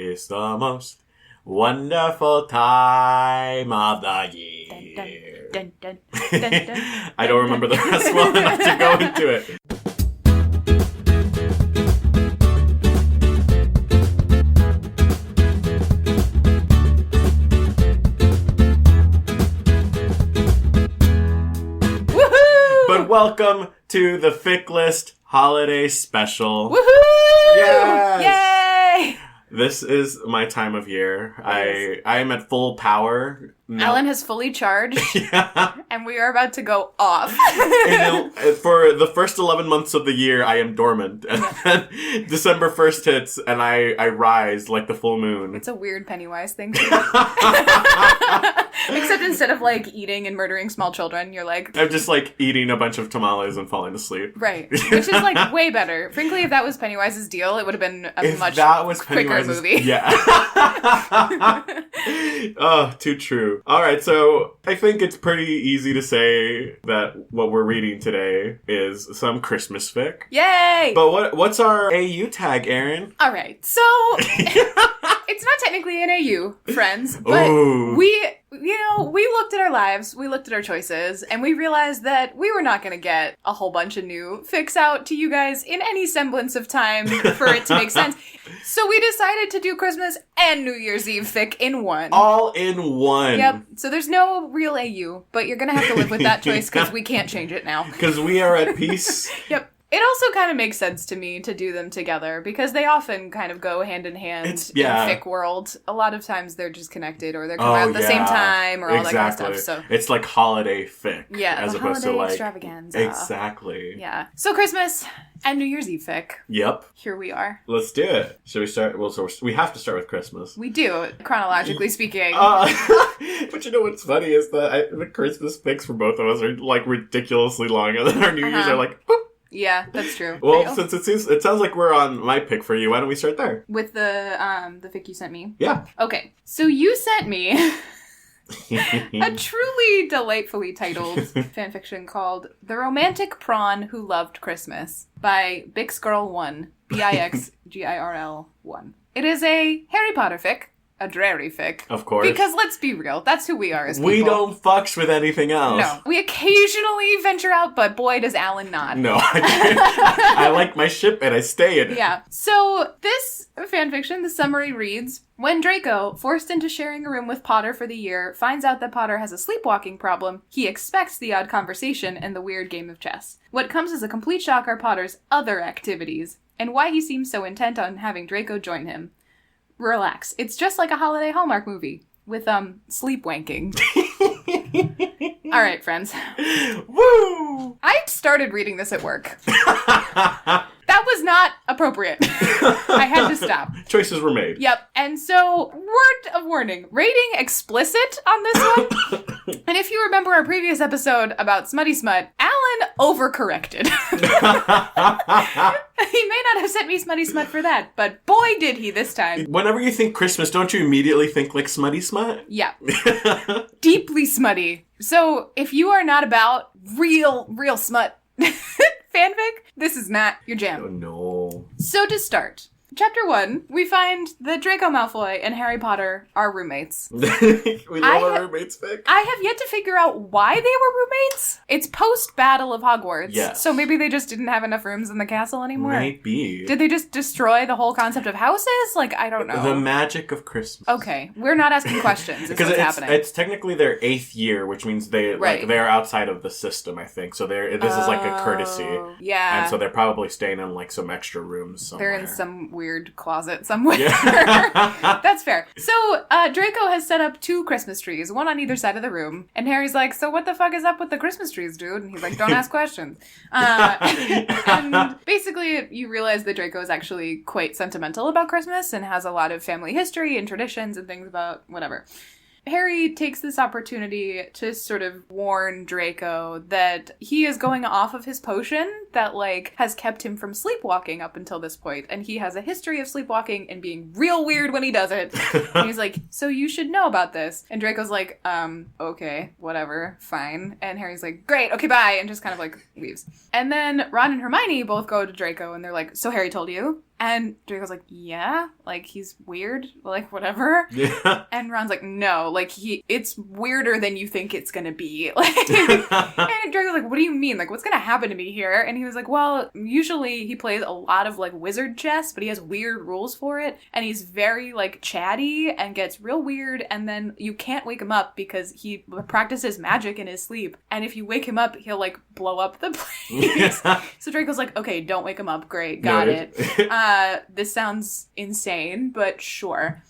It's the most wonderful time of the year. Dun, dun, dun, dun, dun, I don't remember the rest well enough to go into it. But welcome to the Fic List Holiday Special. Woohoo! Yes! Yay! This is my time of year. I am at full power. No. Ellen has fully charged, Yeah. and we are about to go off. For the first 11 months of the year, I am dormant. And then December 1st hits, and I rise like the full moon. It's a weird Pennywise thing to do. Except instead of, like, eating and murdering small children, you're like... I'm just, like, eating a bunch of tamales and falling asleep. Right. Which is, like, way better. Frankly, if that was Pennywise's deal, it would have been a much quicker movie. Yeah. Oh, too true. All right, so I think it's pretty easy to say that what we're reading today is some Christmas fic. Yay! But what's our AU tag, Erin? All right, so it's not technically an AU, friends, but Ooh. we looked at our lives, we looked at our choices, and we realized that we were not going to get a whole bunch of new fics out to you guys in any semblance of time for it to make sense. So we decided to do Christmas and New Year's Eve fic in one. All in one. Yep. So there's no real AU, but you're going to have to live with that choice because we can't change it now. Because we are at peace. Yep. It also kind of makes sense to me to do them together because they often kind of go hand in hand in fic world. A lot of times they're just connected or they're coming out at the same time or all that kind of stuff. So it's like holiday fic. Yeah, as opposed to like extravaganza. Exactly. Yeah. So Christmas and New Year's Eve fic. Yep. Here we are. Let's do it. Should we start? Well, so we have to start with Christmas. We do, chronologically speaking. But you know what's funny is that the Christmas fics for both of us are like ridiculously long, and then our New Year's are like, boop. Yeah, that's true. Well, since it sounds like we're on my pick for you, why don't we start there? With the fic you sent me? Yeah. Okay, so you sent me a truly delightfully titled fanfiction called The Romantic Prawn Who Loved Christmas by Bixgirl1, Bixgirl1. It is a Harry Potter fic. A dreary fic. Of course. Because let's be real, that's who we are as people. We don't fucks with anything else. No. We occasionally venture out, but boy, does Alan not. No, I like my ship and I stay in it. Yeah. So this fanfiction, the summary reads, when Draco, forced into sharing a room with Potter for the year, finds out that Potter has a sleepwalking problem, he expects the odd conversation and the weird game of chess. What comes as a complete shock are Potter's other activities, and why he seems so intent on having Draco join him. Relax. It's just like a holiday Hallmark movie with, sleep wanking. All right, friends. Woo! I started reading this at work. That was not appropriate. I had to stop. Choices were made. Yep. And so, word of warning, rating explicit on this one. And if you remember our previous episode about Smutty Smut, Alan overcorrected. He may not have sent me Smutty Smut for that, but boy did he this time. Whenever you think Christmas, don't you immediately think like Smutty Smut? Yeah. Deeply smutty. So, if you are not about real smut fanfic, this is not your jam. Oh, no. So to start, Chapter 1, we find that Draco Malfoy and Harry Potter are roommates. We love our roommates fic. I have yet to figure out why they were roommates. It's post-Battle of Hogwarts. Yes. So maybe they just didn't have enough rooms in the castle anymore. Might be. Did they just destroy the whole concept of houses? Like, I don't know. The magic of Christmas. Okay, we're not asking questions. Because it's technically their 8th year, which means they're outside of the system, I think. So this is like a courtesy. Yeah. And so they're probably staying in like some extra rooms somewhere. They're in some weird closet somewhere. Yeah. That's fair. So Draco has set up 2 Christmas trees, one on either side of the room, and Harry's like, so what the fuck is up with the Christmas trees, dude? And he's like, don't ask questions. And basically you realize that Draco is actually quite sentimental about Christmas and has a lot of family history and traditions and things about whatever. Harry takes this opportunity to sort of warn Draco that he is going off of his potion that, like, has kept him from sleepwalking up until this point. And he has a history of sleepwalking and being real weird when he does it. And he's like, so you should know about this. And Draco's like, okay, whatever, fine. And Harry's like, great, okay, bye, and just kind of, like, leaves. And then Ron and Hermione both go to Draco and they're like, so Harry told you? And Draco's like, yeah, like, he's weird, like, whatever. Yeah. And Ron's like, no, like, it's weirder than you think it's gonna be. Like, and Draco's like, what do you mean? Like, what's gonna happen to me here? And he was like, well, usually he plays a lot of, like, wizard chess, but he has weird rules for it. And he's very, like, chatty and gets real weird. And then you can't wake him up because he practices magic in his sleep. And if you wake him up, he'll, like, blow up the place. So Draco's like, okay, don't wake him up. Great, got it. This sounds insane, but sure.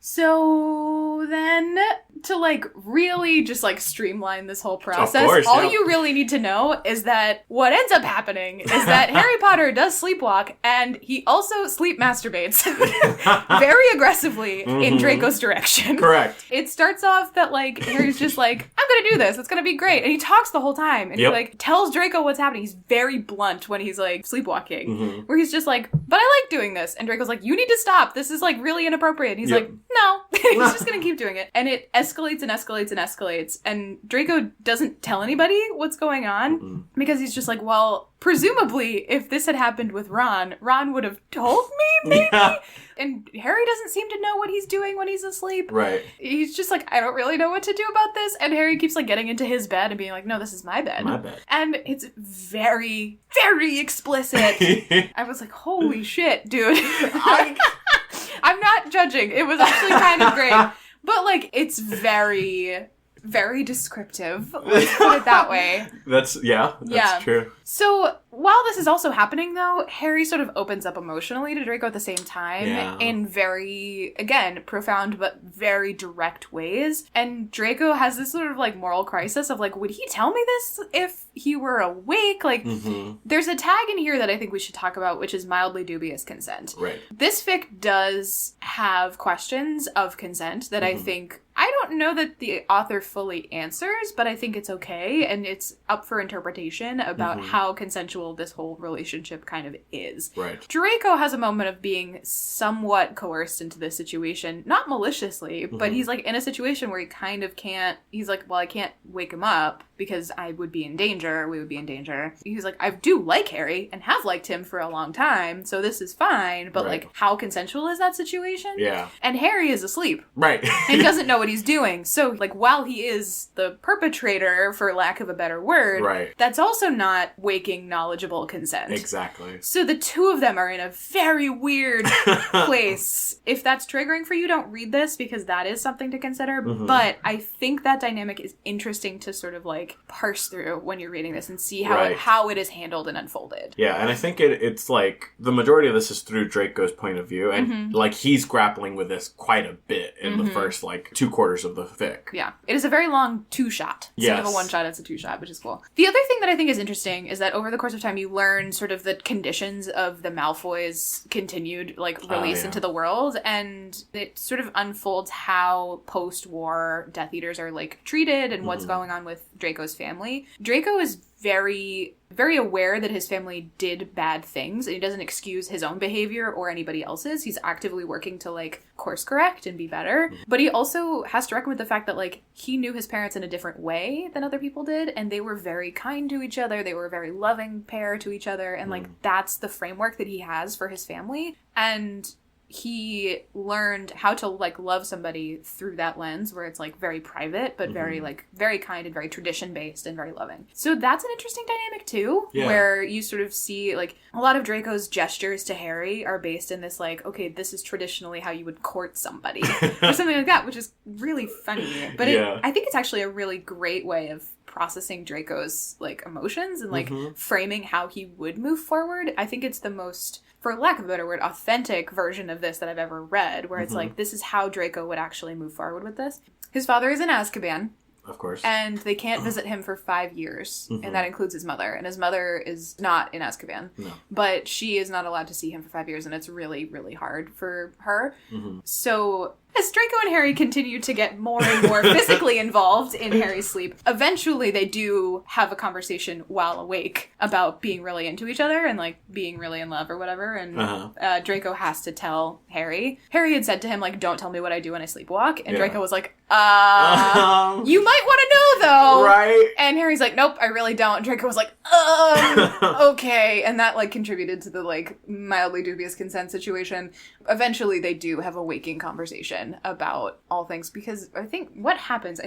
So then, to, like, really just, like, streamline this whole process, of course, all you really need to know is that what ends up happening is that Harry Potter does sleepwalk, and he also sleep masturbates very aggressively in Draco's direction. Correct. It starts off that, like, Harry's just like, I'm gonna do this, it's gonna be great. And he talks the whole time, and he, like, tells Draco what's happening. He's very blunt when he's, like, sleepwalking, where he's just like, but I like doing this. And Draco's like, you need to stop. This is, like, really inappropriate. And he's like, no. He's just gonna keep doing it. And it escalates and escalates and escalates. And Draco doesn't tell anybody what's going on because he's just like, well, presumably, if this had happened with Ron would have told me, maybe? Yeah. And Harry doesn't seem to know what he's doing when he's asleep. Right. He's just like, I don't really know what to do about this. And Harry keeps, like, getting into his bed and being like, no, this is my bed. My bed. And it's very, very explicit. I was like, holy shit, dude. I'm not judging. It was actually kind of great. But, like, it's very, very descriptive. Let's put it that way. That's true. So, while this is also happening, though, Harry sort of opens up emotionally to Draco at the same time in very, again, profound but very direct ways. And Draco has this sort of, like, moral crisis of, like, would he tell me this if he were awake? Like, there's a tag in here that I think we should talk about, which is mildly dubious consent. Right. This fic does have questions of consent that I think, I don't know that the author fully answers, but I think it's okay, and it's up for interpretation about how consensual this whole relationship kind of is. Right. Draco has a moment of being somewhat coerced into this situation, not maliciously, but he's, like, in a situation where he kind of can't, he's like, well, I can't wake him up because I would be in danger, we would be in danger. He's like, I do like Harry and have liked him for a long time, so this is fine, but like, how consensual is that situation? Yeah. And Harry is asleep. Right. And doesn't know what he's doing. So, like, while he is the perpetrator, for lack of a better word, that's also not waking, knowledgeable consent. Exactly. So the two of them are in a very weird place. If that's triggering for you, don't read this, because that is something to consider. But I think that dynamic is interesting to sort of, like, parse through when you're reading this and see how it is handled and unfolded. Yeah, and I think it's, like, the majority of this is through Draco's point of view, and, like, he's grappling with this quite a bit in the first, like, 2/4 of the fic. Yeah. It is a very long 2-shot. Instead of a 1-shot, it's a 2-shot, which is cool. The other thing that I think is interesting is that over the course of time, you learn sort of the conditions of the Malfoys' continued, like, release into the world, and it sort of unfolds how post-war Death Eaters are, like, treated and what's going on with Draco's family. Draco is very, very aware that his family did bad things, and he doesn't excuse his own behavior or anybody else's. He's actively working to, like, course correct and be better. But he also has to reckon with the fact that, like, he knew his parents in a different way than other people did, and they were very kind to each other. They were a very loving pair to each other, and, like, that's the framework that he has for his family. And he learned how to, like, love somebody through that lens where it's, like, very private, but very, like, very kind and very tradition-based and very loving. So that's an interesting dynamic, too, where you sort of see, like, a lot of Draco's gestures to Harry are based in this, like, okay, this is traditionally how you would court somebody, or something like that, which is really funny. But I think it's actually a really great way of processing Draco's, like, emotions and, like, framing how he would move forward. I think it's the most, for lack of a better word, authentic version of this that I've ever read, where it's like, this is how Draco would actually move forward with this. His father is in Azkaban. Of course. And they can't visit him for 5 years. And that includes his mother. And his mother is not in Azkaban. No. But she is not allowed to see him for 5 years. And it's really, really hard for her. So As Draco and Harry continue to get more and more physically involved in Harry's sleep, eventually they do have a conversation while awake about being really into each other and, like, being really in love or whatever. And Draco has to tell Harry. Harry had said to him, like, don't tell me what I do when I sleepwalk. And Draco was like, you might want to know, though. Right. And Harry's like, nope, I really don't. And Draco was like, okay. And that, like, contributed to the, like, mildly dubious consent situation. Eventually, they do have a waking conversation about all things, because I think what happens,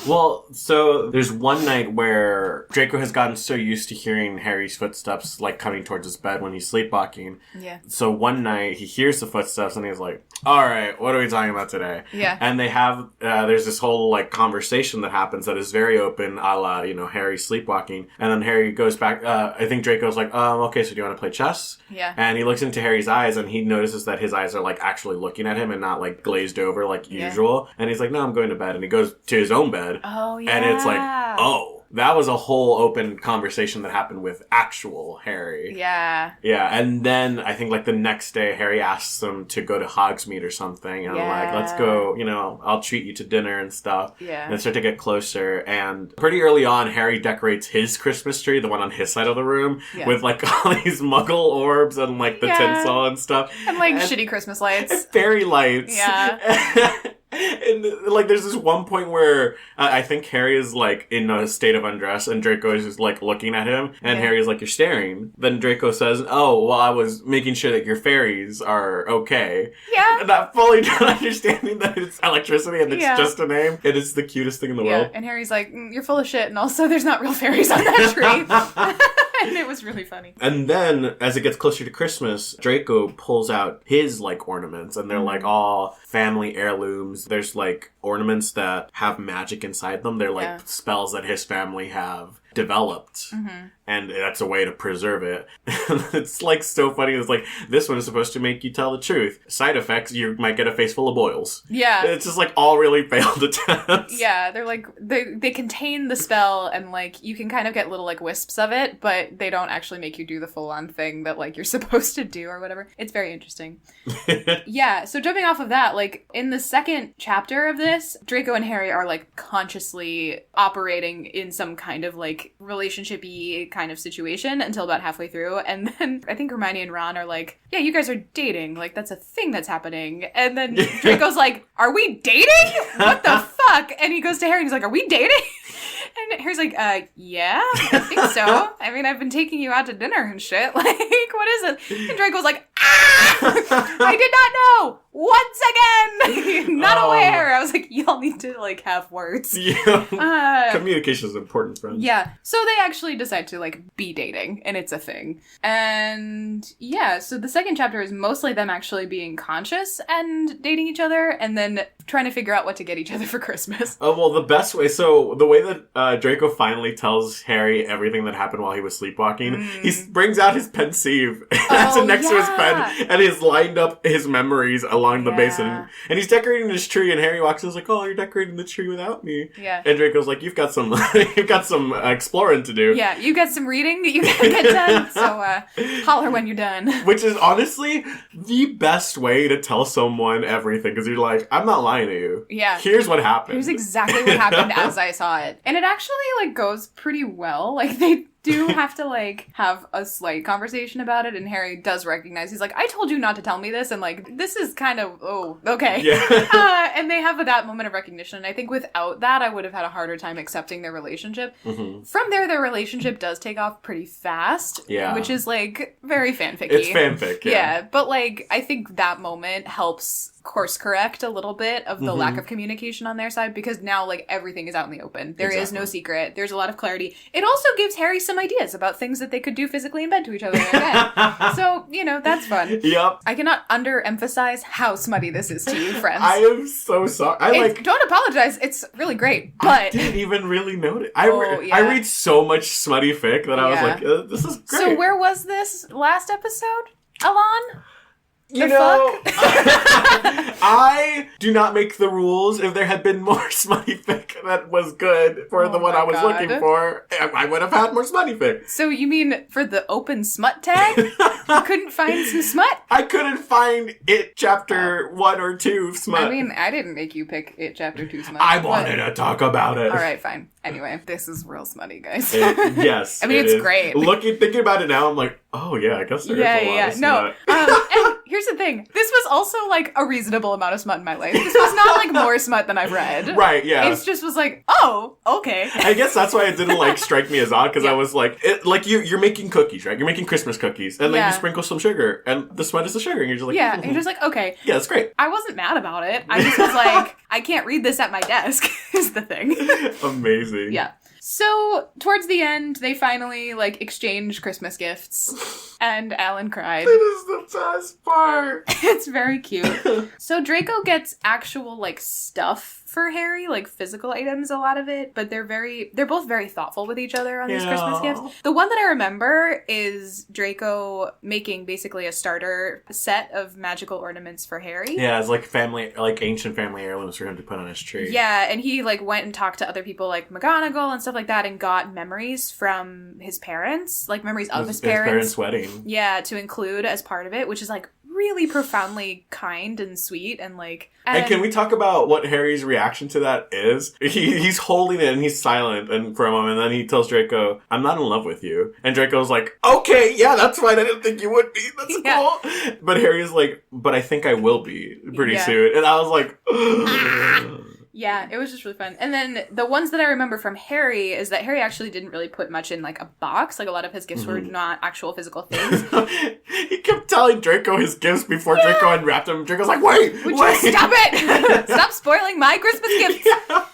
Well, so there's one night where Draco has gotten so used to hearing Harry's footsteps, like, coming towards his bed when he's sleepwalking. Yeah. So one night, he hears the footsteps and he's like, all right, what are we talking about today? Yeah. And they have, there's this whole, like, conversation that happens that is very open, a la, you know, Harry sleepwalking. And then Harry goes back, I think Draco's like, okay, so do you want to play chess? Yeah. And he looks into Harry's eyes and he notices that his eyes are, like, actually looking at him and not, like, glazed over like usual. And he's like, no, I'm going to bed. And he goes to his own bed. Oh, yeah. And it's like, oh. That was a whole open conversation that happened with actual Harry. Yeah. Yeah, and then I think, like, the next day, Harry asks him to go to Hogsmeade or something. And I'm like, let's go, you know, I'll treat you to dinner and stuff. Yeah. And they start to get closer. And pretty early on, Harry decorates his Christmas tree, the one on his side of the room, with, like, all these muggle orbs and, like, the tinsel and stuff. And, like, shitty Christmas lights. And fairy lights. Yeah. And, like, there's this one point where I think Harry is, like, in a state of undress, and Draco is just, like, looking at him, and Harry's like, you're staring. Then Draco says, oh, well, I was making sure that your fairies are okay. Yeah. Not fully understanding that it's electricity and it's just a name. It is the cutest thing in the world. And Harry's like, you're full of shit, and also there's not real fairies on that tree. And it was really funny. And then, as it gets closer to Christmas, Draco pulls out his, like, ornaments, and they're, like, all family heirlooms. There's, like, ornaments that have magic inside them. They're, like, spells that his family have developed. And that's a way to preserve it. It's, like, so funny. It's like, this one is supposed to make you tell the truth. Side effects, you might get a face full of boils. Yeah. It's just, like, all really failed attempts. Yeah, they're, like, they contain the spell, and, like, you can kind of get little, like, wisps of it, but they don't actually make you do the full-on thing that, like, you're supposed to do or whatever. It's very interesting. Yeah, so jumping off of that, like, in the second chapter of this, Draco and Harry are, like, consciously operating in some kind of, like, relationship-y kind of situation until about halfway through, and then I think Hermione and Ron are like, yeah, you guys are dating, like, that's a thing that's happening. And then Draco's like, are we dating? What the fuck? And he goes to Harry and he's like, are we dating? And Harry's like, yeah, I think so. I mean, I've been taking you out to dinner and shit. Like, what is it? And Draco's like, I did not know. Once again, not aware. I was like, y'all need to, like, have words. Yeah. Communication is important, friends. Yeah. So they actually decide to, like, be dating, and it's a thing. And yeah, so the second chapter is mostly them actually being conscious and dating each other, and then trying to figure out what to get each other for Christmas. Oh, well, the best way, so the way that Draco finally tells Harry everything that happened while he was sleepwalking, he brings out his pensieve next to his pen, and he's lined up his memories along the base, and he's decorating his tree, and Harry walks in and is like, oh, you're decorating the tree without me. Yeah. And Draco's like, you've got some exploring to do. Yeah, you got some reading that you gotta get done, so holler when you're done. Which is honestly the best way to tell someone everything, because you're like, I'm not lying to you. Yeah. Here's what happened. Here's exactly what happened as I saw it. And it actually, like, goes pretty well. Like, they do have to, like, have a slight conversation about it, and Harry does recognize, he's like, I told you not to tell me this, and, like, this is kind of, oh, okay. Yeah. And they have that moment of recognition, and I think without that, I would have had a harder time accepting their relationship. From there, their relationship does take off pretty fast, which is, like, very fanficky. It's fanfic, yeah. But, like, I think that moment helps course correct a little bit of the lack of communication on their side, because now, like, everything is out in the open. There is no secret. There's a lot of clarity. It also gives Harry some ideas about things that they could do physically in bed to each other again. So, you know, that's fun. Yep. I cannot underemphasize how smutty this is to you, friends. I am so sorry. Don't apologize. It's really great, but I didn't even really notice. I read so much smutty fic that I was like, this is great. So where was this last episode, Alon? You know, I do not make the rules. If there had been more smutty fic that was good for the one I was looking for, I would have had more smutty fic. So you mean for the open smut tag? You couldn't find some smut? I couldn't find It Chapter 1 or 2 smut. I mean, I didn't make you pick It Chapter 2 smut. I wanted to talk about it. All right, fine. Anyway, this is real smutty, guys. Yes. I mean, it's great. Thinking about it now, I'm like, oh yeah, I guess there is a lot of smut. And here's the thing. This was also, like, a reasonable amount of smut in my life. This was not, like, more smut than I've read. Right, yeah. It just was like, oh, okay. I guess that's why it didn't, like, strike me as odd, because I was like, you're making cookies, right? You're making Christmas cookies, and then you sprinkle some sugar, and the smut is the sugar, and you're just like... Yeah, and you're just like, okay. Yeah, that's great. I wasn't mad about it. I just was like, I can't read this at my desk, is the thing. Amazing. Yeah. So, towards the end, they finally, like, exchange Christmas gifts, and Alan cried. That is the best part. It's very cute. So, Draco gets actual, like, stuff for Harry, like, physical items, a lot of it, but they're both very thoughtful with each other on these Christmas gifts. The one that I remember is Draco making basically a starter set of magical ornaments for Harry. Yeah, it's like ancient family heirlooms for him to put on his tree. Yeah, and he, like, went and talked to other people like McGonagall and stuff like that and got memories from his parents, like memories of his parents' wedding. Yeah, to include as part of it, which is, like, really profoundly kind and sweet and, like... And can we talk about what Harry's reaction to that is? He's holding it and he's silent and for a moment, and then he tells Draco, I'm not in love with you. And Draco's like, okay, yeah, that's fine. I didn't think you would be. That's cool. But Harry's like, but I think I will be pretty soon. And I was like, Yeah, it was just really fun. And then the ones that I remember from Harry is that Harry actually didn't really put much in, like, a box. Like, a lot of his gifts were not actual physical things. He kept telling Draco his gifts before Draco unwrapped them. Draco's like, wait! Would you stop it? Stop spoiling my Christmas gifts!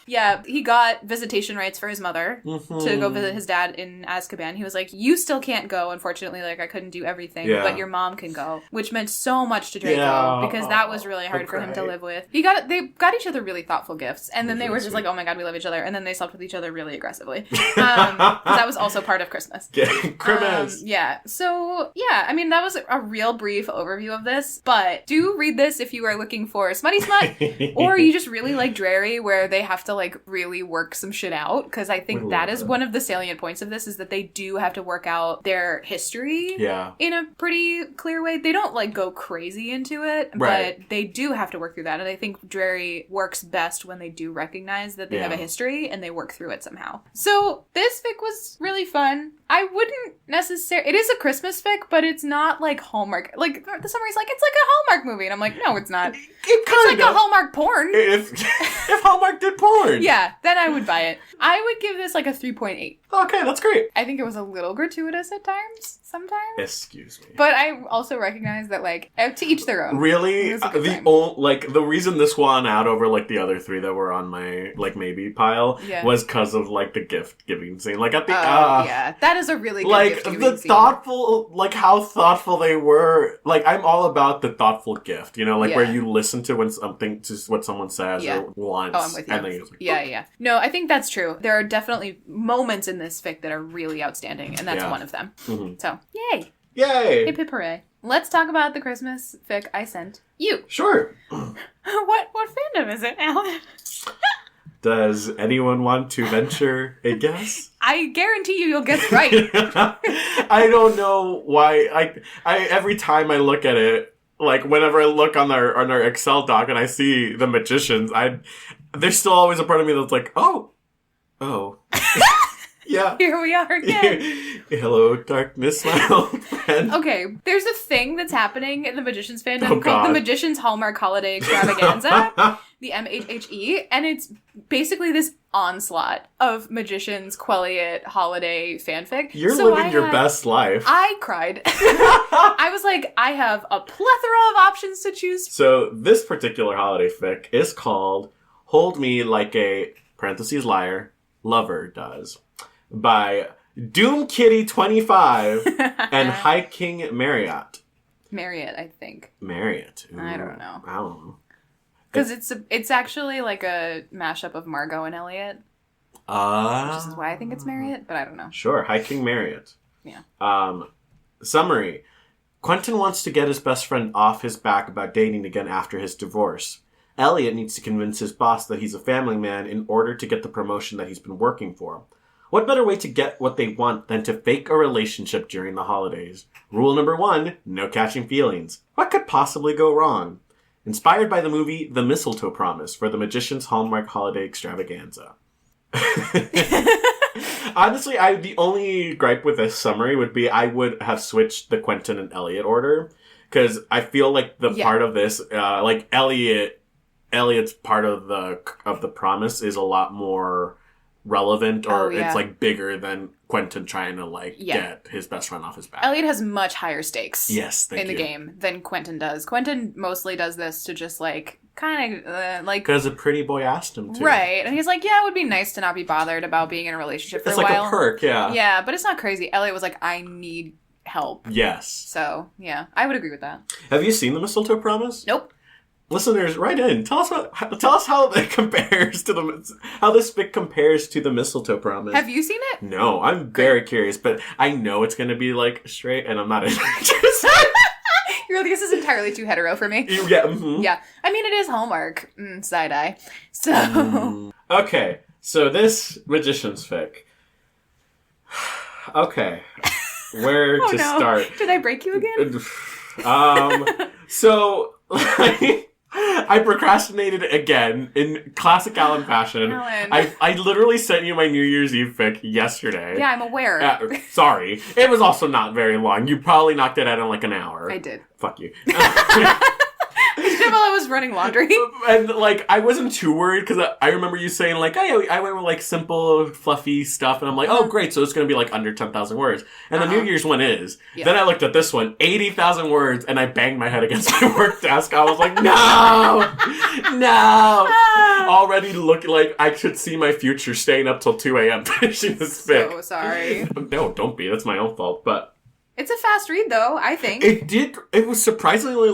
Yeah, he got visitation rights for his mother to go visit his dad in Azkaban. He was like, you still can't go, unfortunately. Like, I couldn't do everything, but your mom can go. Which meant so much to Draco, because that was really hard for him to live with. They got each other really thoughtful gifts. And then they were just like, oh my god, we love each other. And then they slept with each other really aggressively. That was also part of Christmas. Christmas. Yeah. So, yeah, I mean, that was a real brief overview of this. But do read this if you are looking for smutty smut. Or you just really like Drarry, where they have to, like, really work some shit out. Because I think that is one of the salient points of this, is that they do have to work out their history in a pretty clear way. They don't, like, go crazy into it. But they do have to work through that. And I think Drarry works best when they do recognize that they have a history and they work through it somehow. So this fic was really fun. I wouldn't necessarily... It is a Christmas fic, but it's not like Hallmark. Like, the summary's like, it's like a Hallmark movie. And I'm like, no, it's not. It's like a Hallmark porn. If Hallmark did porn. Yeah, then I would buy it. I would give this like a 3.8. Okay, that's great. I think it was a little gratuitous at times, sometimes. Excuse me. But I also recognize that, like, to each their own. Really? The reason this won out over, like, the other three that were on my, like, maybe pile was because of, like, the gift giving scene. Like, at the yeah, that is a really good gift giving scene. Like, the thoughtful, like, how thoughtful they were. Like, I'm all about the thoughtful gift, you know, like, where you listen to what someone says or wants. Oh, I'm with you. And then you're just like, yeah. No, I think that's true. There are definitely moments in this fic that are really outstanding, and that's one of them. So, yay! Hip hip hooray. Let's talk about the Christmas fic I sent you. Sure. What fandom is it, Alan? Does anyone want to venture a guess? I guarantee you'll guess right. I don't know why. I every time I look at it, like, whenever I look on our Excel doc and I see the magicians, there's still always a part of me that's like, oh. Yeah. Here we are again. Hello, darkness, my old friend. Okay, there's a thing that's happening in the Magicians fandom called the Magicians Hallmark Holiday Extravaganza, the MHHE, and it's basically this onslaught of Magicians Quelliot holiday fanfic. You're living your best life. I cried. I was like, I have a plethora of options to choose. So this particular holiday fic is called Hold Me Like a, parentheses liar, Lover Does, by Doom Kitty 25 and High King Marriott. Marriott, I think. Marriott. Ooh, I don't know. I don't know. Because it's actually like a mashup of Margot and Elliot. Which is why I think it's Marriott, but I don't know. Sure, High King Marriott. Yeah. Summary. Quentin wants to get his best friend off his back about dating again after his divorce. Elliot needs to convince his boss that he's a family man in order to get the promotion that he's been working for. What better way to get what they want than to fake a relationship during the holidays? Rule number 1, no catching feelings. What could possibly go wrong? Inspired by the movie The Mistletoe Promise for the Magician's Hallmark Holiday Extravaganza. Honestly, the only gripe with this summary would be I would have switched the Quentin and Elliot order. Because I feel like the part of this, like Elliot's part of the promise is a lot more relevant, or it's like bigger than Quentin trying to get his best friend off his back. Elliot has much higher stakes in the game than Quentin does. Quentin mostly does this to just kind of because a pretty boy asked him to. Right. And he's like, yeah, it would be nice to not be bothered about being in a relationship for a while. It's like a perk, yeah. Yeah, but it's not crazy. Elliot was like, I need help. Yes. So, yeah, I would agree with that. Have you seen The Mistletoe Promise? Nope. Listeners, write in. Tell us how it compares to how this fic compares to The Mistletoe Promise. Have you seen it? No, I'm very curious, but I know it's going to be straight, and I'm not interested. You're like, this is entirely too hetero for me. Yeah. Mm-hmm. Yeah. I mean, it is Hallmark. Side eye. So. Okay. So this magician's fic. Okay. Where to start? Did I break you again? So I procrastinated again in classic Alan fashion. Alan. I literally sent you my New Year's Eve fic yesterday. Yeah, I'm aware. Sorry. It was also not very long. You probably knocked it out in an hour. I did. Fuck you. While I was running laundry. And, I wasn't too worried, because I remember you saying, oh, yeah, I went with, simple, fluffy stuff, and I'm like, oh, great, so it's going to be, under 10,000 words. And the New Year's one is. Yeah. Then I looked at this one, 80,000 words, and I banged my head against my work desk. I was like, no! Already looking like I should see my future staying up till 2 a.m. finishing this fic. So sorry. No, don't be. That's my own fault, but... It's a fast read, though, I think. It was surprisingly,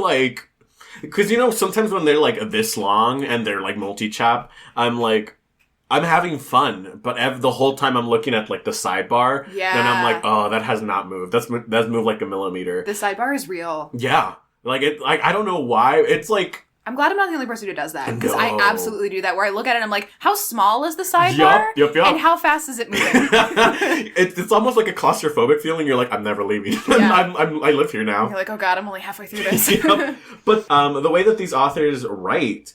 because, sometimes when they're, this long and they're, multi-chap, I'm having fun, but the whole time I'm looking at, the sidebar, and I'm like, oh, that has not moved. That's moved like a millimeter. The sidebar is real. Yeah. I don't know why. It's I'm glad I'm not the only person who does that, because I absolutely do that, where I look at it and I'm like, how small is the sidebar? Yep. And how fast is it moving? It's almost like a claustrophobic feeling. You're like, I'm never leaving. Yeah. I live here now. You're like, oh god, I'm only halfway through this. Yep. But the way that these authors write,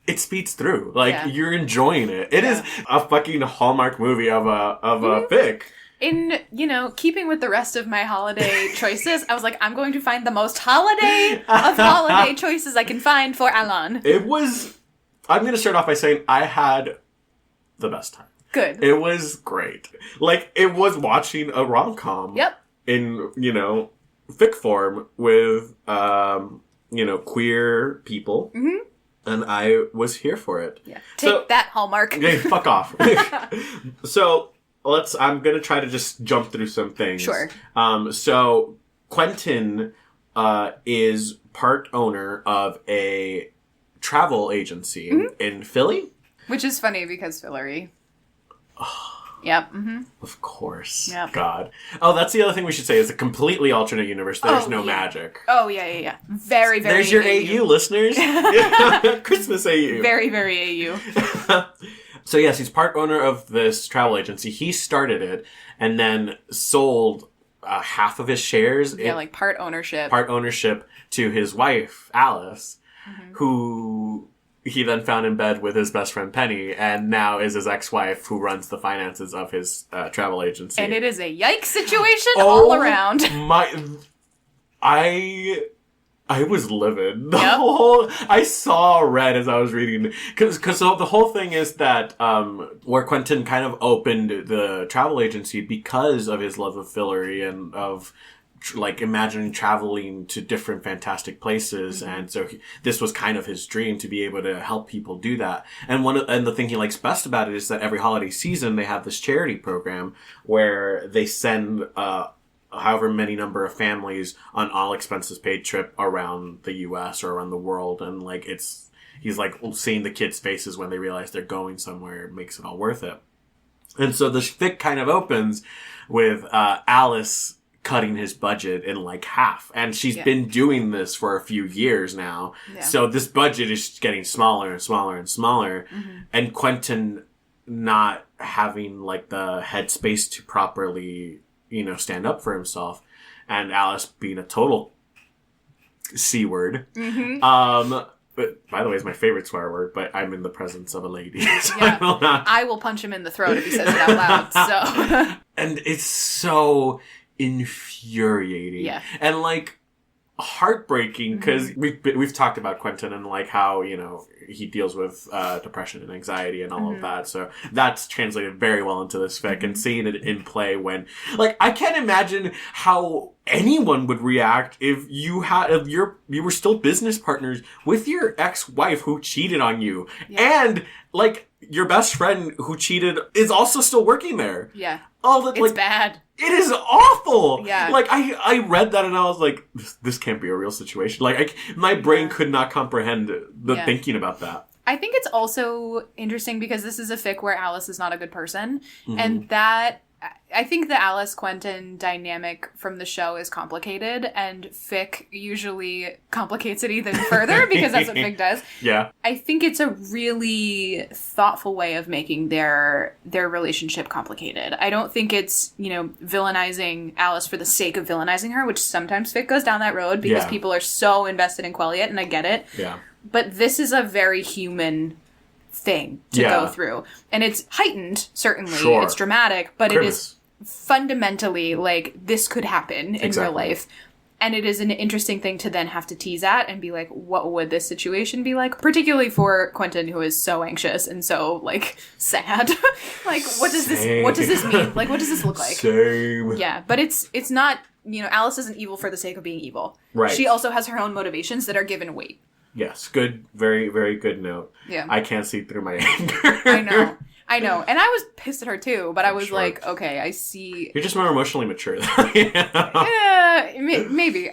it speeds through. You're enjoying it. It is a fucking Hallmark movie of a fic. In, keeping with the rest of my holiday choices, I was like, I'm going to find the most holiday of holiday choices I can find for Alan. I'm going to start off by saying I had the best time. Good. It was great. It was watching a rom-com. Yep. In, fic form with, queer people. Mm-hmm. And I was here for it. Yeah. Take that, Hallmark. Yeah, fuck off. So... I'm going to try to just jump through some things. Sure. So Quentin is part owner of a travel agency in Philly. Which is funny because Fillory. Yep. Mm-hmm. Of course. Yep. God. Oh, that's the other thing we should say. It's a completely alternate universe. There's no magic. Oh, yeah. Very, very There's your AU, listeners. Christmas AU. Very, very AU. So yes, he's part owner of this travel agency. He started it and then sold half of his shares. Yeah, part ownership. Part ownership to his wife, Alice, who he then found in bed with his best friend, Penny, and now is his ex-wife who runs the finances of his travel agency. And it is a yikes situation all around. I was livid. I saw red as I was reading. Because the whole thing is that where Quentin kind of opened the travel agency because of his love of Fillory and of imagining traveling to different fantastic places. Mm-hmm. And so this was kind of his dream to be able to help people do that. And the thing he likes best about it is that every holiday season they have this charity program where they send however many number of families on all expenses paid trip around the U.S. or around the world. And he's seeing the kids' faces when they realize they're going somewhere makes it all worth it. And so the fic kind of opens with Alice cutting his budget in like half. And she's Yeah. been doing this for a few years now. Yeah. So this budget is getting smaller and smaller and smaller. Mm-hmm. And Quentin not having like the headspace to properly, you know, stand up for himself. And Alice being a total C word. Mm-hmm. But, by the way, it's my favorite swear word, but I'm in the presence of a lady. So Yeah. I will not. I will punch him in the throat if he says it out loud, so... And it's so infuriating. Yeah. And, like, heartbreaking, because we've talked about Quentin and, like, how, you know, he deals with depression and anxiety and all of that. So that's translated very well into this fic. And seeing it in play when... Like, I can't imagine how anyone would react if you were still business partners with your ex-wife who cheated on you. Yeah. And, like, your best friend who cheated is also still working there. Yeah. Oh, It's bad. It is awful. Yeah. Like, I read that and I was like, this can't be a real situation. Like, my brain could not comprehend the thinking about that. I think it's also interesting because this is a fic where Alice is not a good person. Mm-hmm. And that... I think the Alice-Quentin dynamic from the show is complicated, and fic usually complicates it even further because that's what fic does. Yeah. I think it's a really thoughtful way of making their relationship complicated. I don't think it's, you know, villainizing Alice for the sake of villainizing her, which sometimes fic goes down that road because people are so invested in Quelliot, and I get it. Yeah. But this is a very human thing to go through. And it's heightened, certainly. Sure. It's dramatic, but Grimace. it is fundamentally, like, this could happen in real life. And it is an interesting thing to then have to tease at and be like, what would this situation be like? Particularly for Quentin, who is so anxious and so, like, sad. Like, what does this mean? Like, what does this look like? Same. Yeah, but it's not, you know, Alice isn't evil for the sake of being evil. Right. She also has her own motivations that are given weight. Yes. Good. Very, very good note. Yeah. I can't see through my anger. I know. And I was pissed at her too, but I was Sure. like, okay, I see. You're just more emotionally mature. You know? Maybe.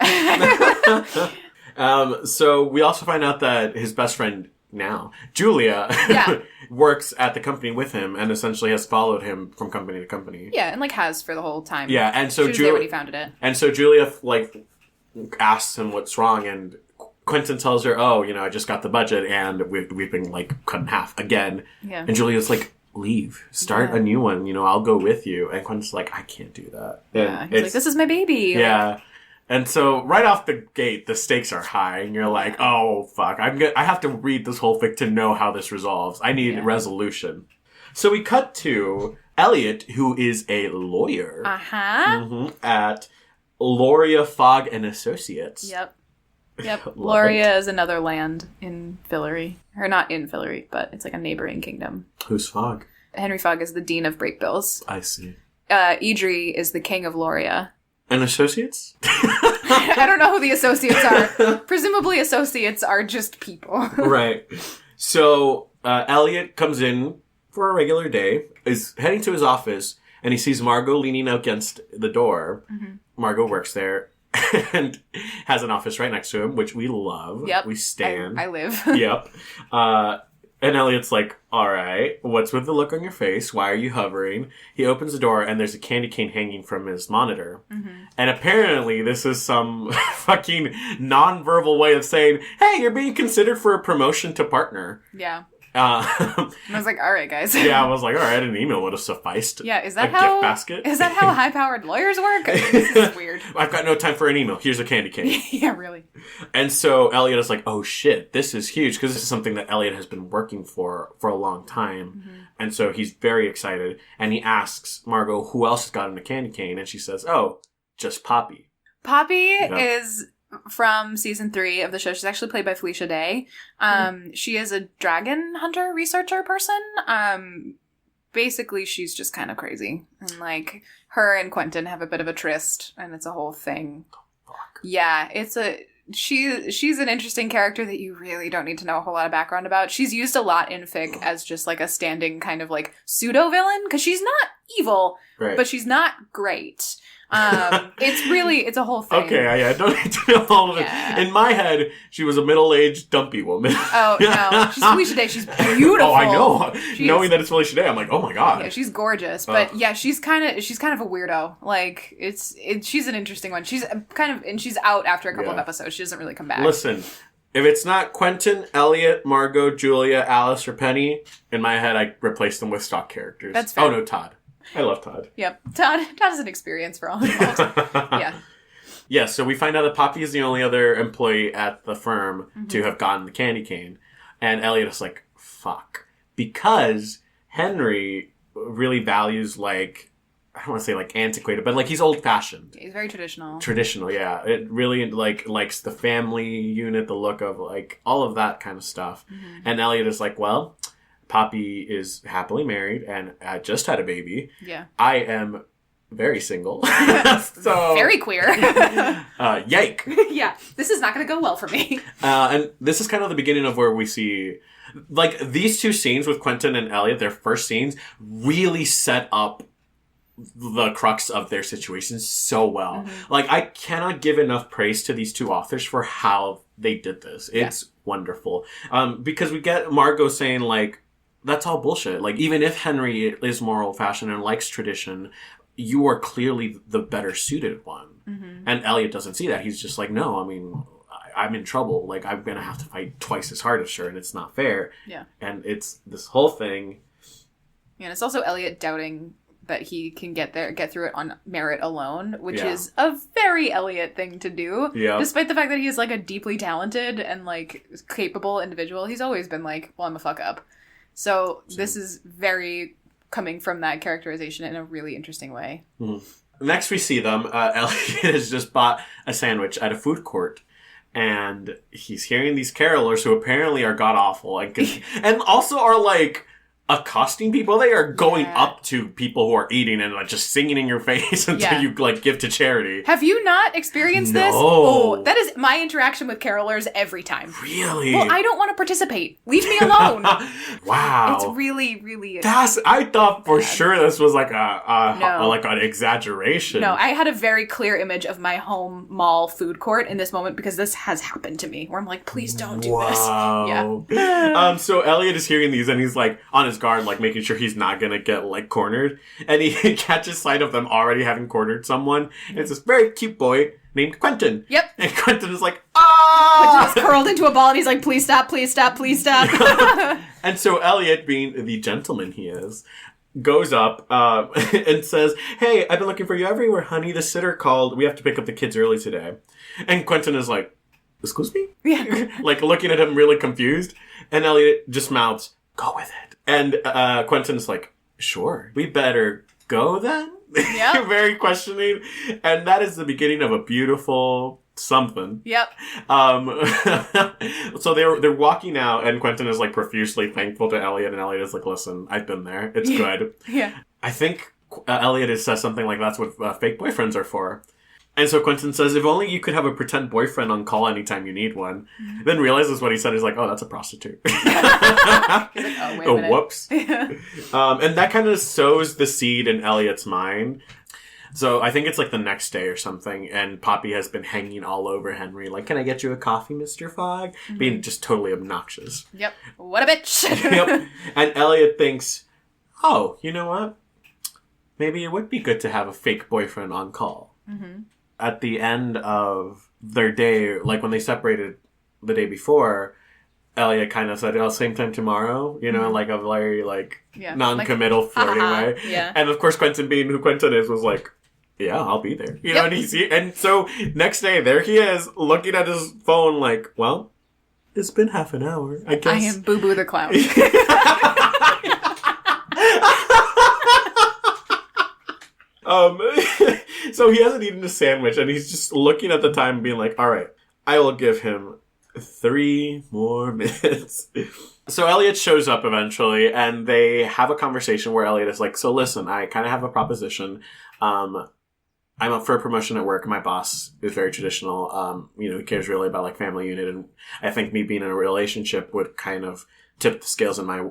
So we also find out that his best friend now, Julia, works at the company with him and essentially has followed him from company to company. Yeah, and like has for the whole time. Yeah, and so she was there when he founded it. And so Julia like asks him what's wrong, and Quentin tells her, "Oh, you know, I just got the budget, and we've been like cut in half again." Yeah. And Julia's like, "Leave, start a new one. You know, I'll go with you." And Quentin's like, "I can't do that." Yeah, he's like, "This is my baby." Yeah. Like, and so right off the gate, the stakes are high, and you're like, "Oh fuck! I have to read this whole fic to know how this resolves. I need resolution." So we cut to Elliot, who is a lawyer at Loria Fogg and Associates. Yep. Loria is another land in Fillory. Or not in Fillory, but it's like a neighboring kingdom. Who's Fogg? Henry Fogg is the Dean of Breakbills. I see. Idri is the King of Loria. And Associates? I don't know who the associates are. Presumably associates are just people. Right. So Elliot comes in for a regular day, is heading to his office, and he sees Margot leaning against the door. Mm-hmm. Margot works there and has an office right next to him, which we love. Yep. We stand. I live. Yep. And Elliot's like, all right, what's with the look on your face? Why are you hovering? He opens the door, and there's a candy cane hanging from his monitor. Mm-hmm. And apparently this is some fucking nonverbal way of saying, hey, you're being considered for a promotion to partner. Yeah. And I was like, all right, guys. Yeah, I was like, all right, an email would have sufficed. Yeah, is that a how... gift basket? Is that how high-powered lawyers work? This is weird. I've got no time for an email. Here's a candy cane. Yeah, really. And so Elliot is like, oh shit, this is huge, because this is something that Elliot has been working for a long time. Mm-hmm. And so he's very excited, and he asks Margot who else has gotten a candy cane, and she says, oh, just Poppy. Poppy is... from season 3 of the show. She's actually played by Felicia Day. She is a dragon hunter researcher person. Basically, she's just kind of crazy. And, like, her and Quentin have a bit of a tryst, and it's a whole thing. Fuck. Yeah, it's a... She's an interesting character that you really don't need to know a whole lot of background about. She's used a lot in fic as just, like, a standing kind of, like, pseudo-villain, because she's not evil, right. but she's not great. It's a whole thing. Okay, yeah, I don't need to know all of it. In my head, she was a middle-aged dumpy woman. Oh, no. She's Felicia Day. She's beautiful. Oh, I know. Knowing that it's Felicia Day, I'm like, oh my god. Yeah, she's gorgeous. But yeah, she's kind of a weirdo. Like, she's an interesting one. She's and she's out after a couple of episodes. She doesn't really come back. Listen, if it's not Quentin, Elliot, Margot, Julia, Alice, or Penny, in my head, I replace them with stock characters. That's fair. Oh no, Todd. I love Todd. Yep. Todd is an experience for all involved. Yeah. Yeah, so we find out that Poppy is the only other employee at the firm to have gotten the candy cane. And Elliot is like, fuck. Because Henry really values, like, I don't want to say, like, antiquated, but, like, he's old-fashioned. He's very traditional. Traditional, yeah. It really, like, likes the family unit, the look of, like, all of that kind of stuff. And Elliot is like, well, Poppy is happily married and just had a baby. Yeah. I am very single. So very queer. Yike. Yeah. This is not going to go well for me. And this is kind of the beginning of where we see, like, these two scenes with Quentin and Elliot, their first scenes, really set up the crux of their situation so well. Like, I cannot give enough praise to these two authors for how they did this. It's wonderful. Because we get Margot saying, like, that's all bullshit. Like, even if Henry is more old-fashioned and likes tradition, you are clearly the better suited one. And Elliot doesn't see that. He's just like, no, I mean, I'm in trouble. Like, I'm going to have to fight twice as hard as her, and it's not fair. Yeah. And it's this whole thing. Yeah, and it's also Elliot doubting that he can get through it on merit alone, which is a very Elliot thing to do. Yeah. Despite the fact that he's, like, a deeply talented and, like, capable individual, he's always been like, well, I'm a fuck up. So this is very coming from that characterization in a really interesting way. Next we see them. Elliot has just bought a sandwich at a food court. And he's hearing these carolers who apparently are god-awful. And also are, like, accosting people. They are going up to people who are eating and, like, just singing in your face until you, like, give to charity. Have you not experienced this? Oh, that is my interaction with carolers every time. Really? Well, I don't want to participate. Leave me alone. Wow. It's really, really... I thought for sure this was like like an exaggeration. No, I had a very clear image of my home mall food court in this moment because this has happened to me where I'm like, please don't do this. Yeah. So Elliot is hearing these and he's like on his guard, like making sure he's not gonna get like cornered, and he catches sight of them already having cornered someone, and it's this very cute boy named Quentin. Yep. And Quentin is like, ah! Quentin is curled into a ball and he's like, please stop, please stop, please stop. And so Elliot, being the gentleman he is, goes up and says, hey, I've been looking for you everywhere, honey. The sitter called. We have to pick up the kids early today. And Quentin is like, excuse me? Yeah. Like looking at him really confused. And Elliot just mouths, go with it. And Quentin's like, sure, we better go then? Yep. Very questioning. And that is the beginning of a beautiful something. Yep. So they're walking out, and Quentin is like profusely thankful to Elliot, and Elliot is like, listen, I've been there. It's good. Yeah. I think Elliot says something like that's what fake boyfriends are for. And so Quentin says, if only you could have a pretend boyfriend on call anytime you need one. Then realizes what he said. He's like, oh, that's a prostitute. He's like, oh, wait a minute. Whoops. And that kind of sows the seed in Elliot's mind. So I think it's like the next day or something, and Poppy has been hanging all over Henry. Like, can I get you a coffee, Mr. Fogg? Being just totally obnoxious. Yep. What a bitch. Yep. And Elliot thinks, oh, you know what? Maybe it would be good to have a fake boyfriend on call. At the end of their day, like when they separated the day before, Elliot kind of said, oh, same time tomorrow, you know, like a very, like, non-committal, like, flirty way. Yeah. And of course, Quentin, being who Quentin is, was like, yeah, I'll be there. You know, and so next day, there he is, looking at his phone like, well, it's been half an hour, I guess. I am Boo Boo the Clown. So he hasn't eaten a sandwich, and he's just looking at the time and being like, all right, I will give him 3 more minutes. So Elliot shows up eventually, and they have a conversation where Elliot is like, so listen, I kind of have a proposition. I'm up for a promotion at work. My boss is very traditional. You know, he cares really about like family unit, and I think me being in a relationship would kind of tip the scales in my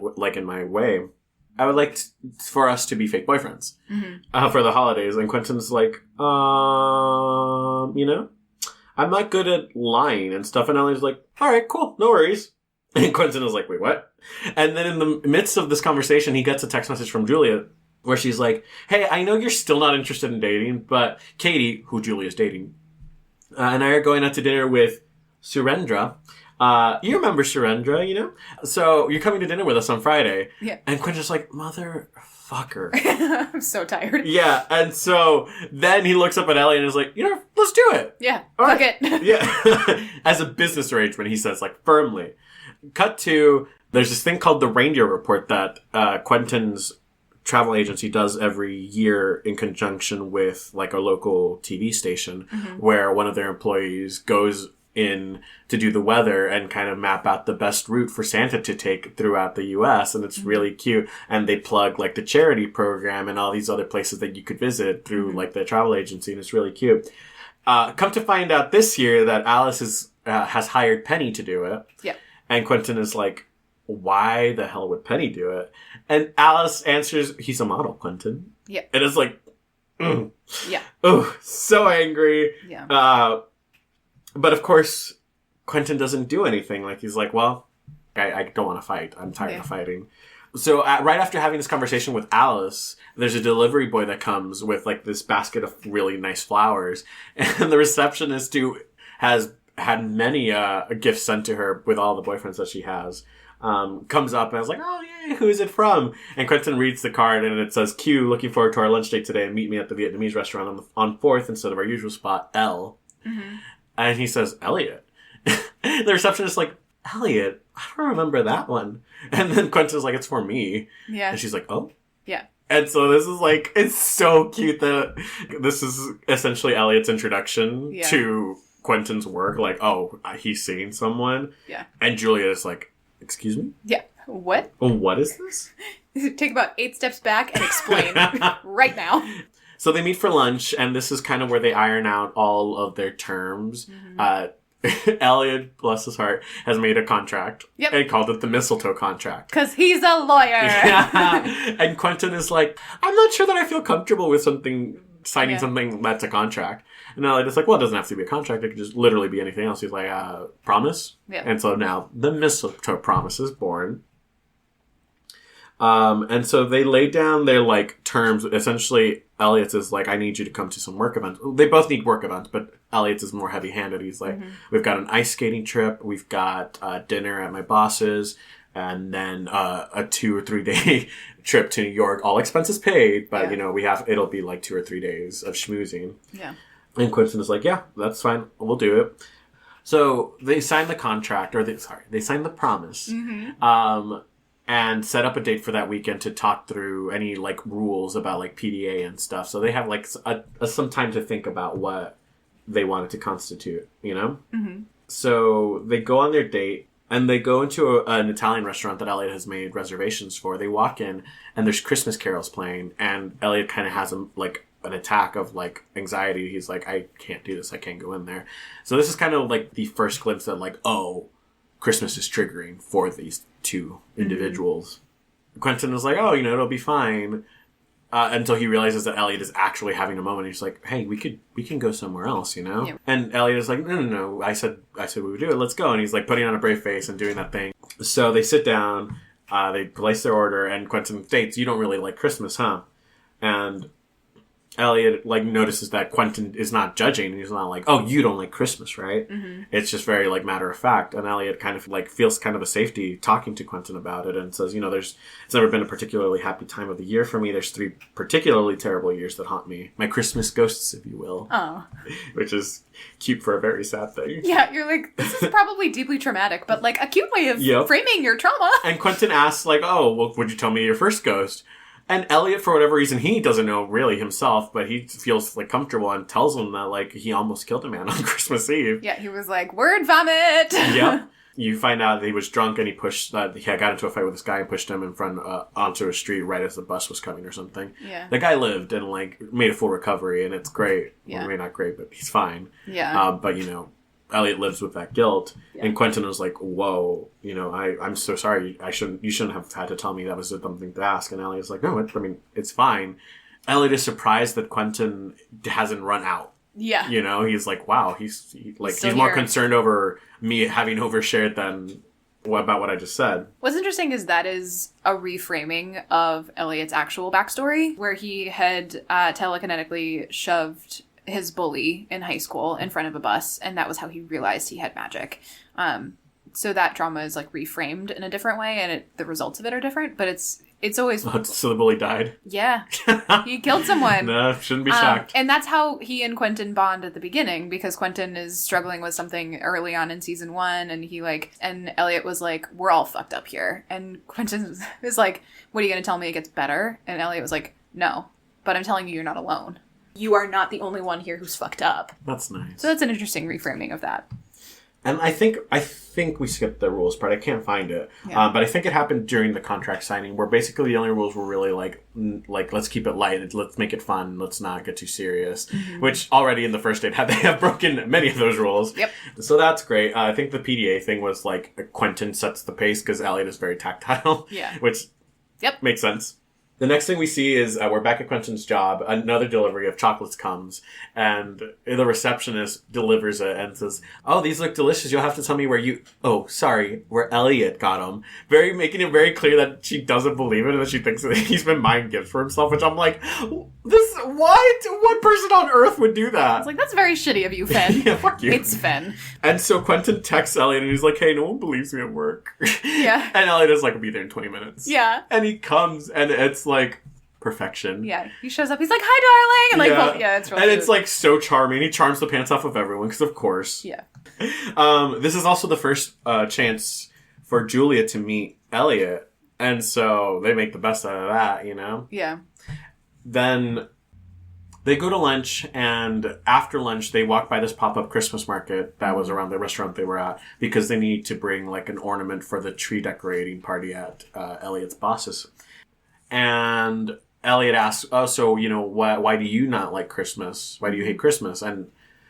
way. I would like for us to be fake boyfriends for the holidays. And Quentin's like, you know, I'm not good at lying and stuff. And Elliot's like, all right, cool, no worries. And Quentin is like, wait, what? And then in the midst of this conversation, he gets a text message from Julia where she's like, hey, I know you're still not interested in dating, but Katie, who Julia's dating, and I are going out to dinner with Surendra. You remember Surendra, you know? So you're coming to dinner with us on Friday. Yeah. And Quentin's like, motherfucker. I'm so tired. Yeah. And so then he looks up at Elliot and is like, you know, let's do it. Yeah. All fuck right. it. Yeah. As a business arrangement, he says, like, firmly. Cut to, there's this thing called the Reindeer Report that Quentin's travel agency does every year in conjunction with, like, a local TV station where one of their employees goes in to do the weather and kind of map out the best route for Santa to take throughout the U.S. And it's really cute. And they plug, like, the charity program and all these other places that you could visit through, like, the travel agency. And it's really cute. Come to find out this year that Alice has hired Penny to do it. Yeah. And Quentin is like, why the hell would Penny do it? And Alice answers, he's a model, Quentin. Yeah. And it's like, yeah. Oh, so angry. Yeah. But of course, Quentin doesn't do anything. Like, he's like, well, I don't want to fight. I'm tired of fighting. So right after having this conversation with Alice, there's a delivery boy that comes with, like, this basket of really nice flowers. And the receptionist has had many gifts sent to her with all the boyfriends that she has. Comes up and I was like, oh, yay, who is it from? And Quentin reads the card and it says, Q, looking forward to our lunch date today and meet me at the Vietnamese restaurant on 4th instead of our usual spot, L. And he says, Elliot. The receptionist is like, Elliot? I don't remember that one. And then Quentin's like, it's for me. Yeah. And she's like, oh? Yeah. And so this is like, it's so cute that this is essentially Elliot's introduction to Quentin's work. Like, oh, he's seeing someone. Yeah. And Julia is like, excuse me? Yeah. What? What is this? Take about 8 steps back and explain right now. So they meet for lunch, and this is kind of where they iron out all of their terms. Elliot, bless his heart, has made a contract and called it the mistletoe contract. Because he's a lawyer. Yeah. And Quentin is like, I'm not sure that I feel comfortable with signing something that's a contract. And Elliot is like, well, it doesn't have to be a contract. It could just literally be anything else. He's like, promise? Yeah. And so now the mistletoe promise is born. And so they lay down their, like, terms. Essentially, Elliot's is like, I need you to come to some work events. They both need work events, but Elliot's is more heavy-handed. He's like, we've got an ice skating trip. We've got dinner at my boss's. And then a 2 or 3 day trip to New York. All expenses paid. But, you know, it'll be like 2 or 3 days of schmoozing. Yeah. And Quentin is like, yeah, that's fine. We'll do it. So they sign the contract, they sign the promise. And set up a date for that weekend to talk through any, like, rules about, like, PDA and stuff. So they have, like, some time to think about what they want it to constitute, you know? So they go on their date, and they go into an Italian restaurant that Elliot has made reservations for. They walk in, and there's Christmas carols playing, and Elliot kind of has, an attack of, like, anxiety. He's like, I can't do this. I can't go in there. So this is kind of, like, the first glimpse that, like, oh, Christmas is triggering for these 2 individuals. Quentin is like, oh, you know, it'll be fine. Until he realizes that Elliot is actually having a moment. He's like, hey, we can go somewhere else, you know? Yeah. And Elliot is like, no. I said we would do it. Let's go. And he's like putting on a brave face and doing that thing. So they sit down, they place their order, and Quentin states, you don't really like Christmas, huh? And Elliot, like, notices that Quentin is not judging. He's not like, oh, you don't like Christmas, right? It's just very, like, matter of fact. And Elliot kind of, like, feels kind of a safety talking to Quentin about it and says, you know, it's never been a particularly happy time of the year for me. There's 3 particularly terrible years that haunt me. My Christmas ghosts, if you will. Oh. Which is cute for a very sad thing. Yeah, you're like, this is probably deeply traumatic, but, like, a cute way of framing your trauma. And Quentin asks, like, oh, well, would you tell me your first ghost? And Elliot, for whatever reason, he doesn't know really himself, but he feels, like, comfortable and tells him that, like, he almost killed a man on Christmas Eve. Yeah, he was like, word vomit! Yep. You find out that he was drunk and he got into a fight with this guy and pushed him in front onto a street right as the bus was coming or something. Yeah. The guy lived and, like, made a full recovery, and it's great. Yeah. Well, maybe not great, but he's fine. Yeah. But, you know, Elliot lives with that guilt. Yeah. And Quentin was like, whoa, you know, I'm so sorry. You shouldn't have had to tell me that was something to ask. And Elliot's like, no, it's fine. Elliot is surprised that Quentin hasn't run out. Yeah. You know, he's like, wow, he's more concerned over me having overshared than about what I just said. What's interesting is that is a reframing of Elliot's actual backstory, where he had telekinetically shoved his bully in high school in front of a bus, and that was how he realized he had magic. So that drama is like reframed in a different way, and the results of it are different, but it's always... So the bully died? Yeah. He killed someone. No, shouldn't be shocked. And that's how he and Quentin bond at the beginning, because Quentin is struggling with something early on in season 1, and Elliot was like, we're all fucked up here. And Quentin is like, what are you going to tell me it gets better? And Elliot was like, no, but I'm telling you you're not alone. You are not the only one here who's fucked up. That's nice. So that's an interesting reframing of that. And I think we skipped the rules part. I can't find it. Yeah. But I think it happened during the contract signing, where basically the only rules were really like let's keep it light, let's make it fun, let's not get too serious. Mm-hmm. Which already in the first date they have broken many of those rules. Yep. So that's great. I think the PDA thing was like Quentin sets the pace because Elliot is very tactile. Yeah. Which makes sense. The next thing we see is we're back at Quentin's job. Another delivery of chocolates comes, and the receptionist delivers it and says, "Oh, these look delicious. You'll have to tell me where you... Oh, sorry, where Elliot got them." Making it very clear that she doesn't believe it and that she thinks that he's been buying gifts for himself, which I'm like, what person on earth would do that? It's like, that's very shitty of you, Fen. Yeah, fuck you. It's Fen. And so Quentin texts Elliot and he's like, "Hey, no one believes me at work." Yeah. And Elliot is like, "I'll be there in 20 minutes." Yeah. And he comes and it's like perfection. Yeah. He shows up. He's like, "Hi, darling." And like, it's really And cute. it's like so charming. He charms the pants off of everyone because of course. Yeah. This is also the first chance for Julia to meet Elliot. And so they make the best out of that, you know? Yeah. Then they go to lunch, and after lunch, they walk by this pop-up Christmas market that was around the restaurant they were at because they need to bring like an ornament for the tree decorating party at Elliot's boss's. And Elliot asks, "Oh, so, you know, why do you not like Christmas? Why do you hate Christmas?" And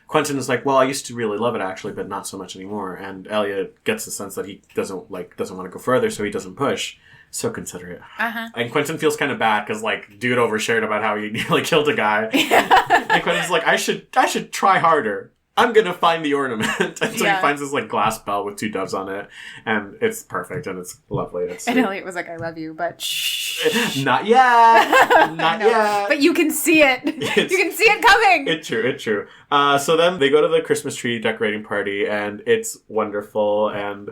Quentin is like, "Well, I used to really love it, actually, but not so much anymore." And Elliot gets the sense that he doesn't want to go further, so he doesn't push. So considerate. Uh-huh. And Quentin feels kind of bad because, like, dude overshared about how he nearly killed a guy. And Quentin's like, I should try harder. I'm gonna find the ornament. And so he finds this, like, glass bell with 2 doves on it. And it's perfect and it's lovely. And Elliot was like, "I love you, but shh." Not yet. Not yet. But you can see it. You can see it coming. It's true. So then they go to the Christmas tree decorating party and it's wonderful, and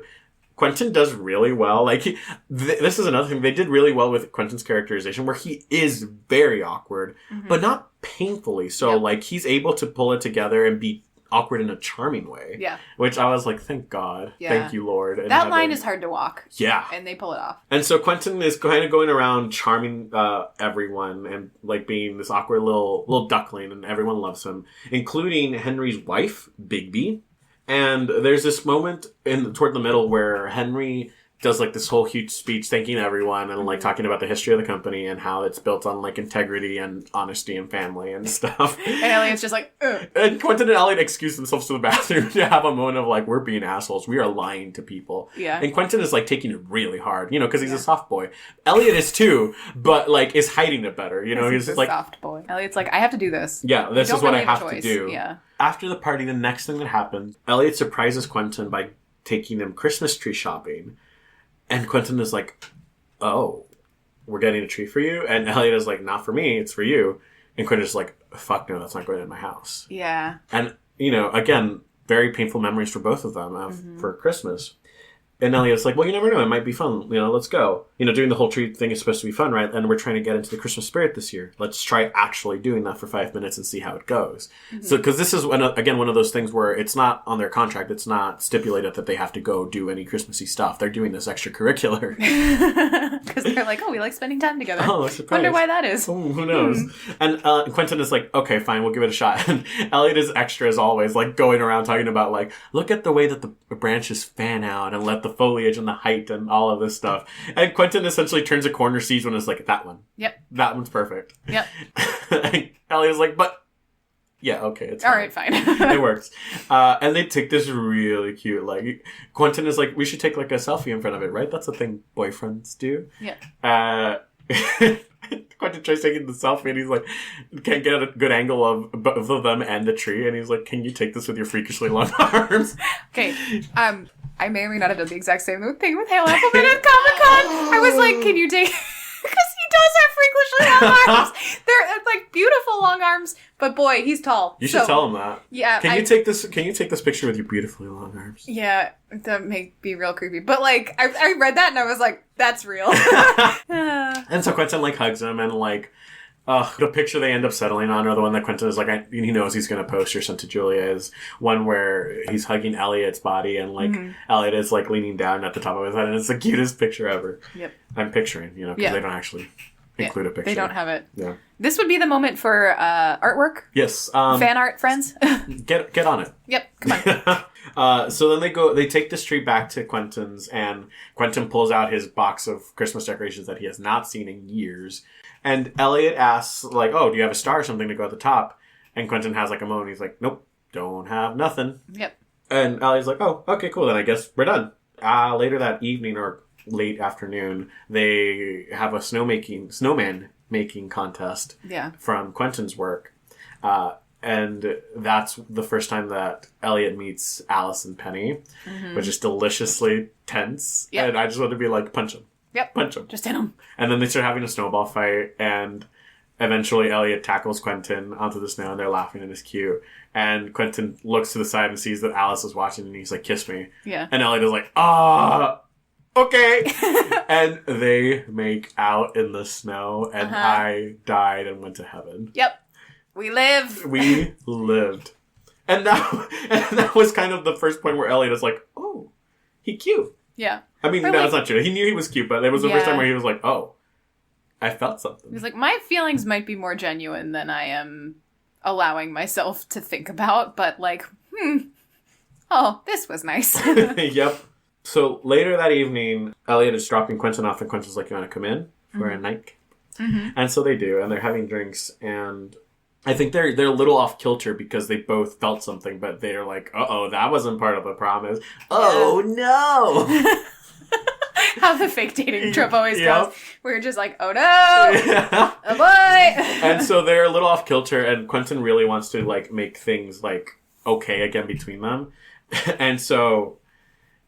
Quentin does really well. Like, this is another thing. They did really well with Quentin's characterization, where he is very awkward, but not painfully. So, like, he's able to pull it together and be awkward in a charming way. Yeah. Which I was like, thank God. Yeah. Thank you, Lord. And that line is hard to walk. Yeah. And they pull it off. And so Quentin is kind of going around charming everyone and, like, being this awkward little duckling, and everyone loves him, including Henry's wife, Bigby. And there's this moment toward the middle where Henry does, like, this whole huge speech thanking everyone and, like, talking about the history of the company and how it's built on, like, integrity and honesty and family and stuff. And Elliot's just like, ugh. And Quentin and Elliot excuse themselves to the bathroom to have a moment of, like, we're being assholes. We are lying to people. Yeah. And Quentin is, like, taking it really hard, you know, because he's a soft boy. Elliot is too, but, like, is hiding it better. You know, he's like, soft boy. Elliot's like, I have to do this. Yeah, this is what I have to do. Yeah. After the party, the next thing that happens, Elliot surprises Quentin by taking them Christmas tree shopping. And Quentin is like, "Oh, we're getting a tree for you?" And Elliot is like, "Not for me, it's for you." And Quentin's like, "Fuck no, that's not going in my house." Yeah. And, you know, again, very painful memories for both of them for Christmas. And Elliot's like, "Well, you never know, it might be fun. You know, let's go. You know, doing the whole tree thing is supposed to be fun, right? And we're trying to get into the Christmas spirit this year. Let's try actually doing that for 5 minutes and see how it goes." So, because this is, again, one of those things where it's not on their contract. It's not stipulated that they have to go do any Christmassy stuff. They're doing this extracurricular. Because they're like, "Oh, we like spending time together." Oh, surprise. Wonder why that is. Oh, who knows? And Quentin is like, "Okay, fine, we'll give it a shot." And Elliot is extra as always, like, going around talking about, like, look at the way that the branches fan out and let the foliage and the height and all of this stuff. And Quentin essentially turns a corner, sees one, and is like, "That one. Yep. That one's perfect." Yep. And Elliot's like, "But Yeah, okay, it's All fine. right, fine. It works. And they take this really cute, like, Quentin is like, we should take, like, a selfie in front of it, right? That's a thing boyfriends do. Yeah. Quentin tries taking the selfie, and he's like, can't get a good angle of both of them and the tree, and he's like, can you take this with your freakishly long arms? Okay, I may or may not have done the exact same thing with Hale Appleman at Comic-Con. I was like, can you take... Because he does have freakishly long arms. They're like beautiful long arms, but boy, he's tall. You should tell him that. Yeah. Can you take this picture with your beautifully long arms? Yeah, that may be real creepy. But like, I read that and I was like, that's real. And so Quentin like hugs him, and like, the picture they end up settling on, or the one that Quentin is like, he knows he's going to post or send to Julia, is one where he's hugging Elliot's body, and like Elliot is like leaning down at the top of his head, and it's the cutest picture ever. Yep. I'm picturing, because they don't actually include a picture. They don't have it. Yeah. This would be the moment for artwork. Yes. Fan art, friends. Get on it. Yep. Come on. So then they take this tree back to Quentin's, and Quentin pulls out his box of Christmas decorations that he has not seen in years. And Elliot asks, like, oh, do you have a star or something to go at the top? And Quentin has like a moment. He's like, nope, don't have nothing. Yep. And Elliot's like, oh, okay, cool. Then I guess we're done. Later that evening or late afternoon, they have a snowman making contest from Quentin's work. And that's the first time that Elliot meets Alice and Penny, which is deliciously tense. Yep. And I just want to be like, punch him. Yep. Punch him. Just hit him. And then they start having a snowball fight, and eventually Elliot tackles Quentin onto the snow, and they're laughing, and it's cute. And Quentin looks to the side and sees that Alice is watching, and he's like, kiss me. Yeah. And Elliot is like, okay. And they make out in the snow, and I died and went to heaven. Yep. We live. We lived. And that was kind of the first point where Elliot is like, oh, he cute. Yeah. I mean, that's not true. He knew he was cute, but it was the first time where he was like, oh, I felt something. He was like, my feelings might be more genuine than I am allowing myself to think about, but like, oh, this was nice. Yep. So later that evening, Elliot is dropping Quentin off, and Quentin's like, you want to come in for a night? And so they do, and they're having drinks, and I think they're a little off kilter because they both felt something, but they're like, uh-oh, that wasn't part of the promise. Oh, no! How the fake dating trope always goes. We're just like, oh no! Oh boy! And so they're a little off kilter, and Quentin really wants to like make things like okay again between them. And so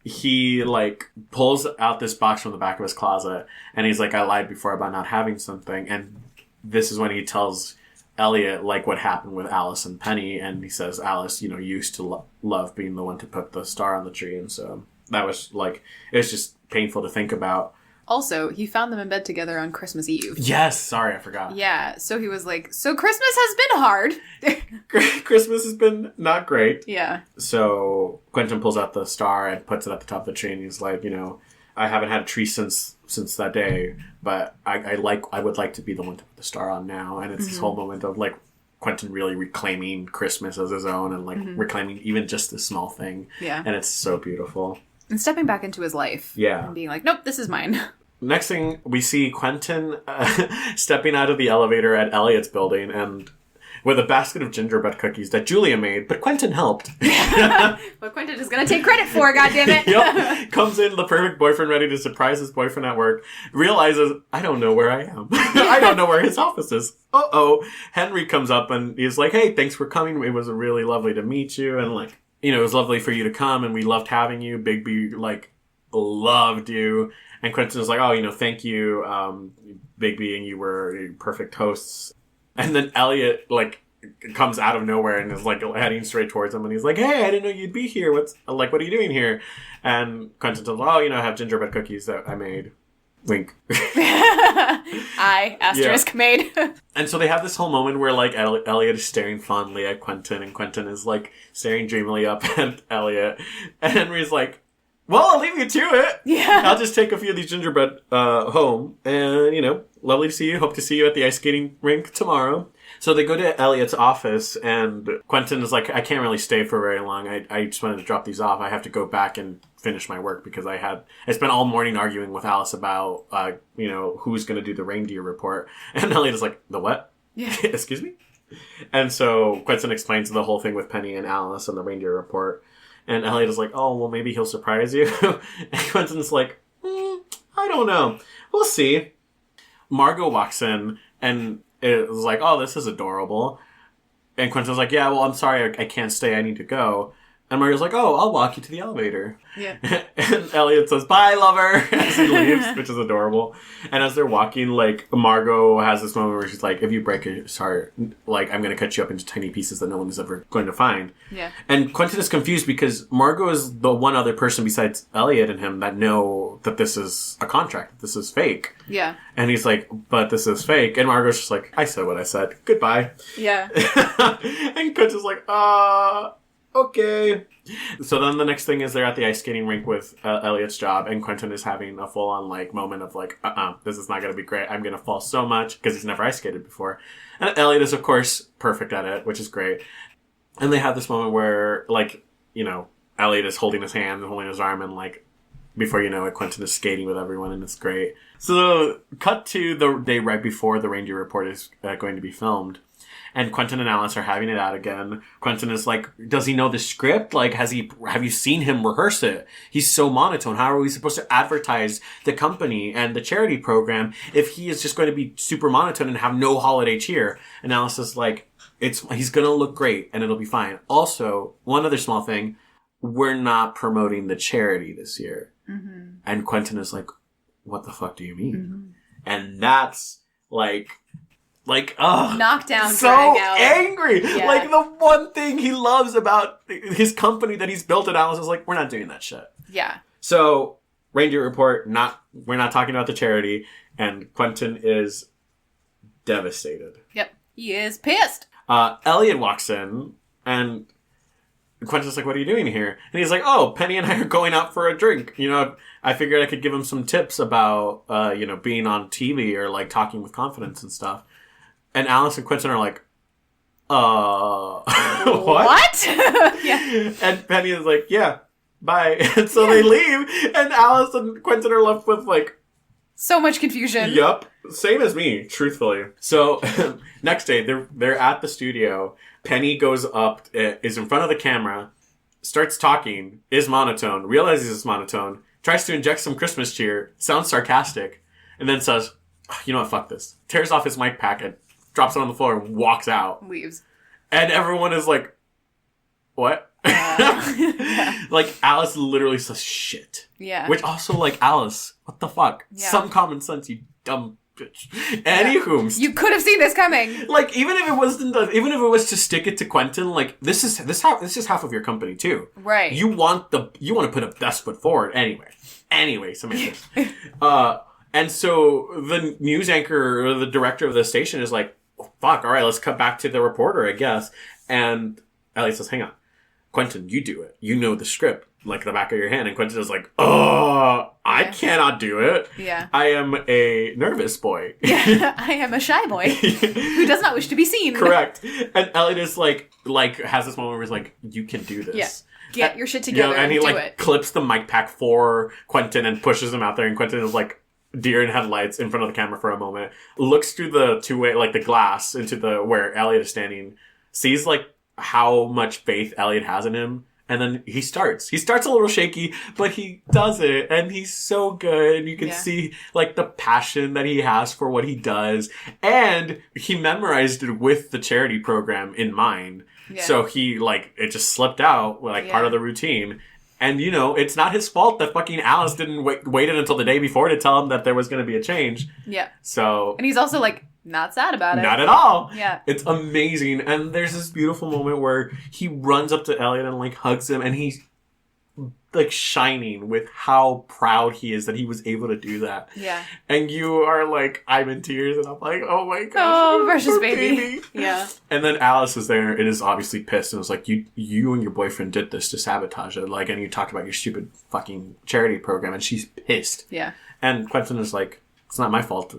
he like pulls out this box from the back of his closet, and he's like, I lied before about not having something. And this is when he tells Elliot like what happened with Alice and Penny, and he says Alice, used to love being the one to put the star on the tree, and so that was like, it was just painful to think about. Also, he found them in bed together on Christmas Eve. Yes, sorry, I forgot. Yeah, so he was like, so Christmas has been hard. Christmas has been not great. Yeah. So Quentin pulls out the star and puts it at the top of the tree, and he's like, I haven't had a tree since that day, but I would like to be the one to put the star on now. And it's this whole moment of like Quentin really reclaiming Christmas as his own, and like reclaiming even just this small thing. Yeah. And it's so beautiful. And stepping back into his life. Yeah. And being like, nope, this is mine. Next thing, we see Quentin stepping out of the elevator at Elliot's building, and with a basket of gingerbread cookies that Julia made, but Quentin helped. What Quentin is going to take credit for, goddammit. Yep. Comes in, the perfect boyfriend, ready to surprise his boyfriend at work. Realizes, I don't know where I am. I don't know where his office is. Uh-oh. Henry comes up, and he's like, hey, thanks for coming. It was really lovely to meet you. And like, it was lovely for you to come, and we loved having you. Bigby, like, loved you. And Quentin was like, oh, thank you, Bigby, and you were perfect hosts. And then Elliot, like, comes out of nowhere and is, like, heading straight towards him. And he's like, hey, I didn't know you'd be here. What are you doing here? And Quentin tells him, oh, I have gingerbread cookies that I made. Wink. Made. And so they have this whole moment where, like, Elliot is staring fondly at Quentin, and Quentin is, like, staring dreamily up at Elliot. And Henry's like, well, I'll leave you to it. Yeah. I'll just take a few of these gingerbread home. And, lovely to see you. Hope to see you at the ice skating rink tomorrow. So they go to Elliot's office, and Quentin is like, I can't really stay for very long. I just wanted to drop these off. I have to go back and finish my work because I spent all morning arguing with Alice about, who's going to do the reindeer report. And Elliot is like, the what? Yeah. Excuse me? And so Quentin explains the whole thing with Penny and Alice and the reindeer report. And Elliot is like, oh, well, maybe he'll surprise you. And Quentin's like, I don't know. We'll see. Margot walks in and it was like, oh, this is adorable. And Quentin's like, yeah, well, I'm sorry, I can't stay. I need to go. And Margot's like, oh, I'll walk you to the elevator. Yeah. And Elliot says, bye, lover, as he leaves, which is adorable. And as they're walking, like, Margot has this moment where she's like, if you break his heart, like, I'm going to cut you up into tiny pieces that no one is ever going to find. Yeah. And Quentin is confused because Margot is the one other person besides Elliot and him that know that this is a contract. This is fake. Yeah. And he's like, but this is fake. And Margot's just like, I said what I said. Goodbye. Yeah. And Quentin's like, okay. So then the next thing is they're at the ice skating rink with Elliot's job, and Quentin is having a full-on, like, moment of, like, this is not going to be great. I'm going to fall so much, because he's never ice skated before. And Elliot is, of course, perfect at it, which is great. And they have this moment where, like, you know, Elliot is holding his hand and holding his arm, and, like, before you know it, Quentin is skating with everyone, and it's great. So, cut to the day right before the reindeer report is going to be filmed. And Quentin and Alice are having it out again. Quentin is like, does he know the script? Like, have you seen him rehearse it? He's so monotone. How are we supposed to advertise the company and the charity program if he is just going to be super monotone and have no holiday cheer? And Alice is like, he's going to look great and it'll be fine. Also, one other small thing, we're not promoting the charity this year. Mm-hmm. And Quentin is like, what the fuck do you mean? Mm-hmm. And that's knockdown, so angry. Yeah. Like, the one thing he loves about his company that he's built at Alice is like, we're not doing that shit. Yeah. So, reindeer report, we're not talking about the charity, and Quentin is devastated. Yep. He is pissed. Elliot walks in, and Quentin's like, what are you doing here? And he's like, oh, Penny and I are going out for a drink. You know, I figured I could give him some tips about, being on TV or, like, talking with confidence and stuff. And Alice and Quentin are like, what? Yeah. And Penny is like, yeah, bye. And so they leave, and Alice and Quentin are left with, like, so much confusion. Yup. Same as me, truthfully. So, next day, they're at the studio. Penny goes up, is in front of the camera, starts talking, is monotone, realizes it's monotone, tries to inject some Christmas cheer, sounds sarcastic, and then says, you know what, fuck this. Tears off his mic packet, drops it on the floor, and walks out. Leaves. And everyone is like, what? Yeah. Like, Alice literally says shit. Yeah. Which also, like, Alice, what the fuck? Yeah. Some common sense, you dumb bitch. Anywho. You could have seen this coming. Like, even if it was to stick it to Quentin, like, this is half of your company, too. Right. You want to put a best foot forward anyway, semantics. And so the news anchor or the director of the station is like, oh, fuck, all right, let's cut back to the reporter, I guess. And Elliot says, hang on. Quentin, you do it. You know the script like the back of your hand. And Quentin is like, I cannot do it. Yeah. I am a nervous boy. Yeah, I am a shy boy who does not wish to be seen. Correct. And Elliot is like has this moment where he's like, you can do this. Yeah. Get your shit together and he do it. Clips the mic pack for Quentin and pushes him out there. And Quentin is like, deer in headlights in front of the camera for a moment, looks through the two-way, like the glass into where Elliot is standing, sees like how much faith Elliot has in him, and then he starts a little shaky, but he does it, and he's so good, and you can see like the passion that he has for what he does, and he memorized it with the charity program in mind, so he it just slipped out part of the routine. And, you know, it's not his fault that fucking Alice didn't waited until the day before to tell him that there was going to be a change. Yeah. So. And he's also, not sad about it. Not at all. Yeah. It's amazing. And there's this beautiful moment where he runs up to Elliot and, hugs him. And he's, shining with how proud he is that he was able to do that. Yeah. And you are I'm in tears. And I'm like, oh my gosh. Oh, precious baby. Yeah. And then Alice is there and is obviously pissed. And was like, you and your boyfriend did this to sabotage it. And you talked about your stupid fucking charity program. And she's pissed. Yeah. And Quentin is like, it's not my fault.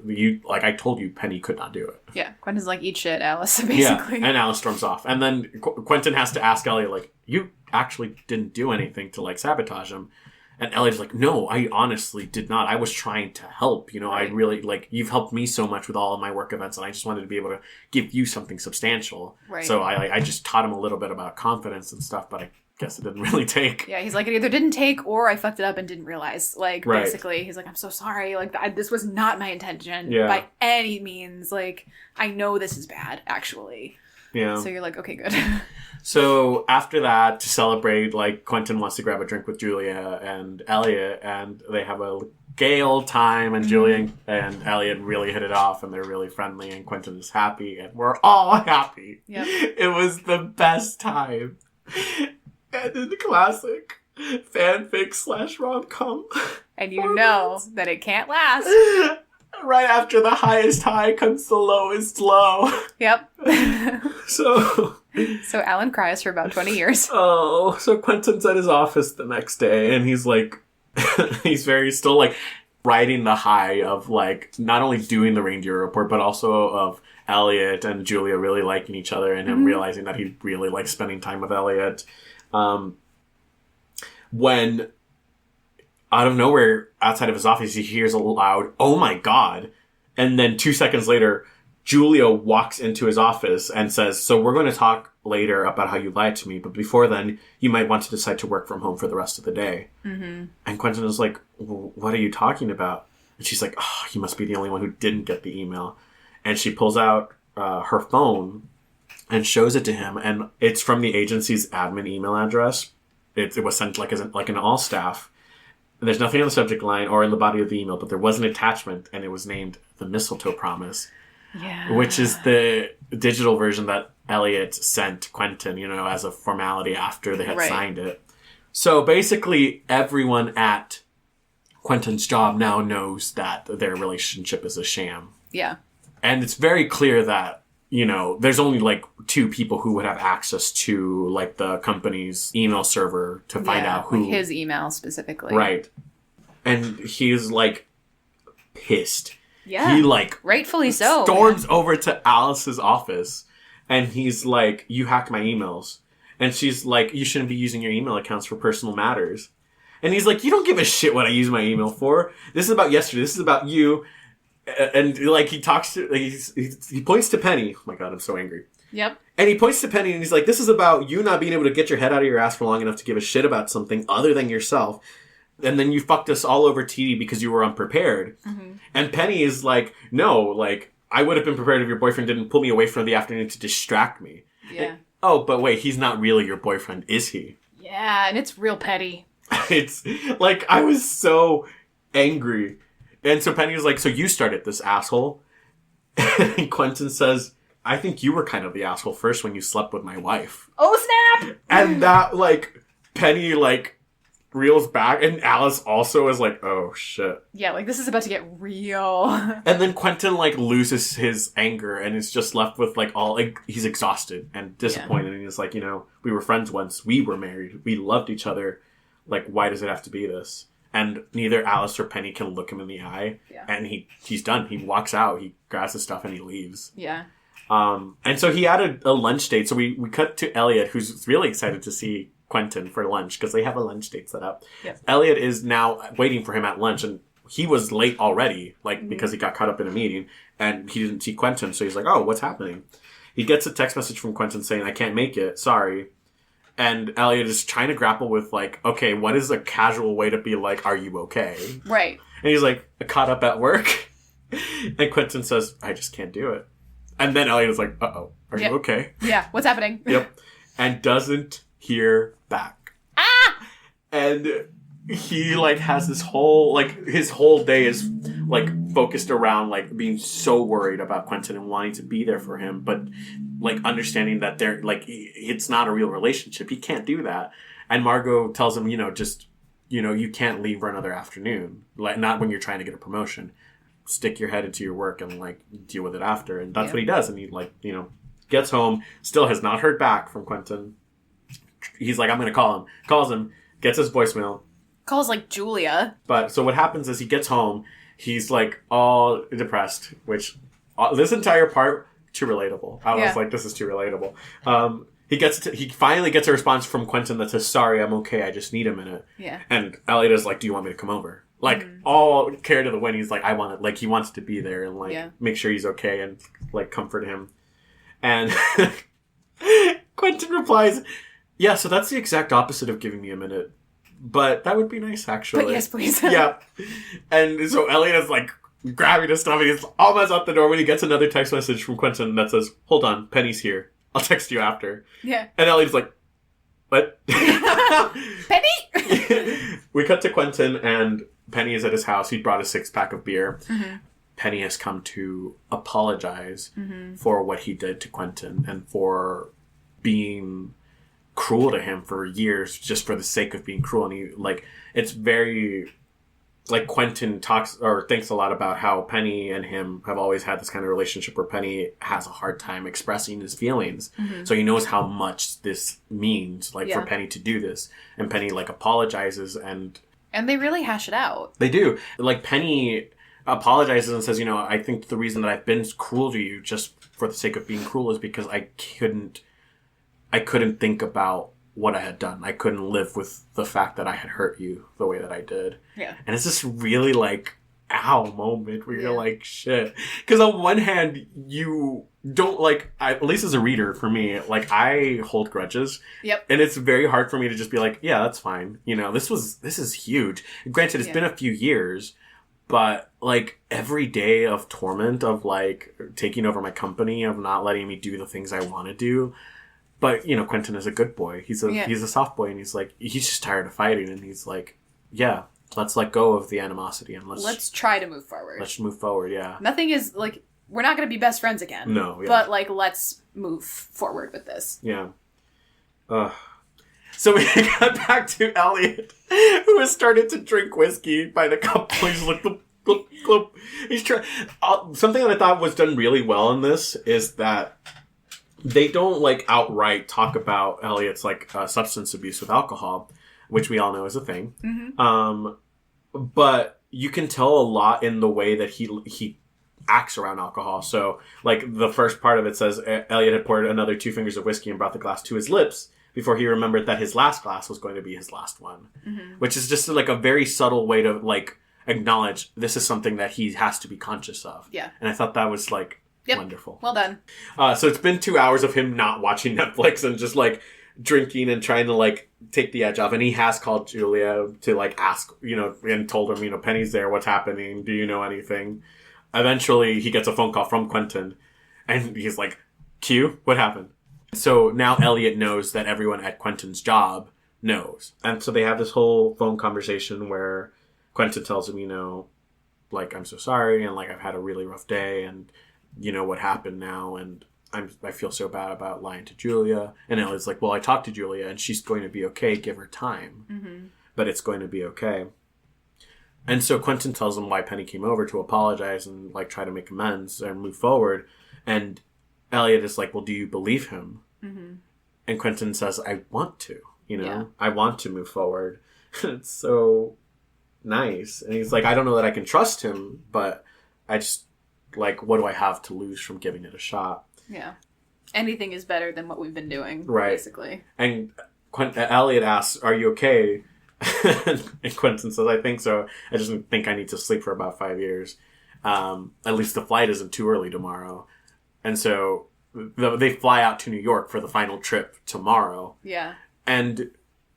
I told you Penny could not do it. Yeah. Quentin's like, eat shit, Alice, basically. Yeah. And Alice storms off. And then Quentin has to ask Elliot, you actually didn't do anything to sabotage him. And Elliot's like, no, I honestly did not. I was trying to help. You know, I really, like, you've helped me so much with all of my work events, and I just wanted to be able to give you something substantial. Right. So I just taught him a little bit about confidence and stuff, but I guess it didn't really take. Yeah, he's like, it either didn't take or I fucked it up and didn't realize. Like, basically, he's like, I'm so sorry. Like, this was not my intention by any means. Like, I know this is bad, actually. Yeah. So you're like, okay, good. So after that, to celebrate, like, Quentin wants to grab a drink with Julia and Elliot, and they have a gay old time, and Julia and Elliot really hit it off, and they're really friendly, and Quentin is happy, and we're all happy. Yep. It was the best time. And in the classic fanfic / rom-com. And you know that it can't last. Right after the highest high comes the lowest low. Yep. So Alan cries for about 20 years. Oh, so Quentin's at his office the next day, and he's like, he's still like riding the high of like not only doing the reindeer report, but also of Elliot and Julia really liking each other, and him realizing that he really likes spending time with Elliot. When out of nowhere, outside of his office, he hears a loud, "Oh my God." And then 2 seconds later, Julia walks into his office and says, "So we're going to talk later about how you lied to me, but before then, you might want to decide to work from home for the rest of the day." Mm-hmm. And Quentin is like, "What are you talking about?" And she's like, "Oh, you must be the only one who didn't get the email." And she pulls out her phone and shows it to him, and it's from the agency's admin email address. It was sent like an all staff. And there's nothing on the subject line or in the body of the email, but there was an attachment, and it was named The Mistletoe Promise. Yeah. Which is the digital version that Elliot sent Quentin, you know, as a formality after they had signed it. So basically, everyone at Quentin's job now knows that their relationship is a sham. Yeah. And it's very clear that, you know, there's only like 2 people who would have access to like the company's email server to find out who. Like his email specifically. Right. And he's like pissed. Yeah. He like rightfully so. Storms over to Alice's office, and he's like, "You hacked my emails." And she's like, "You shouldn't be using your email accounts for personal matters." And he's like, "You don't give a shit what I use my email for. This is about yesterday. This is about you." And like he talks to, like, he points to Penny. Oh my God, I'm so angry. Yep. And he points to Penny and he's like, "This is about you not being able to get your head out of your ass for long enough to give a shit about something other than yourself. And then you fucked us all over TD because you were unprepared." Mm-hmm. And Penny is like, "No, like, I would have been prepared if your boyfriend didn't pull me away from the afternoon to distract me." Yeah. And, oh, but wait, he's not really your boyfriend, is he? Yeah, and it's real petty. It's like, I was so angry. And so Penny was like, "So you started this, asshole." And Quentin says, "I think you were kind of the asshole first when you slept with my wife." Oh, snap! And that, like, Penny, like, reels back, and Alice also is like, "Oh, shit." Yeah, like, this is about to get real. And then Quentin, like, loses his anger and is just left with, like, all, like, he's exhausted and disappointed. Yeah. And he's like, "You know, we were friends once. We were married. We loved each other. Like, why does it have to be this?" And neither Alice or Penny can look him in the eye. Yeah. And he's done. He walks out. He grabs his stuff and he leaves. Yeah. And so he had a lunch date. So we cut to Elliot, who's really excited to see Quentin for lunch because they have a lunch date set up. Yep. Elliot is now waiting for him at lunch, and he was late already, like, because he got caught up in a meeting, and he didn't see Quentin. So he's like, "Oh, what's happening?" He gets a text message from Quentin saying, "I can't make it. Sorry." And Elliot is trying to grapple with, like, okay, what is a casual way to be like, "Are you okay?" Right. And he's like, "Caught up at work." And Quentin says, "I just can't do it." And then Elliot is like, "Uh-oh, are you okay?" Yeah, what's happening? Yep. And doesn't hear back. Ah! And he, like, has this whole, like, his whole day is, like, focused around, like, being so worried about Quentin and wanting to be there for him, but, like, understanding that they're, like, it's not a real relationship. He can't do that. And Margot tells him, you know, just, you know, you can't leave for another afternoon. Like, not when you're trying to get a promotion. Stick your head into your work and, like, deal with it after. And that's what he does. And he, like, you know, gets home, still has not heard back from Quentin. He's like, "I'm going to call him." Calls him, gets his voicemail. Calls, like, Julia. But, so what happens is he gets home, he's, like, all depressed, which, this entire part, too relatable. I was like, this is too relatable. he finally gets a response from Quentin that says, "Sorry, I'm okay. I just need a minute." Yeah. And Elliot is like, "Do you want me to come over?" Like, all care to the wind. He's like, "I want it." Like, he wants to be there and, like, make sure he's okay and, like, comfort him. And Quentin replies, "Yeah, so that's the exact opposite of giving me a minute. But that would be nice, actually." But yes, please. Yeah. And so Elliot is, like, grabbing his stuff, and he's almost out the door when he gets another text message from Quentin that says, "Hold on, Penny's here. I'll text you after." Yeah. And Elliot's like, "What?" Penny? We cut to Quentin, and Penny is at his house. He brought a 6-pack of beer. Mm-hmm. Penny has come to apologize for what he did to Quentin and for being cruel to him for years just for the sake of being cruel. And he, like, it's very... Like, Quentin talks or thinks a lot about how Penny and him have always had this kind of relationship where Penny has a hard time expressing his feelings. Mm-hmm. So he knows how much this means, like, for Penny to do this. And Penny, like, apologizes and they really hash it out. They do. Like, Penny apologizes and says, you know, "I think the reason that I've been cruel to you just for the sake of being cruel is because I couldn't think about what I had done. I couldn't live with the fact that I had hurt you the way that I did." Yeah. And it's this really, like, ow moment where you're like, shit. Because on one hand, you don't, like, at least as a reader, for me, like, I hold grudges. Yep. And it's very hard for me to just be like, yeah, that's fine. You know, this is huge. Granted, it's been a few years, but, like, every day of torment of, like, taking over my company, of not letting me do the things I want to do. But, you know, Quentin is a good boy. He's a soft boy, and he's like, he's just tired of fighting, and he's like, yeah, let's let go of the animosity, and let's try to move forward. Let's move forward, yeah. Nothing is, like, we're not going to be best friends again. No, yeah. But, like, let's move forward with this. Yeah. So we got back to Elliot, who has started to drink whiskey by the cup. He's like, gloop, gloop, gloop. He's trying. Something that I thought was done really well in this is that they don't, like, outright talk about Elliot's, like, substance abuse with alcohol, which we all know is a thing. Mm-hmm. But you can tell a lot in the way that he acts around alcohol. So, like, the first part of it says Elliot had poured another 2 fingers of whiskey and brought the glass to his lips before he remembered that his last glass was going to be his last one. Mm-hmm. Which is just, like, a very subtle way to, like, acknowledge this is something that he has to be conscious of. Yeah. And I thought that was, like, wonderful. Well done. So it's been 2 hours of him not watching Netflix and just, like, drinking and trying to, like, take the edge off. And he has called Julia to, like, ask, you know, and told him, you know, "Penny's there. What's happening? Do you know anything?" Eventually, he gets a phone call from Quentin. And he's like, "Q, what happened?" So now Elliot knows that everyone at Quentin's job knows. And so they have this whole phone conversation where Quentin tells him, you know, like, "I'm so sorry. And, like, I've had a really rough day. And you know what happened now, and I feel so bad about lying to Julia." And Elliot's like, "Well, I talked to Julia, and she's going to be okay. Give her time. Mm-hmm. But it's going to be okay." And so Quentin tells him why Penny came over, to apologize and, like, try to make amends and move forward. And Elliot is like, "Well, do you believe him?" Mm-hmm. And Quentin says, "I want to, you know, I want to move forward." It's so nice. And he's like, "I don't know that I can trust him, but I just, like, what do I have to lose from giving it a shot?" Yeah. Anything is better than what we've been doing, right? Basically. And Elliot asks, "Are you okay?" And Quentin says, "I think so. I just think I need to sleep for about 5 years. At least the flight isn't too early tomorrow." And so they fly out to New York for the final trip tomorrow. Yeah. And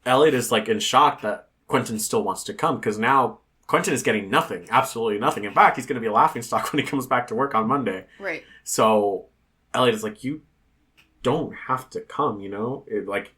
Elliot is, like, in shock that Quentin still wants to come, because now Quentin is getting nothing. Absolutely nothing. In fact, he's going to be a laughingstock when he comes back to work on Monday. Right. So Elliot is like, "You don't have to come, you know? Like,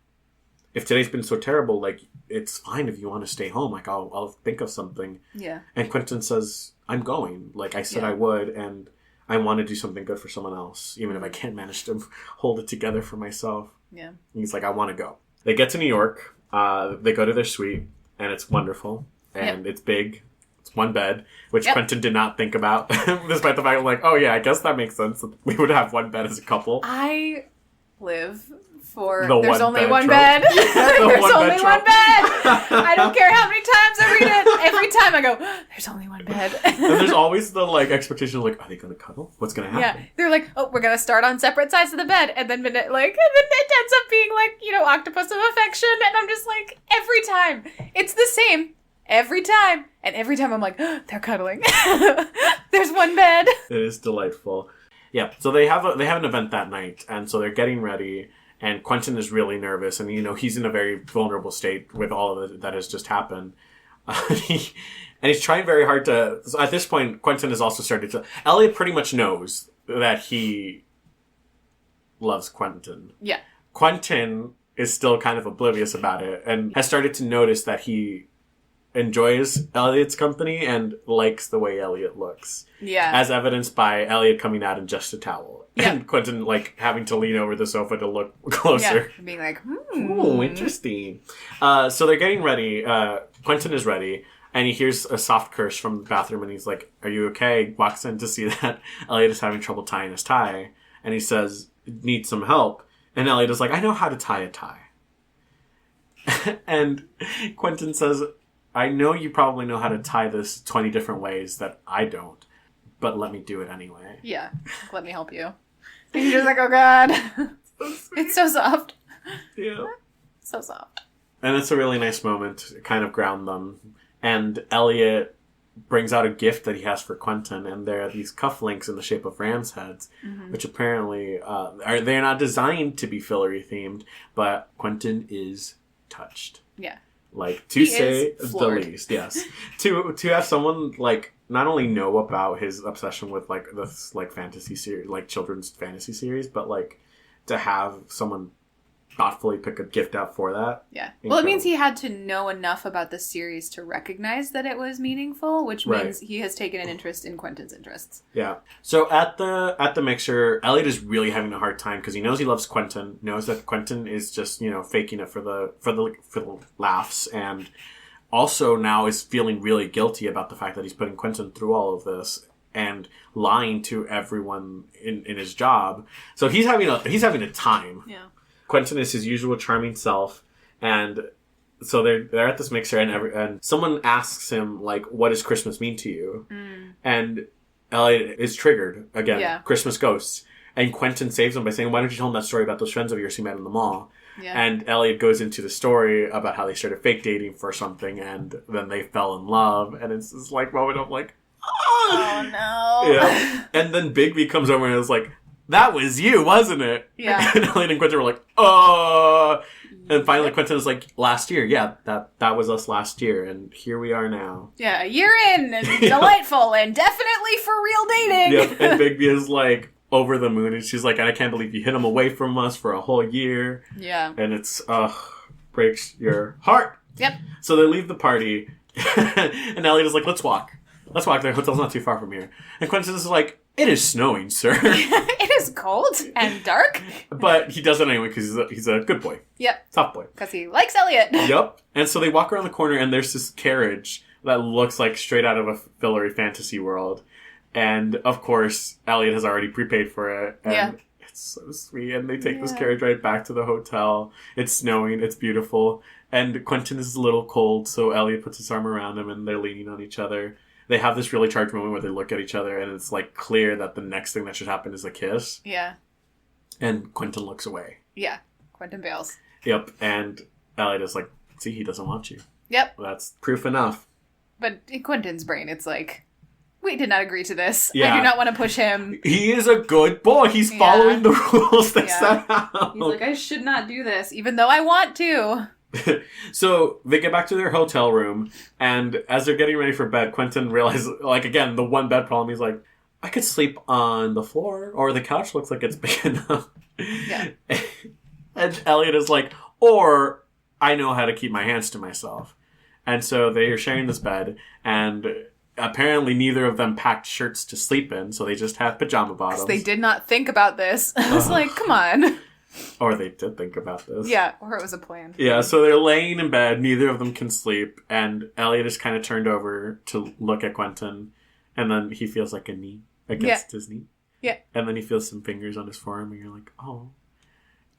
if today's been so terrible, like, it's fine if you want to stay home. Like, I'll think of something." Yeah. And Quentin says, "I'm going. Like I said I would, and I want to do something good for someone else, even if I can't manage to hold it together for myself." Yeah. And he's like, "I want to go." They get to New York. They go to their suite, and it's wonderful. And it's big. It's one bed, which Quentin did not think about, despite the fact, like, oh yeah, I guess that makes sense. We would have one bed as a couple. I live For The there's one only bed one trope. bed. Yeah, the There's one only bed one trope. bed. I don't care how many times I read it. Every time I go, there's only one bed. And there's always the like expectation of like, are they gonna cuddle? What's gonna happen? Yeah, they're like, oh, we're gonna start on separate sides of the bed, and then it ends up being like, octopus of affection, and I'm just like, every time it's the same, every time, and every time I'm like, oh, they're cuddling. There's one bed. It is delightful. Yeah, so they have an event that night, and so they're getting ready. And Quentin is really nervous, and he's in a very vulnerable state with all of it that has just happened. And he's trying very hard to. So at this point, Quentin has also started to. Elliot pretty much knows that he loves Quentin. Yeah. Quentin is still kind of oblivious about it, and has started to notice that he enjoys Elliot's company and likes the way Elliot looks. Yeah. As evidenced by Elliot coming out in just a towel. Yeah. And Quentin, having to lean over the sofa to look closer. Yeah. Being like, Ooh, interesting. So they're getting ready. Quentin is ready. And he hears a soft curse from the bathroom. And he's like, are you okay? Walks in to see that Elliot is having trouble tying his tie. And he says, need some help. And Elliot is like, I know how to tie a tie. And Quentin says, I know you probably know how to tie this 20 different ways that I don't, but let me do it anyway. Yeah, let me help you. And you're just like, oh god. It's so soft. Yeah. So soft. And it's a really nice moment to kind of ground them. And Elliot brings out a gift that he has for Quentin, and there are these cufflinks in the shape of ram's heads, which apparently they're not designed to be fillery themed, but Quentin is touched. Yeah. To He say is the floored. least, yes. To have someone not only know about his obsession with this fantasy series, children's fantasy series, but to have someone thoughtfully pick a gift out for that. Yeah. Well, it means he had to know enough about the series to recognize that it was meaningful, which means he has taken an interest in Quentin's interests. Yeah. So at the mixer, Elliot is really having a hard time because he knows he loves Quentin, knows that Quentin is just, faking it for the laughs, and also now is feeling really guilty about the fact that he's putting Quentin through all of this and lying to everyone in his job. So he's having a time. Yeah. Quentin is his usual charming self, and so they're at this mixer, and someone asks him what does Christmas mean to you? And Elliot is triggered again. Yeah. Christmas ghosts, and Quentin saves him by saying, "Why don't you tell him that story about those friends of yours you met in the mall?" Yeah. And Elliot goes into the story about how they started fake dating for something, and then they fell in love, and it's this moment of oh no. Yeah. And then Bigby comes over and is like, that was you, wasn't it? Yeah. And Elliot and Quentin were like, oh. And finally Quentin was like, last year. Yeah, that was us last year. And here we are now. Yeah, a year in, and delightful, and definitely for real dating. Yeah. And Bigby is over the moon. And she's like, I can't believe you hid him away from us for a whole year. Yeah. And it's, breaks your heart. Yep. So they leave the party. And Elliot is like, let's walk. The hotel's not too far from here. And Quentin is like, it is snowing, sir. It is cold and dark. But he does it anyway because he's a good boy. Yep. Tough boy. Because he likes Elliot. Yep. And so they walk around the corner, and there's this carriage that looks like straight out of a fillery fantasy world. And, of course, Elliot has already prepaid for it. And yeah. It's so sweet. And they take this carriage right back to the hotel. It's snowing. It's beautiful. And Quentin is a little cold, so Elliot puts his arm around him, and they're leaning on each other. They have this really charged moment where they look at each other, and it's clear that the next thing that should happen is a kiss. Yeah. And Quentin looks away. Yeah. Quentin bails. Yep. And Elliot is like, see, he doesn't want you. Yep. That's proof enough. But in Quentin's brain, it's like, we did not agree to this. Yeah. I do not want to push him. He is a good boy. He's following the rules they set out. He's like, I should not do this, even though I want to. So they get back to their hotel room, and as they're getting ready for bed, Quentin realizes, again, the one bed problem. He's like, I could sleep on the floor, or the couch looks like it's big enough. Yeah. And Elliot is like, or I know how to keep my hands to myself. And so they are sharing this bed, and apparently neither of them packed shirts to sleep in, so they just have pajama bottoms. They did not think about this. I was like, come on. Or they did think about this. Yeah, or it was a plan. Yeah, so they're laying in bed. Neither of them can sleep. And Elliot is kind of turned over to look at Quentin. And then he feels like a knee against his knee. Yeah. And then he feels some fingers on his forearm. And you're like, oh.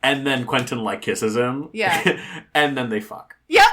And then Quentin, like, kisses him. Yeah. And then they fuck. Yep.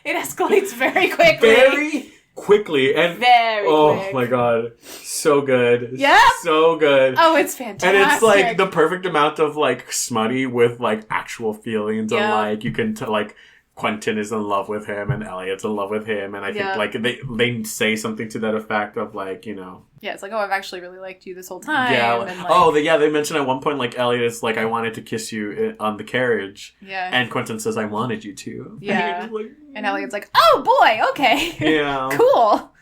It escalates very quickly. Very quickly. And very quick. My God. So good. Yep. So good. Oh, it's fantastic. And it's, like, the perfect amount of, like, smutty with, like, actual feelings. And, like, you can, like... Quentin is in love with him and Elliot's in love with him, and I think like they say something to that effect of like, you know, it's like, oh, I've actually really liked you this whole time. And, like, they mentioned at one point like Elliot is like, I wanted to kiss you on the carriage, and Quentin says, I wanted you to, and Elliot's like, oh boy, okay, cool.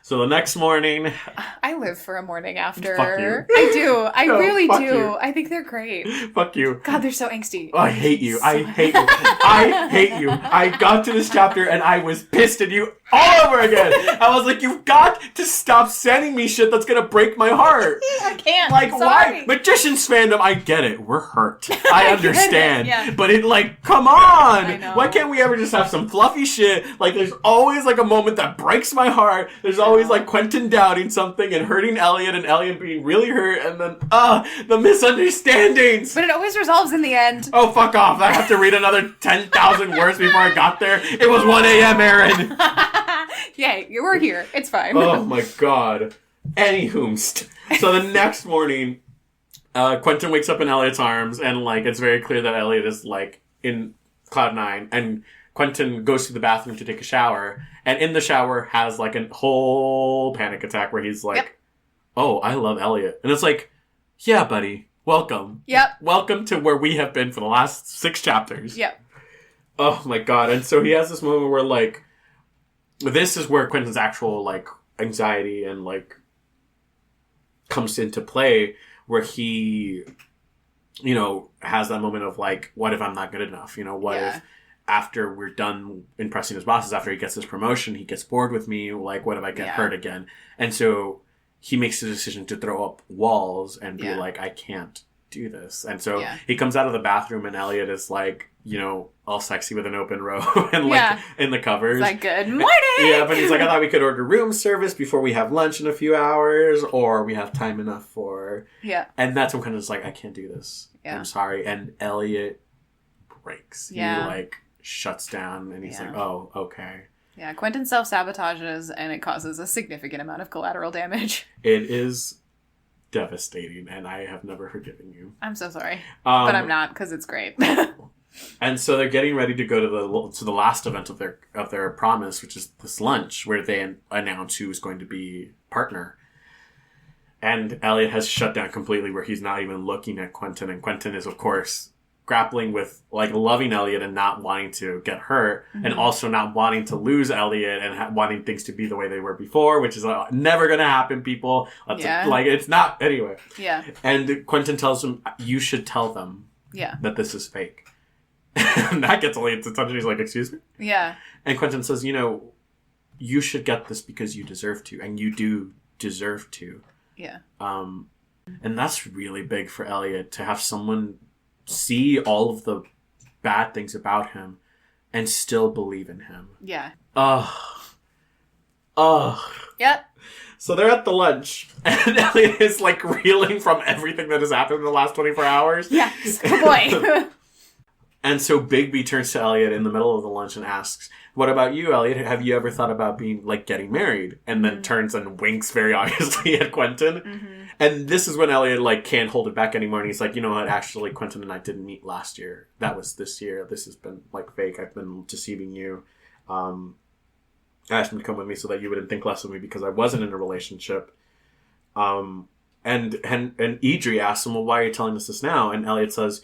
So the next morning... I live for a morning after. Fuck you. I do. I really do. You. I think they're great. Fuck you. God, they're so angsty. Oh, I hate you. I hate you. I hate you. I got to this chapter and I was pissed at you all over again. I was like, you've got to stop sending me shit that's going to break my heart. I can't. Like, why? Magicians fandom, I get it. We're hurt. I understand. But it, like, come on. I know. Why can't we ever just have some fluffy shit? Like, there's always, like, a moment that breaks my heart. There's always, like, Quentin doubting something and hurting Elliot and Elliot being really hurt, and then, the misunderstandings. But it always resolves in the end. Oh, fuck off. I have to read another 10,000 words before I got there. It was 1 a.m., Aaron. Yay, you were here. It's fine. Oh, my God. Anywhoomst. So the next morning, Quentin wakes up in Elliot's arms, and, like, it's very clear that Elliot is, like, in Cloud 9, and Quentin goes to the bathroom to take a shower, and in the shower has, like, a whole panic attack where he's like, oh, I love Elliot. And it's like, yeah, buddy, welcome. Yep. Welcome to where we have been for the last 6 chapters. Yep. Oh, my God. And so he has this moment where, like, this is where Quentin's actual, like, anxiety and, like, comes into play, where he, you know, has that moment of, like, what if I'm not good enough? You know, what if after we're done impressing his bosses, after he gets his promotion, he gets bored with me? Like, what if I get hurt again? And so he makes the decision to throw up walls and be like, I can't do this. And so he comes out of the bathroom and Elliot is like, you know, all sexy with an open robe and like in the covers. It's like, good morning! Yeah, but he's like, I thought we could order room service before we have lunch in a few hours, or we have time enough for... Yeah. And that's when Quentin's like, I can't do this. Yeah. I'm sorry. And Elliot breaks. Yeah. He, like, shuts down and he's like, oh, okay. Yeah, Quentin self-sabotages and it causes a significant amount of collateral damage. It is devastating and I have never forgiven you. I'm so sorry. But I'm not, because it's great. And so they're getting ready to go to the last event of their promise, which is this lunch where they announce who's going to be partner. And Elliot has shut down completely, where he's not even looking at Quentin, and Quentin is, of course, grappling with, like, loving Elliot and not wanting to get hurt, and also not wanting to lose Elliot and wanting things to be the way they were before, which is never going to happen, people. Like, it's not... Anyway. Yeah. And Quentin tells him, you should tell them that this is fake. And that gets Elliot's attention. He's like, excuse me? Yeah. And Quentin says, you know, you should get this because you deserve to, and you do deserve to. Yeah. And that's really big for Elliot, to have someone see all of the bad things about him and still believe in him. Yeah. Yep. So they're at the lunch, and Elliot is, like, reeling from everything that has happened in the last 24 hours. Yeah. Good boy. And so Bigby turns to Elliot in the middle of the lunch and asks, what about you, Elliot? Have you ever thought about getting married? And then turns and winks very obviously at Quentin. Mm-hmm. And this is when Elliot, like, can't hold it back anymore. And he's like, you know what? Actually, Quentin and I didn't meet last year. That was this year. This has been, like, fake. I've been deceiving you. I asked him to come with me so that you wouldn't think less of me because I wasn't in a relationship. And Idri asks him, well, why are you telling us this now? And Elliot says,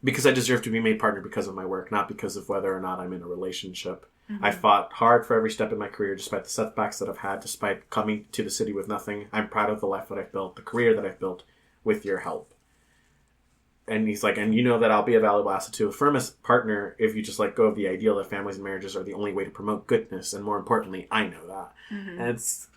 because I deserve to be made partner because of my work, not because of whether or not I'm in a relationship. Mm-hmm. I fought hard for every step in my career, despite the setbacks that I've had, despite coming to the city with nothing. I'm proud of the life that I've built, the career that I've built with your help. And he's like, and you know that I'll be a valuable asset to a firm as partner if you just let go of the ideal that families and marriages are the only way to promote goodness. And more importantly, I know that. Mm-hmm. And it's...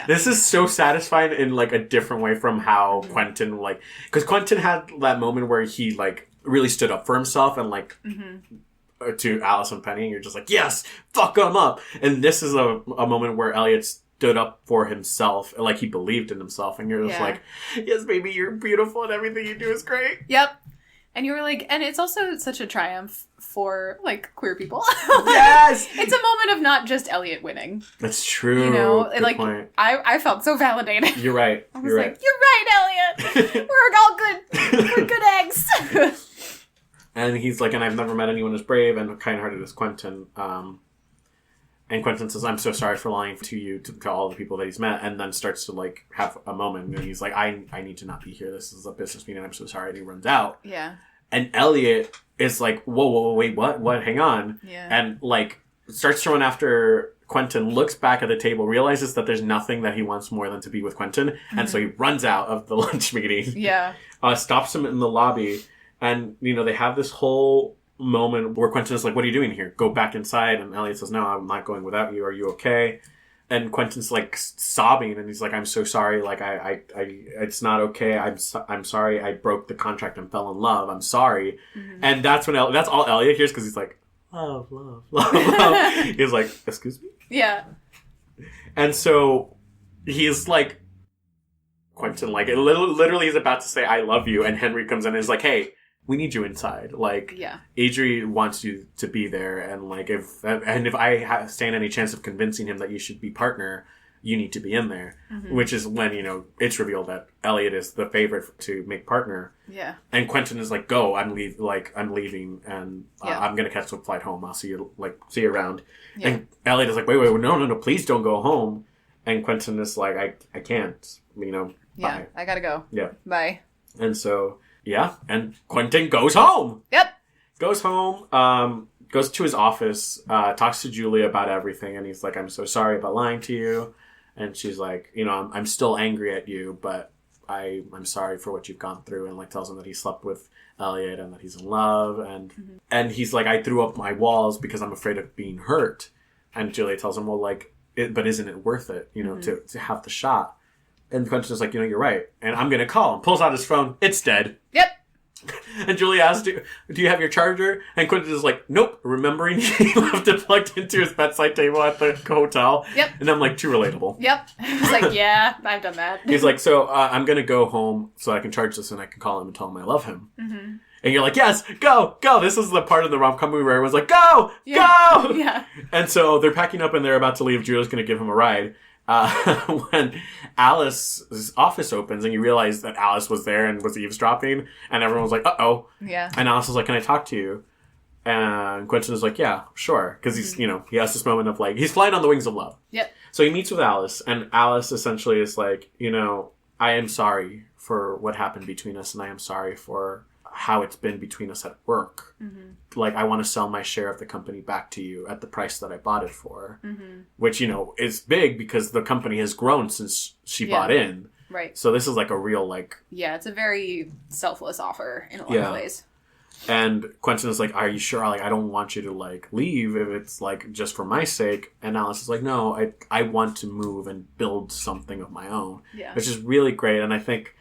This is so satisfying in, like, a different way from how Quentin, like... Because Quentin had that moment where he, like, really stood up for himself and, like... To Alice and Penny, and you're just like, yes! Fuck him up! And this is a moment where Elliot stood up for himself, like, he believed in himself, and you're just like, yes, baby, you're beautiful and everything you do is great. Yep. And you were like, and it's also such a triumph for, like, queer people. Yes! It's a moment of not just Elliot winning. That's true. You know? Good like, point. I felt so validated. You're right. I was like, you're right, Elliot! We're all good. We're good eggs. And he's like, and I've never met anyone as brave and kind-hearted as Quentin. And Quentin says, I'm so sorry for lying to you, to all the people that he's met, and then starts to, like, have a moment, and he's like, I need to not be here. This is a business meeting. I'm so sorry. And he runs out. Yeah. And Elliot is like, whoa, wait, what? Hang on. Yeah. And, like, starts to run after Quentin, looks back at the table, realizes that there's nothing that he wants more than to be with Quentin, and so he runs out of the lunch meeting. Yeah. Stops him in the lobby, and, you know, they have this whole moment where Quentin is like, what are you doing here? Go back inside. And Elliot says, no, I'm not going without you. Are you okay? And Quentin's like sobbing, and he's like, I'm so sorry. Like, I it's not okay. I'm sorry. I broke the contract and fell in love. I'm sorry. Mm-hmm. And that's when that's all Elliot hears, because he's like, love. He's like, excuse me? Yeah. And so he's like, Quentin, like, literally is about to say, I love you. And Henry comes in and is like, hey, we need you inside. Like, yeah. Adri wants you to be there, and like, if I stand any chance of convincing him that you should be partner, you need to be in there. Mm-hmm. Which is when, you know, it's revealed that Elliot is the favorite to make partner. Yeah. And Quentin is like, go, I'm leaving, and I'm gonna catch the flight home. I'll see you around. Yeah. And Elliot is like, wait, no, please don't go home. And Quentin is like, I can't, you know. Yeah, bye. I gotta go. Yeah. Bye. And so. Yeah, and Quentin goes home. Yep. Goes home, goes to his office, talks to Julia about everything, and he's like, I'm so sorry about lying to you. And she's like, you know, I'm still angry at you, but I'm sorry for what you've gone through, and like tells him that he slept with Elliot and that he's in love, and and he's like, I threw up my walls because I'm afraid of being hurt. And Julia tells him, well, like, but isn't it worth it, you know, to have the shot? And Quentin's like, you know, you're right. And I'm going to call him. Pulls out his phone. It's dead. Yep. And Julia asks, do you have your charger? And Quentin is like, nope. Remembering he left it plugged into his bedside table at the hotel. Yep. And I'm like, too relatable. Yep. He's like, yeah, I've done that. He's like, so I'm going to go home so I can charge this and I can call him and tell him I love him. Mm-hmm. And you're like, yes, go. This is the part of the rom-com movie where everyone's like, go. Yeah. And so they're packing up and they're about to leave. Julia's going to give him a ride. When Alice's office opens and you realize that Alice was there and was eavesdropping, and everyone was like, uh-oh. Yeah. And Alice was like, can I talk to you? And Quentin is like, yeah, sure. Because he's, you know, he has this moment of like, he's flying on the wings of love. Yep. So he meets with Alice, and Alice essentially is like, you know, I am sorry for what happened between us, and I am sorry for how it's been between us at work. Mm-hmm. Like, I want to sell my share of the company back to you at the price that I bought it for. Mm-hmm. Which, you know, is big because the company has grown since she bought in. Right. So this is like a real, like... Yeah, it's a very selfless offer in a lot of ways. And Quentin is like, are you sure? Like, I don't want you to, like, leave if it's, like, just for my sake. And Alice is like, no, I want to move and build something of my own. Yeah. Which is really great. And I think...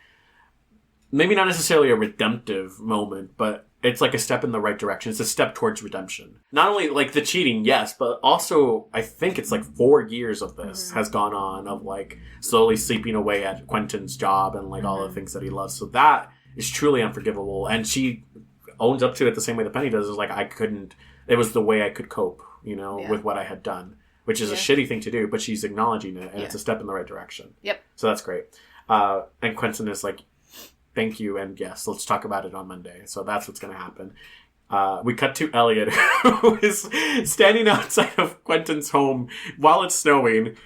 maybe not necessarily a redemptive moment, but it's like a step in the right direction. It's a step towards redemption. Not only like the cheating, yes, but also I think it's like 4 years of this has gone on of like slowly sleeping away at Quentin's job and like all the things that he loves. So that is truly unforgivable. And she owns up to it the same way that Penny does. Is like, it was the way I could cope, you know, with what I had done, which is a shitty thing to do, but she's acknowledging it and it's a step in the right direction. Yep. So that's great. And Quentin is like, thank you, and yes, let's talk about it on Monday. So that's what's going to happen. We cut to Elliot, who is standing outside of Quentin's home while it's snowing.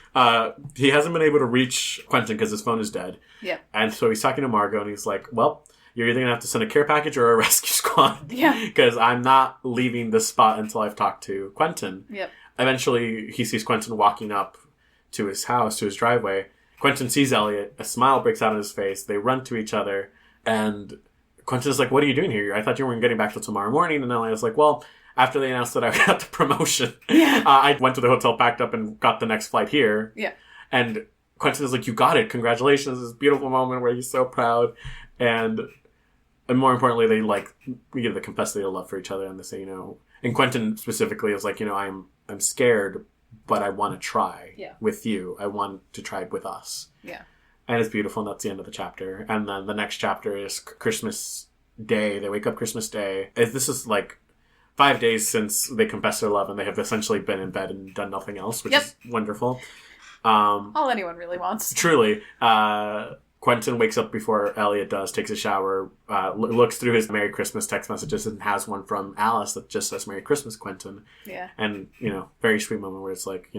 He hasn't been able to reach Quentin because his phone is dead. Yeah. And so he's talking to Margot, and he's like, well, you're either going to have to send a care package or a rescue squad. Yeah. Because I'm not leaving this spot until I've talked to Quentin. Yep. Eventually, he sees Quentin walking up to his house, to his driveway. Quentin sees Elliot. A smile breaks out on his face. They run to each other. And Quentin's like, what are you doing here? I thought you weren't getting back till tomorrow morning. And Elliot's like, well, after they announced that I got the promotion, I went to the hotel, packed up, and got the next flight here. Yeah. And Quentin is like, you got it. Congratulations. This beautiful moment where he's so proud. And more importantly, we get the confess their love for each other. And they say, you know, and Quentin specifically is like, you know, I'm scared, but I want to try with you. I want to try with us. Yeah. And it's beautiful, and that's the end of the chapter. And then the next chapter is Christmas day. They wake up Christmas Day. This is like 5 days since they confessed their love, and they have essentially been in bed and done nothing else, which is wonderful. All anyone really wants. Truly. Quentin wakes up before Elliot does, takes a shower, looks through his Merry Christmas text messages and has one from Alice that just says Merry Christmas, Quentin. Yeah. And, very sweet moment where it's like,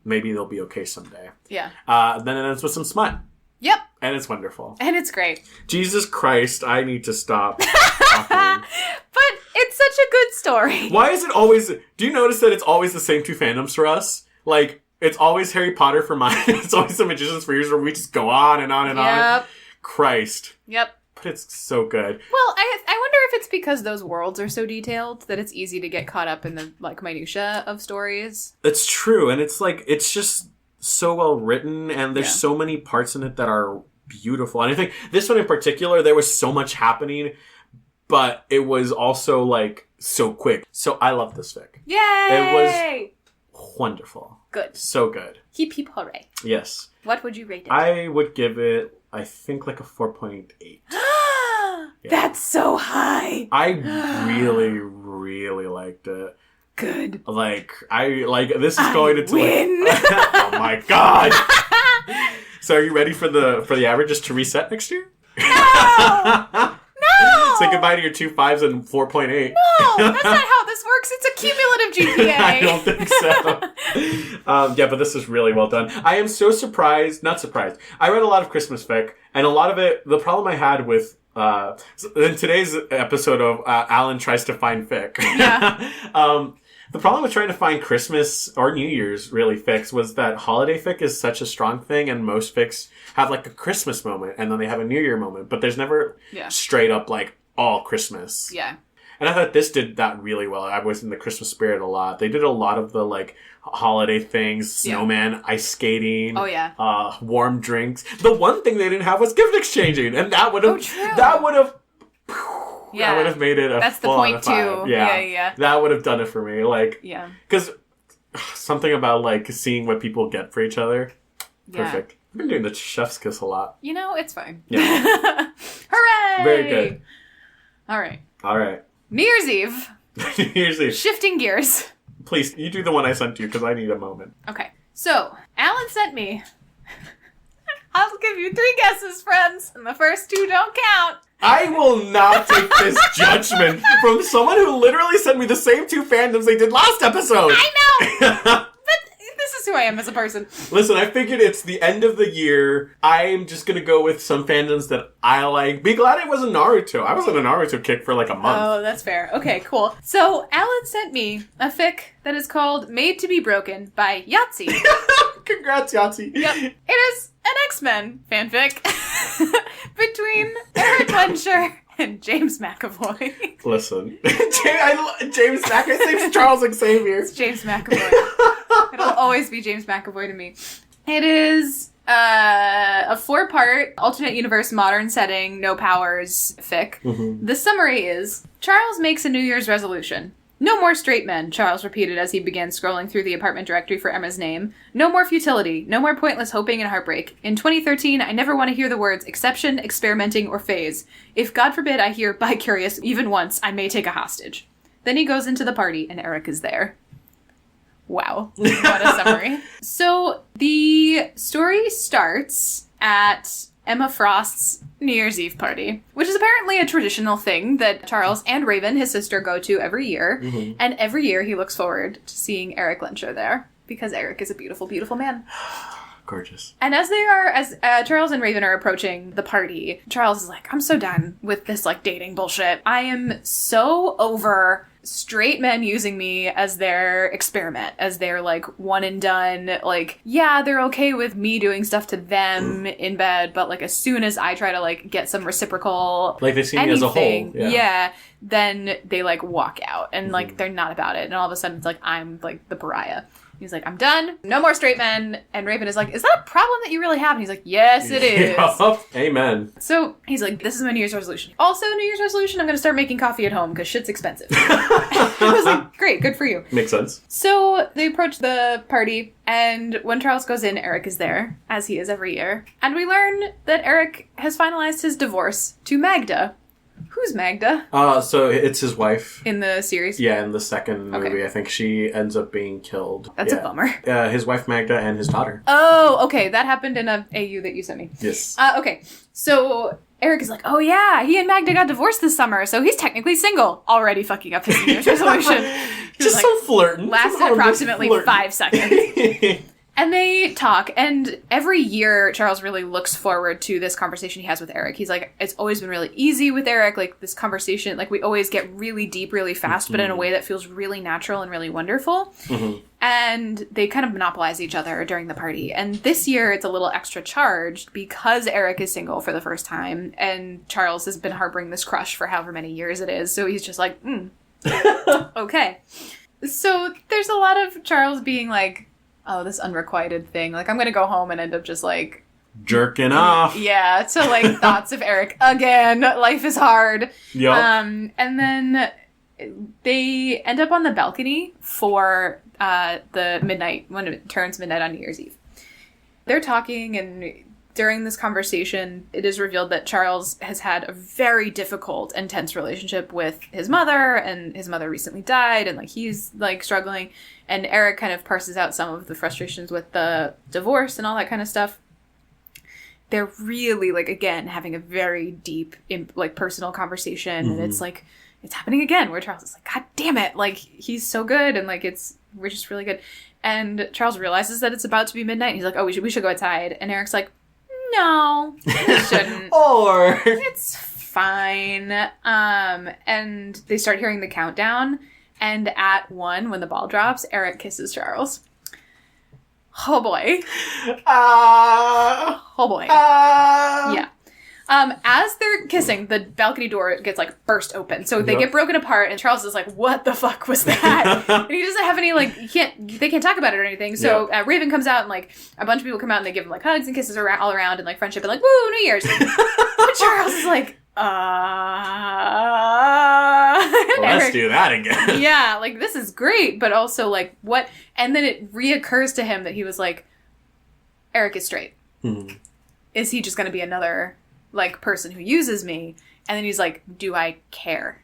maybe they'll be okay someday. Yeah. Then it ends with some smut. Yep. And it's wonderful. And it's great. Jesus Christ, I need to stop talking. But it's such a good story. Why is it always... Do you notice that it's always the same two fandoms for us? Like... It's always Harry Potter for mine. It's always The Magicians for yours, where we just go on and on and on. Christ. Yep. But it's so good. Well, I wonder if it's because those worlds are so detailed that it's easy to get caught up in the minutia of stories. It's true, and it's like it's just so well written, and there's so many parts in it that are beautiful. And I think this one in particular, there was so much happening, but it was also like so quick. So I love this fic. Yay! It was wonderful. Good. So good. Hip hip hooray. Yes. What would you rate it? I would give it, I think, like a 4.8. That's so high. I really, really liked it. Good. Like, this is going to win. Oh my god. So are you ready for the averages to reset next year? No! No! Say goodbye to your 2 5s and 4.8. No, that's not how this works. It's a cumulative GPA. I don't think so. But this is really well done. I am so surprised. Not surprised. I read a lot of Christmas fic, and a lot of it, the problem I had with in today's episode of Alan Tries to Find Fic. Yeah. The problem with trying to find Christmas or New Year's really fics was that holiday fic is such a strong thing, and most fics have like a Christmas moment and then they have a New Year moment, but there's never straight up like all Christmas. Yeah. And I thought this did that really well. I was in the Christmas spirit a lot. They did a lot of the like holiday things, snowman, ice skating, warm drinks. The one thing they didn't have was gift exchanging, and that would have that would have made it a That's the point too. Yeah. That would have done it for me. Like, because something about like seeing what people get for each other. Perfect. I've been doing the chef's kiss a lot. It's fine. Yeah. Hooray! Very good. All right. New Year's Eve. New Year's Eve. Shifting gears. Please, you do the one I sent you because I need a moment. Okay. So, Alan sent me... I'll give you 3 guesses, friends, and the first 2 don't count. I will not take this judgment from someone who literally sent me the same 2 fandoms they did last episode. I know! But this is who I am as a person. Listen, I figured it's the end of the year. I'm just gonna go with some fandoms that I like. Be glad it wasn't Naruto. I was on a Naruto kick for like a month. Oh, that's fair. Okay, cool. So, Alan sent me a fic that is called Made to be Broken by Yahtzee. Congrats, Yahtzee. Yep. It is an X-Men fanfic between Eric Lensher and James McAvoy. Listen. James McAvoy. His name's Charles Xavier. It's James McAvoy. It'll always be James McAvoy to me. It is a 4-part alternate universe modern setting, no powers fic. Mm-hmm. The summary is, Charles makes a New Year's resolution. No more straight men, Charles repeated as he began scrolling through the apartment directory for Emma's name. No more futility. No more pointless hoping and heartbreak. In 2013, I never want to hear the words exception, experimenting, or phase. If, God forbid, I hear bi-curious even once, I may take a hostage. Then he goes into the party, and Eric is there. Wow. What a summary. So, the story starts at Emma Frost's New Year's Eve party, which is apparently a traditional thing that Charles and Raven, his sister, go to every year. Mm-hmm. And every year he looks forward to seeing Eric Lensher there, because Eric is a beautiful, beautiful man. Gorgeous. And as Charles and Raven are approaching the party, Charles is like, I'm so done with this, like, dating bullshit. I am so over straight men using me as their experiment, as their, like, one and done. Like, yeah, they're okay with me doing stuff to them in bed, but, like, as soon as I try to, like, get some reciprocal like, they see me as a whole. Yeah, then they, like, walk out. And, like, they're not about it. And all of a sudden, it's like, I'm, like, the pariah. He's like, I'm done. No more straight men. And Raven is like, is that a problem that you really have? And he's like, yes, it is. Amen. So he's like, this is my New Year's resolution. Also, New Year's resolution, I'm going to start making coffee at home because shit's expensive. I was like, great, good for you. Makes sense. So they approach the party, and when Charles goes in, Eric is there, as he is every year. And we learn that Eric has finalized his divorce to Magda, Who's Magda? So it's his wife. In the series? Yeah, in the second movie. I think she ends up being killed. That's a bummer. His wife Magda and his daughter. Oh, okay. That happened in a AU that you sent me. Yes. Okay. So Eric is like, oh yeah, he and Magda got divorced this summer, so he's technically single. Already fucking up his New Year's resolution. Just like, so flirting. Lasted approximately 5 seconds. And they talk, and every year Charles really looks forward to this conversation he has with Eric. He's like, it's always been really easy with Eric, like this conversation, like we always get really deep really fast, but in a way that feels really natural and really wonderful. And they kind of monopolize each other during the party. And this year it's a little extra charged because Eric is single for the first time, and Charles has been harboring this crush for however many years it is. So he's just like, okay. So there's a lot of Charles being like, oh, this unrequited thing. Like, I'm going to go home and end up just, like... jerking off. Yeah, to, like, thoughts of Eric again. Life is hard. Yep. And then they end up on the balcony for the midnight, when it turns midnight on New Year's Eve. They're talking, and during this conversation, it is revealed that Charles has had a very difficult and tense relationship with his mother, and his mother recently died, and, like, he's, like, struggling. And Eric kind of parses out some of the frustrations with the divorce and all that kind of stuff. They're really, like, again, having a very deep, like, personal conversation. And it's, like, it's happening again, where Charles is like, God damn it. Like, he's so good. And, like, we're just really good. And Charles realizes that it's about to be midnight. And he's like, oh, we should go outside. And Eric's like, no, we shouldn't. Or it's fine. And they start hearing the countdown. And at 1, when the ball drops, Eric kisses Charles. Oh, boy. Oh, boy. Yeah. As they're kissing, the balcony door gets, like, burst open. So they get broken apart, and Charles is like, what the fuck was that? And he doesn't have any, like, they can't talk about it or anything. So Raven comes out, and, like, a bunch of people come out, and they give him, like, hugs and kisses all around, and, like, friendship, and, like, woo, New Year's. But Charles is like, let's do that again. Yeah, like, this is great, but also, like, what? And then it reoccurs to him that he was like, Eric is straight. Is he just going to be another, like, person who uses me? And then he's like, do I care?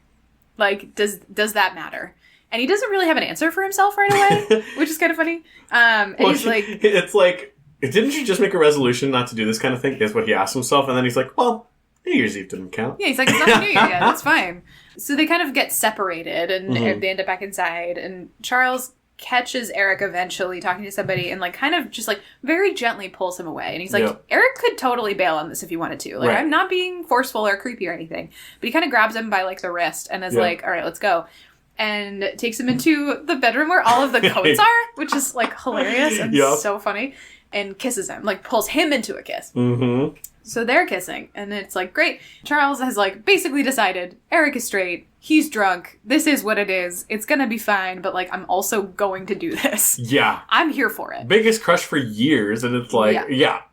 Like, does that matter? And he doesn't really have an answer for himself right away, which is kind of funny. And he's like... It's like, didn't you just make a resolution not to do this kind of thing? Is what he asked himself. And then he's like, well... New Year's Eve didn't count. Yeah, he's like, it's not New Year yet. That's fine. So they kind of get separated, and they end up back inside. And Charles catches Eric eventually talking to somebody, and, like, kind of just, like, very gently pulls him away. And he's like, Eric could totally bail on this if he wanted to. Like, I'm not being forceful or creepy or anything. But he kind of grabs him by, like, the wrist and is like, all right, let's go. And takes him into the bedroom where all of the coats are, which is, like, hilarious and so funny. And kisses him. Like, pulls him into a kiss. So they're kissing, and it's, like, great. Charles has, like, basically decided Eric is straight, he's drunk, this is what it is, it's gonna be fine, but, like, I'm also going to do this. Yeah. I'm here for it. Biggest crush for years, and it's like,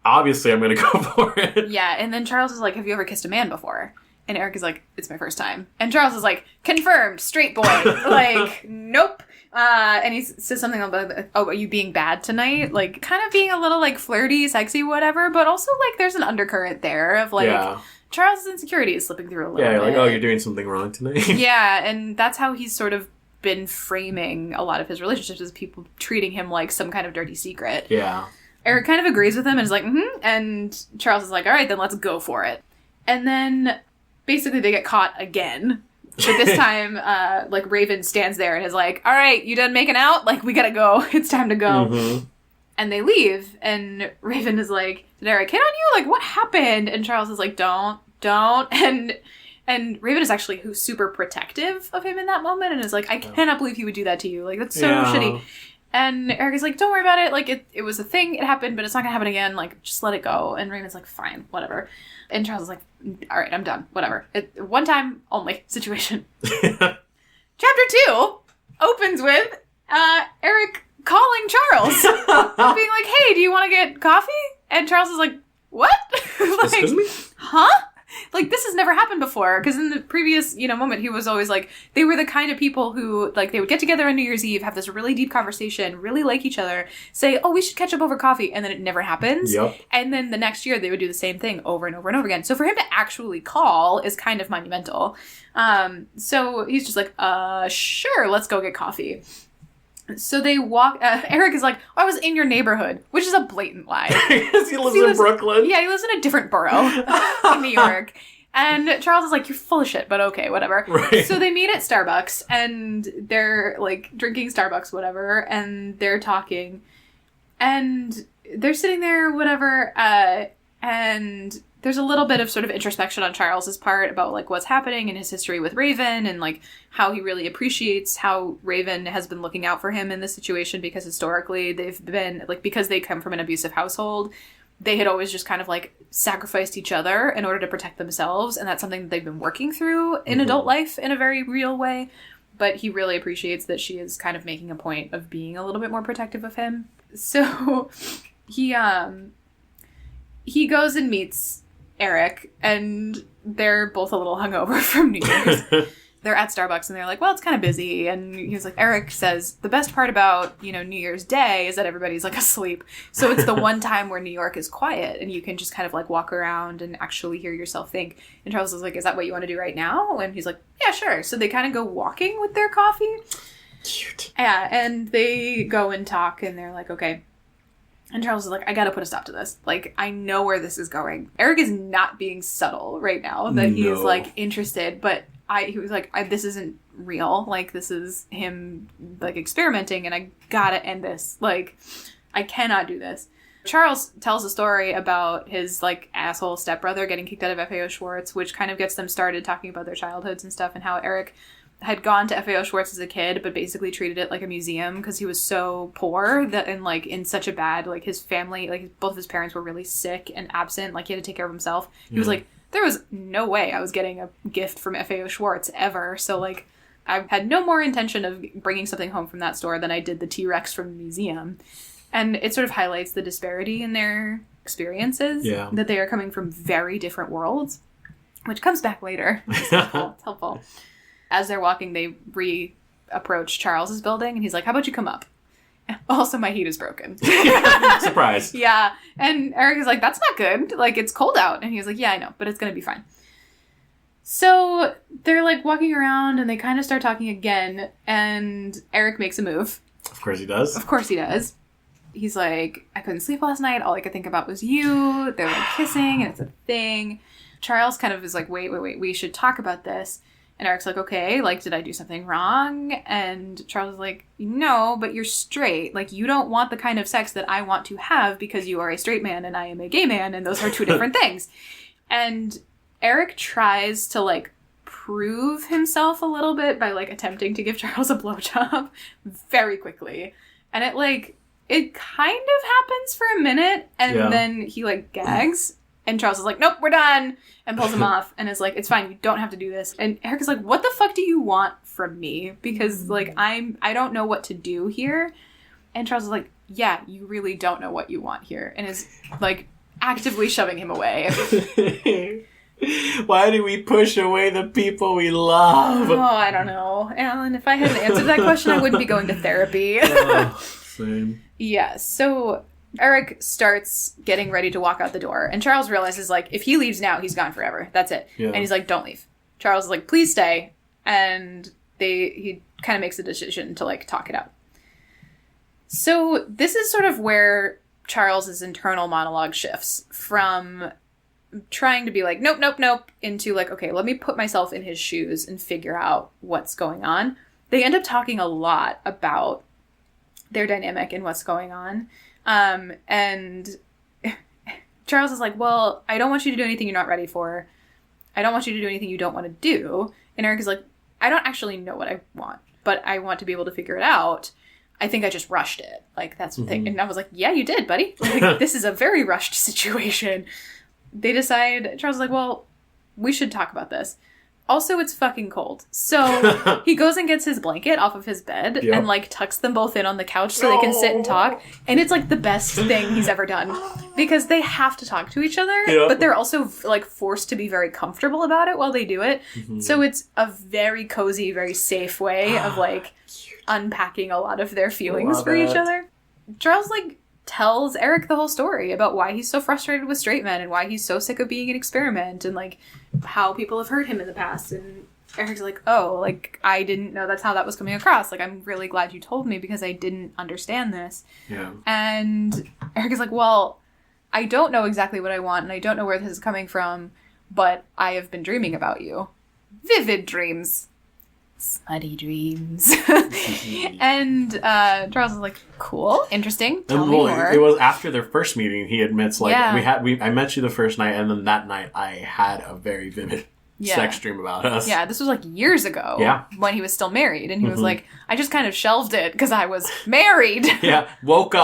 obviously I'm gonna go for it. Yeah, and then Charles is like, have you ever kissed a man before? And Eric is like, it's my first time. And Charles is like, confirmed, straight boy. Like, nope. And he says something about, oh, are you being bad tonight? Like, kind of being a little, like, flirty, sexy, whatever. But also, like, there's an undercurrent there of, like, Charles' insecurity is slipping through a little bit. Yeah, like, oh, you're doing something wrong tonight. Yeah, and that's how he's sort of been framing a lot of his relationships, as people treating him like some kind of dirty secret. Yeah. Eric kind of agrees with him and is like, And Charles is like, all right, then let's go for it. And then, basically, they get caught again. But this time, like, Raven stands there and is like, all right, you done making out? Like, we gotta go. It's time to go. And they leave. And Raven is like, did Eric hit on you? Like, what happened? And Charles is like, don't. And Raven is actually super protective of him in that moment. And is like, I cannot believe he would do that to you. Like, that's so shitty. And Eric is like, don't worry about it. Like, it was a thing. It happened, but it's not gonna happen again. Like, just let it go. And Raven's like, fine, whatever. And Charles is like, all right, I'm done. Whatever. One time only situation. Chapter 2 opens with Eric calling Charles. Being like, hey, do you want to get coffee? And Charles is like, what? Like, excuse me? Huh? like, this has never happened before. Because in the previous, moment, he was always like, they were the kind of people who, like, they would get together on New Year's Eve, have this really deep conversation, really like each other, say, oh, we should catch up over coffee. And then it never happens. Yep. And then the next year they would do the same thing over and over and over again. So for him to actually call is kind of monumental. So he's just like, sure, let's go get coffee. So they walk, Eric is like, I was in your neighborhood, which is a blatant lie. Because he lives in Brooklyn. Yeah, he lives in a different borough in New York. And Charles is like, you're full of shit, but okay, whatever. Right. So they meet at Starbucks, and they're, like, drinking Starbucks, whatever, and they're talking. And they're sitting there, whatever, and there's a little bit of sort of introspection on Charles's part about, like, what's happening in his history with Raven and, like, how he really appreciates how Raven has been looking out for him in this situation because historically they've been, like, because they come from an abusive household, they had always just kind of, like, sacrificed each other in order to protect themselves, and that's something that they've been working through in adult life in a very real way. But he really appreciates that she is kind of making a point of being a little bit more protective of him. So he goes and meets Eric, and they're both a little hungover from New Year's. They're at Starbucks, and they're like, well, it's kind of busy. And he's like, Eric says, the best part about, New Year's Day is that everybody's, like, asleep. So it's the one time where New York is quiet, and you can just kind of, like, walk around and actually hear yourself think. And Charles is like, is that what you want to do right now? And he's like, yeah, sure. So they kind of go walking with their coffee. Cute. Yeah, and they go and talk, and they're like, okay. And Charles is like, I gotta put a stop to this. Like, I know where this is going. Eric is not being subtle right now, that he is, like, interested, but he was like, this isn't real. Like, this is him, like, experimenting, and I gotta end this. Like, I cannot do this. Charles tells a story about his, like, asshole stepbrother getting kicked out of FAO Schwartz, which kind of gets them started talking about their childhoods and stuff, and how Eric had gone to FAO Schwartz as a kid, but basically treated it like a museum because he was so poor that, and, like, in such a bad, like, his family, like, both of his parents were really sick and absent. Like, he had to take care of himself. He was like, there was no way I was getting a gift from FAO Schwartz ever. So, like, I had no more intention of bringing something home from that store than I did the T-Rex from the museum. And it sort of highlights the disparity in their experiences. Yeah. That they are coming from very different worlds, which comes back later. It's helpful. It's helpful. As they're walking, they re-approach Charles's building, and he's like, how about you come up? Also, my heat is broken. Surprise. Yeah. And Eric is like, that's not good. Like, it's cold out. And he's like, yeah, I know, but it's going to be fine. So they're, like, walking around, and they kind of start talking again, and Eric makes a move. Of course he does. Of course he does. He's like, I couldn't sleep last night. All I could think about was you. They're, like, kissing, and it's a thing. Charles kind of is like, wait, we should talk about this. And Eric's like, okay, like, did I do something wrong? And Charles is like, no, but you're straight. Like, you don't want the kind of sex that I want to have because you are a straight man and I am a gay man, and those are two different things. And Eric tries to, like, prove himself a little bit by, like, attempting to give Charles a blowjob very quickly. And it kind of happens for a minute, and then he, like, gags. And Charles is like, nope, we're done, and pulls him off, and is like, it's fine, you don't have to do this. And Eric is like, what the fuck do you want from me? Because, like, I don't know what to do here. And Charles is like, yeah, you really don't know what you want here, and is, like, actively shoving him away. Why do we push away the people we love? Oh, I don't know. Alan, if I hadn't answered that question, I wouldn't be going to therapy. Same. Yeah, so Eric starts getting ready to walk out the door, and Charles realizes, like, if he leaves now, he's gone forever. That's it. Yeah. And he's like, don't leave. Charles is like, please stay. And he kind of makes a decision to, like, talk it out. So this is sort of where Charles's internal monologue shifts from trying to be like, nope, nope, nope, into, like, okay, let me put myself in his shoes and figure out what's going on. They end up talking a lot about their dynamic and what's going on. And Charles is like, well, I don't want you to do anything you're not ready for. I don't want you to do anything you don't want to do. And Eric is like, I don't actually know what I want, but I want to be able to figure it out. I think I just rushed it. Like, that's the thing. And I was like, yeah, you did, buddy. Like, this is a very rushed situation. They decide, Charles is like, well, we should talk about this. Also, it's fucking cold. So he goes and gets his blanket off of his bed and, like, tucks them both in on the couch so they can sit and talk. And it's, like, the best thing he's ever done. Because they have to talk to each other, but they're also, like, forced to be very comfortable about it while they do it. Mm-hmm. So it's a very cozy, very safe way of, like, unpacking a lot of their feelings for each other. Charles, like, tells Eric the whole story about why he's so frustrated with straight men and why he's so sick of being an experiment and, like, how people have hurt him in the past. And Eric's like, oh, like, I didn't know that's how that was coming across. Like, I'm really glad you told me because I didn't understand this. Yeah. And Eric is like, well, I don't know exactly what I want and I don't know where this is coming from, but I have been dreaming about you. Vivid dreams. Smutty dreams. And Charles is like, cool, interesting, tell me more. It was after their first meeting, he admits, like, I met you the first night, and then that night I had a very vivid sex dream about us. Yeah, this was like years ago when he was still married, and he was like, I just kind of shelved it because I was married. Woke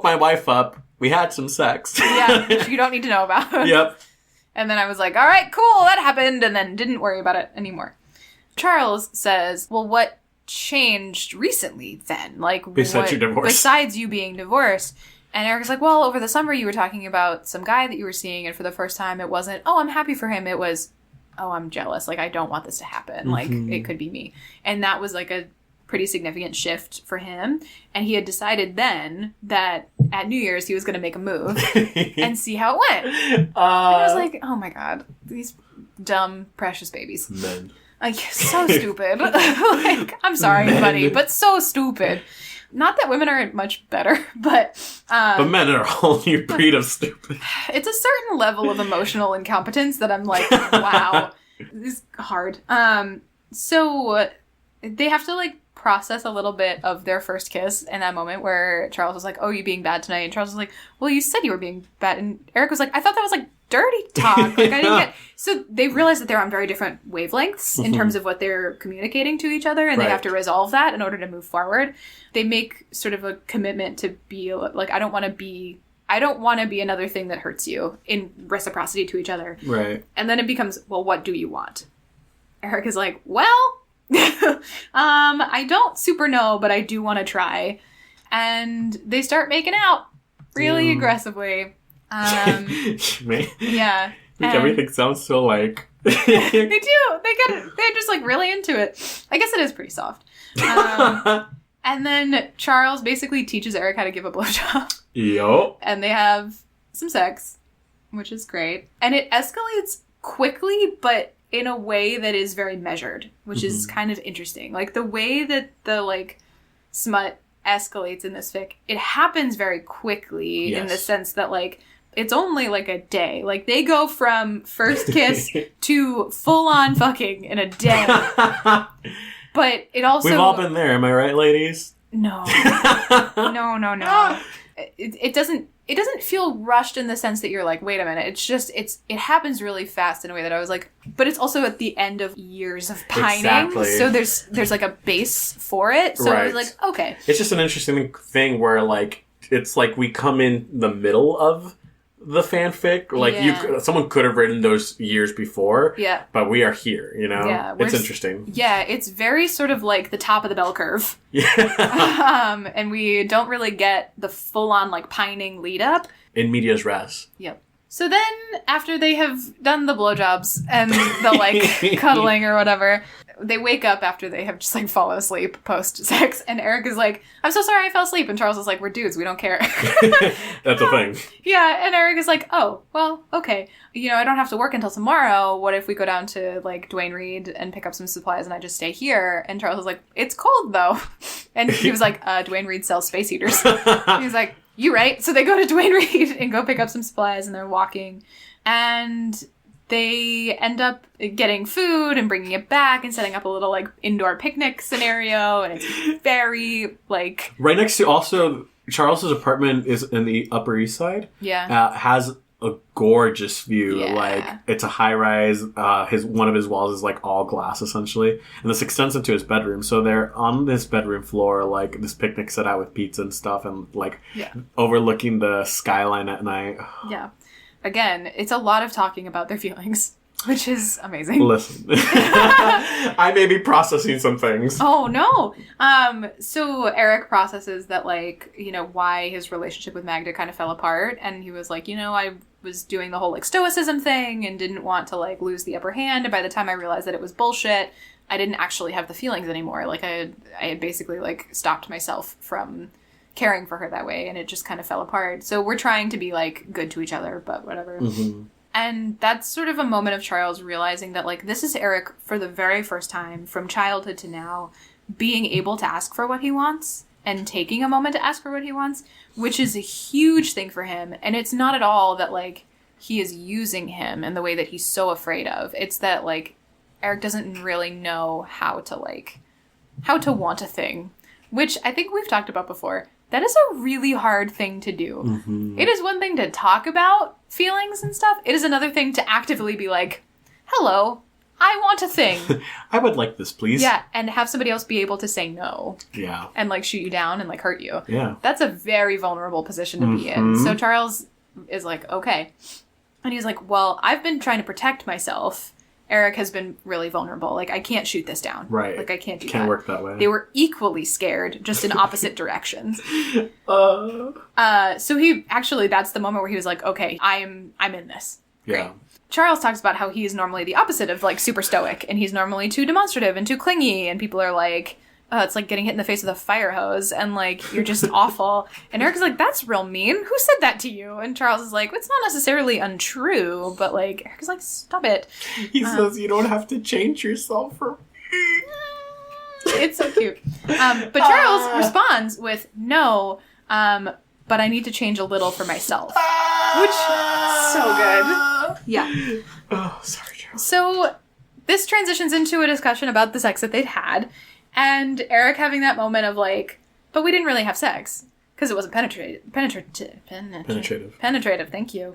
my wife up, we had some sex. Which you don't need to know about. Yep. And then I was like, all right, cool, that happened, and then didn't worry about it anymore. Charles says, well, what changed recently then? Like, besides your divorce. Besides you being divorced. And Eric's like, well, over the summer you were talking about some guy that you were seeing, and for the first time it wasn't, oh, I'm happy for him. It was, oh, I'm jealous. Like, I don't want this to happen. Mm-hmm. Like, it could be me. And that was, like, a pretty significant shift for him. And he had decided then that at New Year's he was going to make a move and see how it went. And I was like, oh my God, these dumb, precious babies. Men. Like, so stupid. Like, I'm sorry, buddy, but so stupid. Not that women aren't much better, but men are a whole new breed of stupid. It's a certain level of emotional incompetence that I'm like, wow, this is hard. So they have to, like, process a little bit of their first kiss in that moment where Charles was like, oh, you being bad tonight? And Charles was like, well, you said you were being bad. And Eric was like, I thought that was, like, dirty talk. Like, I didn't get... So they realize that they're on very different wavelengths in terms of what they're communicating to each other, and they have to resolve that in order to move forward. They make sort of a commitment to be, like, I don't want to be another thing that hurts you, in reciprocity to each other. Right. And then it becomes, well, what do you want? Eric is like, well, I don't super know, but I do want to try. And they start making out really aggressively. Yeah. Like, everything sounds so, like... They do. They're just, like, really into it. I guess it is pretty soft. And then Charles basically teaches Eric how to give a blowjob. Yup. And they have some sex, which is great. And it escalates quickly, but in a way that is very measured, which is kind of interesting. Like, the way that the, like, smut escalates in this fic, it happens very quickly in the sense that, like, it's only, like, a day. Like, they go from first kiss to full-on fucking in a day. But it also... We've all been there, am I right, ladies? No. No. It doesn't feel rushed in the sense that you're like, wait a minute. It's just, it happens really fast in a way that I was like, but it's also at the end of years of pining. Exactly. So there's like a base for it. So I was like, okay. It's just an interesting thing where, like, it's like we come in the middle of the fanfic. Like, someone could have written those years before. Yeah. But we are here, you know? Yeah. It's interesting. Yeah, it's very sort of like the top of the bell curve. Yeah. And we don't really get the full-on, like, pining lead up. In medias res. Yep. So then, after they have done the blowjobs and the, like, cuddling or whatever, they wake up after they have just, like, fallen asleep post-sex, and Eric is like, I'm so sorry I fell asleep, and Charles is like, we're dudes, we don't care. That's a thing. Yeah, and Eric is like, oh, well, okay. You know, I don't have to work until tomorrow. What if we go down to, like, Duane Reade and pick up some supplies and I just stay here? And Charles is like, it's cold, though. And he was like, Duane Reade sells space heaters. He's like, you right. So they go to Duane Reade and go pick up some supplies, and they're walking. And they end up getting food and bringing it back and setting up a little, like, indoor picnic scenario. And it's very, like... Right next to also... Charles's apartment is in the Upper East Side. Yeah. Has a gorgeous view. Yeah. Like, it's a high-rise. One of his walls is, like, all glass, essentially. And this extends into his bedroom. So they're on this bedroom floor, like, this picnic set out with pizza and stuff, and, like, overlooking the skyline at night. Yeah. Again, it's a lot of talking about their feelings. Which is amazing. Listen. I may be processing some things. Oh, no. So Eric processes that, like, you know, why his relationship with Magda kind of fell apart. And he was like, you know, I was doing the whole, like, stoicism thing and didn't want to, like, lose the upper hand. And by the time I realized that it was bullshit, I didn't actually have the feelings anymore. Like, I had basically, like, stopped myself from caring for her that way. And it just kind of fell apart. So we're trying to be, like, good to each other, but whatever. Mm-hmm. And that's sort of a moment of Charles realizing that, like, this is Eric for the very first time, from childhood to now, being able to ask for what he wants and taking a moment to ask for what he wants, which is a huge thing for him. And it's not at all that, like, he is using him in the way that he's so afraid of. It's that, like, Eric doesn't really know how to want a thing, which I think we've talked about before. That is a really hard thing to do. Mm-hmm. It is one thing to talk about feelings and stuff. It is another thing to actively be like, hello, I want a thing. I would like this, please. Yeah, and have somebody else be able to say no. Yeah. And, like, shoot you down and, like, hurt you. Yeah. That's a very vulnerable position to be in. So Charles is like, okay. And he's like, well, I've been trying to protect myself. Eric has been really vulnerable. Like, I can't shoot this down. Right. Like, I can't do that. Can't work that way. They were equally scared, just in opposite directions. So he, actually, that's the moment where he was like, okay, I'm in this. Yeah. Great. Charles talks about how he's normally the opposite of, like, super stoic, and he's normally too demonstrative and too clingy, and people are like, it's like getting hit in the face with a fire hose, and, like, you're just awful. And Eric's like, that's real mean. Who said that to you? And Charles is like, it's not necessarily untrue, but, like, Eric's like, stop it. He says, you don't have to change yourself for me. It's so cute. But Charles responds with, no, but I need to change a little for myself. Which, so good. Yeah. Oh, sorry, Charles. So this transitions into a discussion about the sex that they'd had. And Eric having that moment of, like, but we didn't really have sex. Because it wasn't penetrative, thank you.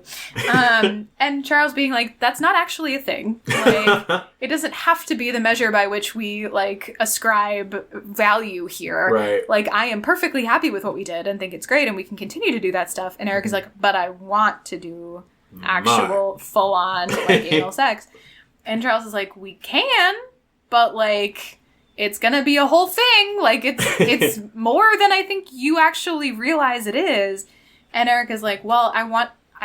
And Charles being like, that's not actually a thing. Like, it doesn't have to be the measure by which we, like, ascribe value here. Right. Like, I am perfectly happy with what we did and think it's great and we can continue to do that stuff. And Eric is like, but I want to do actual full-on, like, anal sex. And Charles is like, we can, but, like, it's gonna be a whole thing. Like, it's more than I think you actually realize it is. And Eric is like, well, I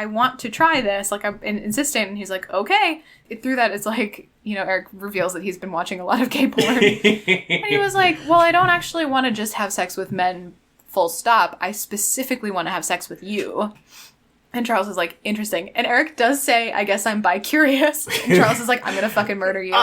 want to try this. Like, I'm insistent. And he's like, okay. Through that, it's like, you know, Eric reveals that he's been watching a lot of gay porn. And he was like, well, I don't actually want to just have sex with men, full stop. I specifically want to have sex with you. And Charles is like, interesting. And Eric does say, I guess I'm bi-curious. And Charles is like, I'm gonna fucking murder you.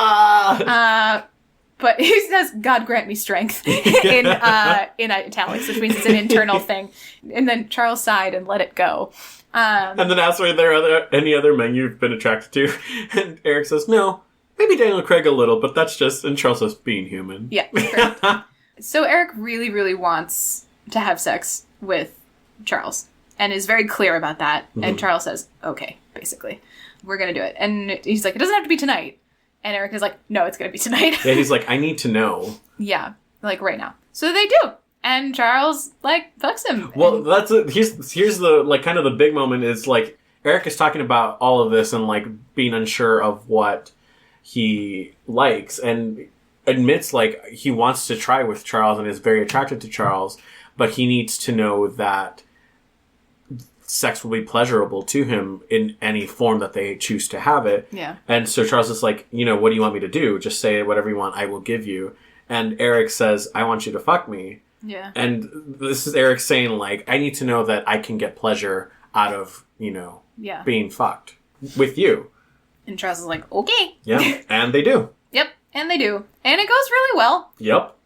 But he says, God grant me strength in italics, which means it's an internal thing. And then Charles sighed and let it go. And then asked, are there any other men you've been attracted to? And Eric says, no, maybe Daniel Craig a little, but that's just, and Charles says, being human. Yeah. So Eric really, really wants to have sex with Charles and is very clear about that. Mm-hmm. And Charles says, okay, basically, we're going to do it. And he's like, it doesn't have to be tonight. And Eric is like, no, it's going to be tonight. Yeah, he's like, I need to know. Yeah, like right now. So they do. And Charles, like, fucks him. Well, that's it. Here's the, like, kind of the big moment is, like, Eric is talking about all of this and, like, being unsure of what he likes and admits, like, he wants to try with Charles and is very attracted to Charles, but he needs to know that sex will be pleasurable to him in any form that they choose to have it. Yeah. And so Charles is like, you know, what do you want me to do? Just say whatever you want, I will give you. And Eric says, I want you to fuck me. Yeah. And this is Eric saying, like, I need to know that I can get pleasure out of, you know, being fucked with you. And Charles is like, okay. Yeah. And they do. Yep. And they do. And it goes really well. Yep.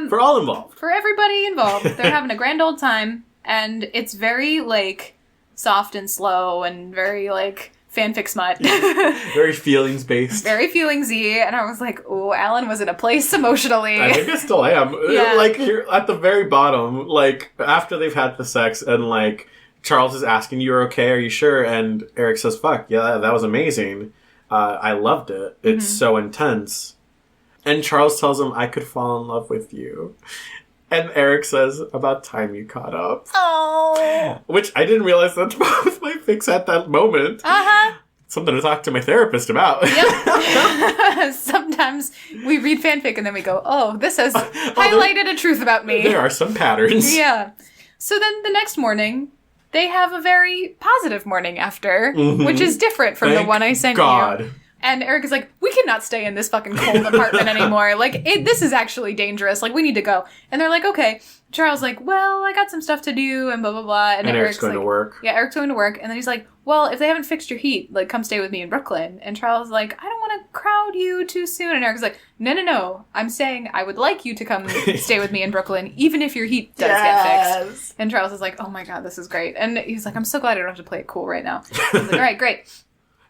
For all involved. For everybody involved. They're having a grand old time. And it's very, like, soft and slow and very, like, fanfic smut. Very feelings-based. Very feelingsy. And I was like, oh, Alan was in a place emotionally. I think I still am. Yeah. Like, here at the very bottom, like, after they've had the sex and, like, Charles is asking, you're okay, are you sure? And Eric says, fuck, yeah, that was amazing. I loved it. It's so intense. And Charles tells him, I could fall in love with you. And Eric says, about time you caught up. Oh. Which I didn't realize that both my fics at that moment. Uh-huh. something to talk to my therapist about. Yep. Sometimes we read fanfic and then we go, oh, this has highlighted a truth about me. There are some patterns. Yeah. So then the next morning, they have a very positive morning after, which is different from the one I sent you. And Eric is like, we cannot stay in this fucking cold apartment anymore. Like, this is actually dangerous. Like, we need to go. And they're like, okay. Charles like, well, I got some stuff to do and blah, blah, blah. And Eric's going to work. Yeah, Eric's going to work. And then he's like, well, if they haven't fixed your heat, like, come stay with me in Brooklyn. And Charles is like, I don't want to crowd you too soon. And Eric's like, no. I'm saying I would like you to come stay with me in Brooklyn, even if your heat does get fixed. And Charles is like, oh my God, this is great. And he's like, I'm so glad I don't have to play it cool right now. He's like, all right, great.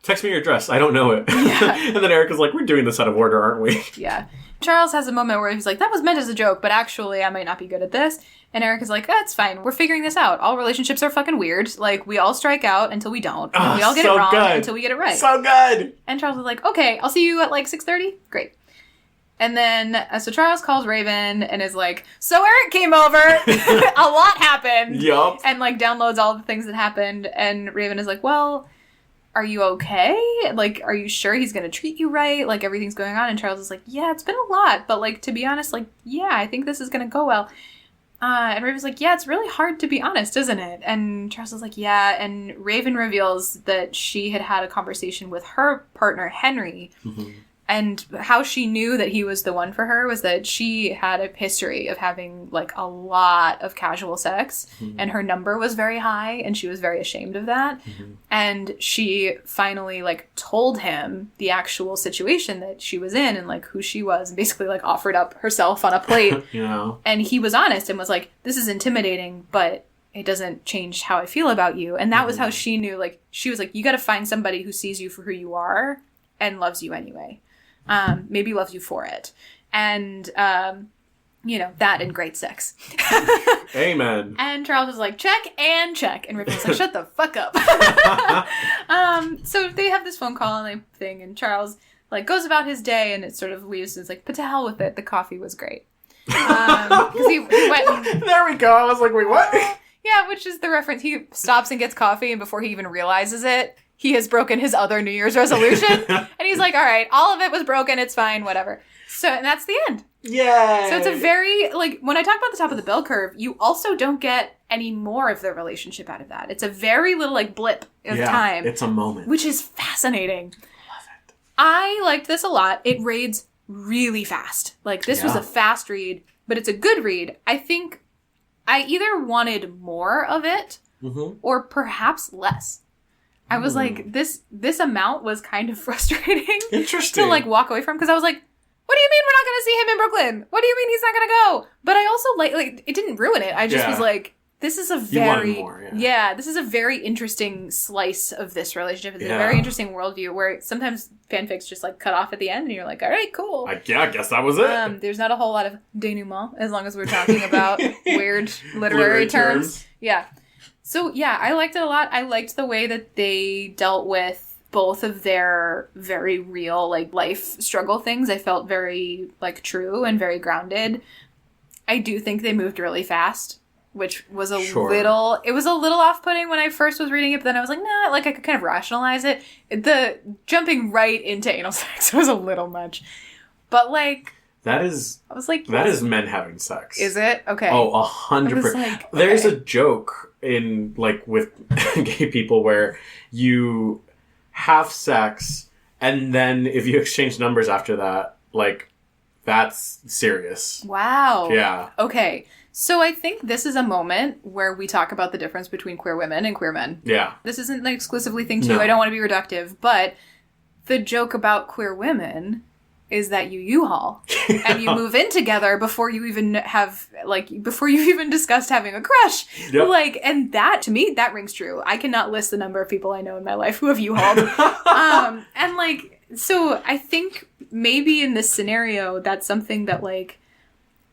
Text me your address. I don't know it. Yeah. And then Eric is like, we're doing this out of order, aren't we? Yeah. Charles has a moment where he's like, that was meant as a joke, but actually I might not be good at this. And Eric is like, that's fine. We're figuring this out. All relationships are fucking weird. Like, we all strike out until we don't. And we all get it wrong until we get it right. So good. And Charles is like, okay, I'll see you at like 6:30. Great. And then, so Charles calls Raven and is like, so Eric came over. A lot happened. Yup. And like downloads all the things that happened. And Raven is like, well, are you okay? Like, are you sure he's going to treat you right? Like, everything's going on. And Charles is like, yeah, it's been a lot. But, like, to be honest, like, yeah, I think this is going to go well. And Raven's like, yeah, it's really hard to be honest, isn't it? And Charles is like, yeah. And Raven reveals that she had a conversation with her partner, Henry. Mm-hmm. And how she knew that he was the one for her was that she had a history of having, like, a lot of casual sex. Mm-hmm. And her number was very high, and she was very ashamed of that. Mm-hmm. And she finally, like, told him the actual situation that she was in and, like, who she was. And basically, like, offered up herself on a plate. You know? And he was honest and was like, this is intimidating, but it doesn't change how I feel about you. And that was how she knew, like, she was like, you got to find somebody who sees you for who you are and loves you anyway. Maybe loves you for it. And, you know, that and great sex. Amen. And Charles was like, check and check. And Rick was like, shut the fuck up. So they have this phone call and thing, and Charles, like, goes about his day, and it sort of leaves, and it's like, but to hell with it. The coffee was great. Because he went and... There we go. I was like, wait, what? Yeah, which is the reference. He stops and gets coffee, and before he even realizes it, he has broken his other New Year's resolution. And he's like, all right, all of it was broken. It's fine, whatever. So, and that's the end. Yay! So it's a very, like, when I talk about the top of the bell curve, you also don't get any more of the relationship out of that. It's a very little, like, blip of time. It's a moment. Which is fascinating. Love it. I liked this a lot. It reads really fast. Like, this was a fast read, but it's a good read. I think I either wanted more of it or perhaps less. I was like, this amount was kind of frustrating. Interesting. To, like, walk away from, because I was like, what do you mean we're not going to see him in Brooklyn? What do you mean he's not going to go? But I also, like, it didn't ruin it. I just was like, this is a very... You wanted more, yeah, this is a very interesting slice of this relationship. It's a very interesting worldview where sometimes fanfics just, like, cut off at the end, and you're like, all right, cool. I guess that was it. There's not a whole lot of denouement, as long as we're talking about weird literary terms. Yeah. So, yeah, I liked it a lot. I liked the way that they dealt with both of their very real, like, life struggle things. I felt very, like, true and very grounded. I do think they moved really fast, which was a little... It was a little off-putting when I first was reading it, but then I was like, nah, like, I could kind of rationalize it. The jumping right into anal sex was a little much. But, like... That is... I was like... That is men having sex. Is it? Okay. Oh, 100%. Like, okay. There's a joke in, like, with gay people where you have sex, and then if you exchange numbers after that, like, that's serious. Wow. Yeah. Okay. So I think this is a moment where we talk about the difference between queer women and queer men. Yeah. This isn't an exclusively thing too. No. I don't want to be reductive, but the joke about queer women is that you U-Haul and you move in together before you even have, like, before you've even discussed having a crush. Yep. Like, and that, to me, that rings true. I cannot list the number of people I know in my life who have U-Hauled. And, like, so I think maybe in this scenario, that's something that, like,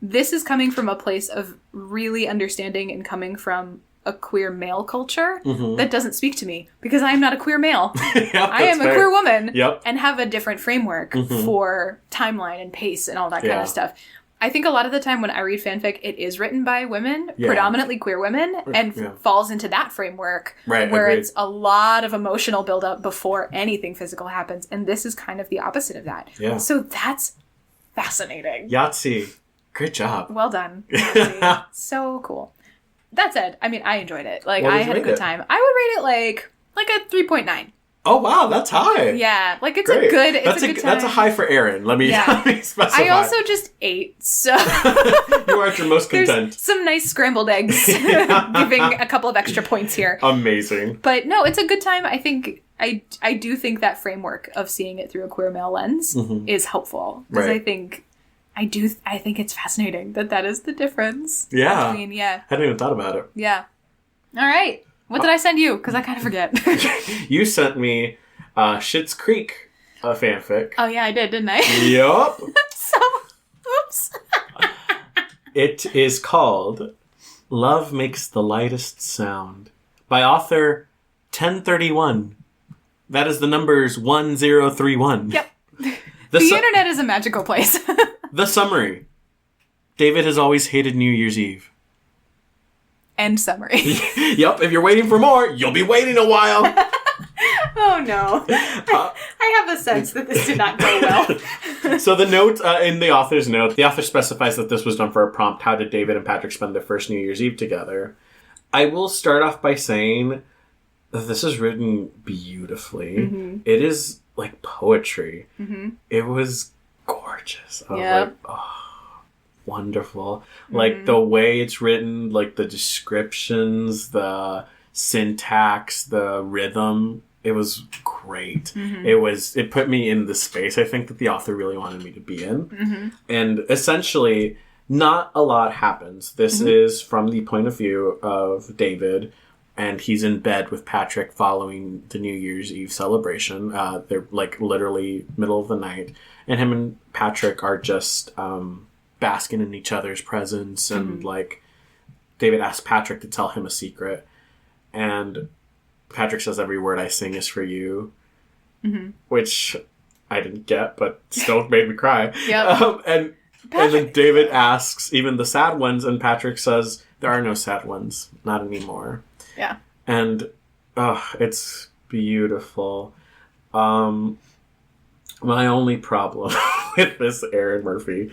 this is coming from a place of really understanding and coming from a queer male culture that doesn't speak to me because I am not a queer male. I am a queer woman and have a different framework for timeline and pace and all that kind of stuff. I think a lot of the time when I read fanfic, it is written by women, predominantly queer women, and falls into that framework where it's a lot of emotional buildup before anything physical happens. And this is kind of the opposite of that. Yeah. So that's fascinating. Yahtzee. Great job. Well done. Yahtzee. So cool. That said, I mean, I enjoyed it. Like, I had a good time. I would rate it like a 3.9. Oh, wow, that's high. Yeah, like it's a good time. That's a high for Aaron. Let me specify. I also just ate, so... You are at your most content. There's some nice scrambled eggs, giving a couple of extra points here. Amazing. But no, it's a good time. I think, I do think that framework of seeing it through a queer male lens is helpful. Because I think it's fascinating that is the difference. Yeah. Between, I hadn't even thought about it. Yeah. All right. What did I send you? Because I kind of forget. You sent me Schitt's Creek fanfic. Oh, yeah, I did, didn't I? Yup. Oops. It is called Love Makes the Lightest Sound by author 1031. That is the numbers 1031. Yep. The internet is a magical place. The summary. David has always hated New Year's Eve. End summary. Yep, if you're waiting for more, you'll be waiting a while. Oh no. I have a sense that this did not go well. So the note, in the author's note, the author specifies that this was done for a prompt, how did David and Patrick spend their first New Year's Eve together? I will start off by saying that this is written beautifully. Mm-hmm. It is like poetry. Mm-hmm. It was gorgeous. I was like, oh. Wonderful. Like the way it's written, like the descriptions, the syntax, the rhythm, it was great. Mm-hmm. It put me in the space I think that the author really wanted me to be in. Mm-hmm. And essentially, not a lot happens. This is from the point of view of David, and he's in bed with Patrick following the New Year's Eve celebration. They're like literally middle of the night, and him and Patrick are just basking in each other's presence, and like David asks Patrick to tell him a secret, and Patrick says, "Every word I sing is for you," which I didn't get, but still made me cry. And then David asks even the sad ones, and Patrick says, "There are no sad ones, not anymore." Yeah, and it's beautiful. My only problem with this Aaron Murphy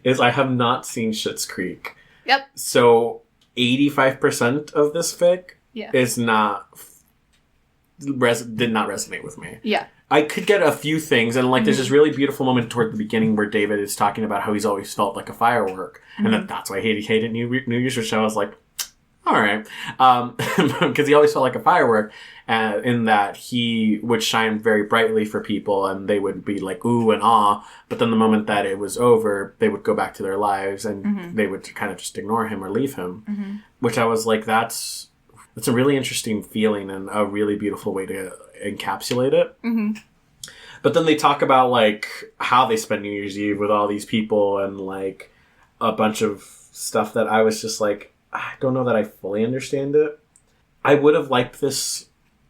is I have not seen Schitt's Creek. Yep. So 85% of this fic is not did not resonate with me. Yeah. I could get a few things, and like there's this really beautiful moment toward the beginning where David is talking about how he's always felt like a firework, and that's why he hated New Year's, which I was like, all right, because he always felt like a firework, in that he would shine very brightly for people, and they would be like ooh and ah, but then the moment that it was over, they would go back to their lives, and they would kind of just ignore him or leave him, which I was like, that's a really interesting feeling and a really beautiful way to encapsulate it. But then they talk about like how they spend New Year's Eve with all these people, and like a bunch of stuff that I was just like, I don't know that I fully understand it. I would have liked this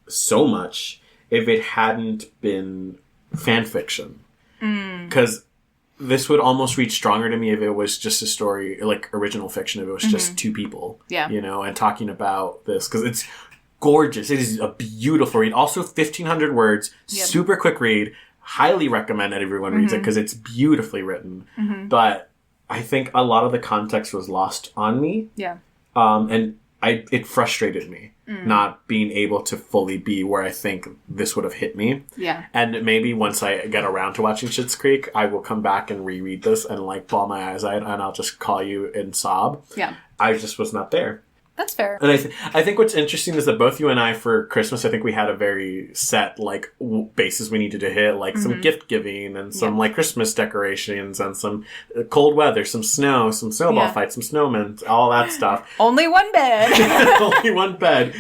so much if it hadn't been fan fiction. Because this would almost reach stronger to me if it was just a story, like original fiction, if it was just two people, you know, and talking about this. Because it's gorgeous. It is a beautiful read. Also 1,500 words, super quick read. Highly recommend that everyone reads it because it's beautifully written. But I think a lot of the context was lost on me. Yeah. And it frustrated me not being able to fully be where I think this would have hit me. Yeah. And maybe once I get around to watching Schitt's Creek, I will come back and reread this and like bawl my eyes out, and I'll just call you and sob. Yeah. I just was not there. That's fair. And I think what's interesting is that both you and I, for Christmas, I think we had a very set, like, bases we needed to hit, like some gift giving and some, like, Christmas decorations and some cold weather, some snow, some snowball fights, some snowmen, all that stuff. Only one bed. Only one bed.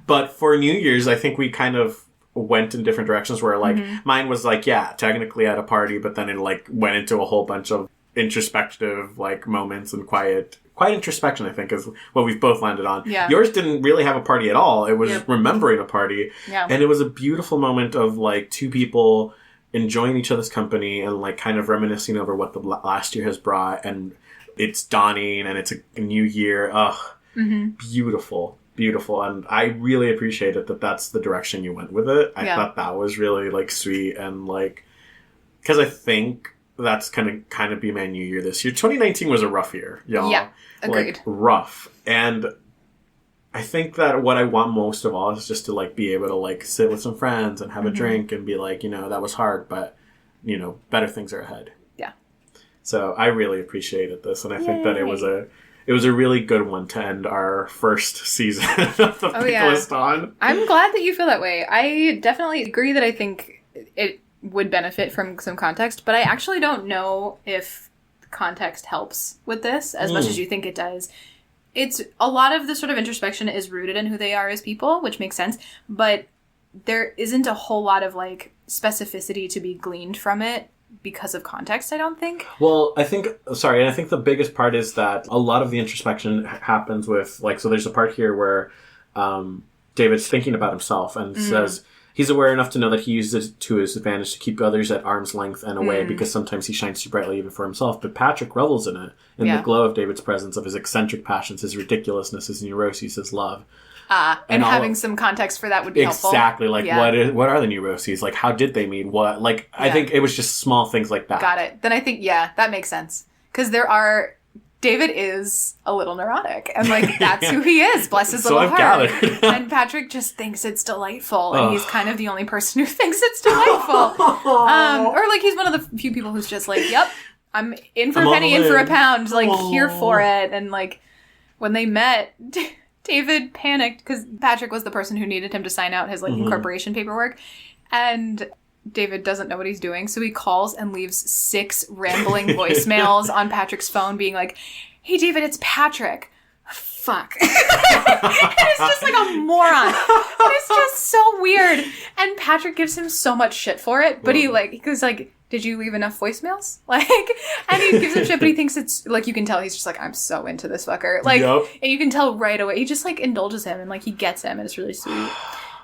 But for New Year's, I think we kind of went in different directions where, like, mine was, like, technically at a party, but then it, like, went into a whole bunch of introspective, like, moments and quiet introspection, I think, is what we've both landed on. Yeah. Yours didn't really have a party at all. It was remembering a party. Yeah. And it was a beautiful moment of, like, two people enjoying each other's company and like kind of reminiscing over what the last year has brought, and it's dawning and it's a new year. Ugh, beautiful. And I really appreciated that that's the direction you went with it. I thought that was really like sweet, and like, because I think that's kind of be my new year this year. 2019 was a rough year, y'all. Yeah, agreed. Like, rough. And I think that what I want most of all is just to like be able to like sit with some friends and have a drink and be like, that was hard, but better things are ahead. Yeah. So I really appreciated this, and I think that it was a really good one to end our first season of the Fic List on. I'm glad that you feel that way. I definitely agree that I think it would benefit from some context, but I actually don't know if context helps with this as much as you think it does. It's a lot of the sort of introspection is rooted in who they are as people, which makes sense, but there isn't a whole lot of like specificity to be gleaned from it because of context, I don't think. Well, I think the biggest part is that a lot of the introspection happens with like, so there's a part here where David's thinking about himself and says he's aware enough to know that he uses it to his advantage to keep others at arm's length and away because sometimes he shines too brightly even for himself. But Patrick revels in it, in the glow of David's presence, of his eccentric passions, his ridiculousness, his neuroses, his love. And having some context for that would be helpful. Exactly. Like, what are the neuroses? Like, how did they meet? What? Like, I think it was just small things like that. Got it. Then I think, that makes sense. Because David is a little neurotic. And, like, that's who he is. Bless his little heart. And Patrick just thinks it's delightful. And he's kind of the only person who thinks it's delightful. Or, like, he's one of the few people who's just like, yep, I'm in for a penny, in for a pound. Like, here for it. And, like, when they met... David panicked because Patrick was the person who needed him to sign out his like incorporation paperwork, and David doesn't know what he's doing, so he calls and leaves 6 rambling voicemails on Patrick's phone being like, "Hey David, it's Patrick." Fuck. And it's just like a moron. And it's just so weird. And Patrick gives him so much shit for it, but he goes like, "Did you leave enough voicemails?" Like, and he gives him shit, but he thinks it's, like, you can tell he's just like, I'm so into this fucker. Like, and you can tell right away. He just, like, indulges him, and, like, he gets him, and it's really sweet.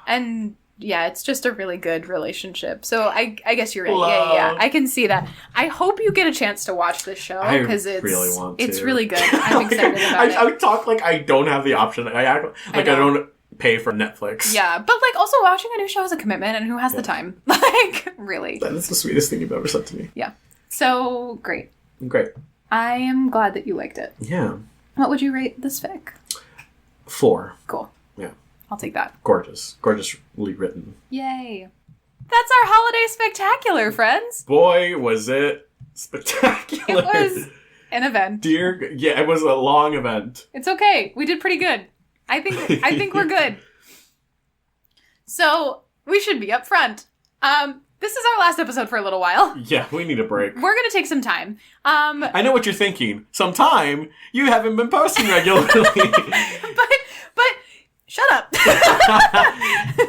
And, yeah, it's just a really good relationship. So, I guess you're right. Yeah. I can see that. I hope you get a chance to watch this show, because it's really good. I'm excited about it. I talk like I don't have the option. I act like I don't pay for Netflix. Yeah, but like also watching a new show is a commitment, and who has the time? Like, really. That is the sweetest thing you've ever said to me. Yeah. So, great. I am glad that you liked it. Yeah. What would you rate this fic? 4. Cool. Yeah. I'll take that. Gorgeously written. Yay. That's our holiday spectacular, friends. Boy, was it spectacular. It was an event. It was a long event. It's okay. We did pretty good. I think we're good. So, we should be up front. This is our last episode for a little while. Yeah, we need a break. We're going to take some time. I know what you're thinking. Some time? You haven't been posting regularly. but shut up.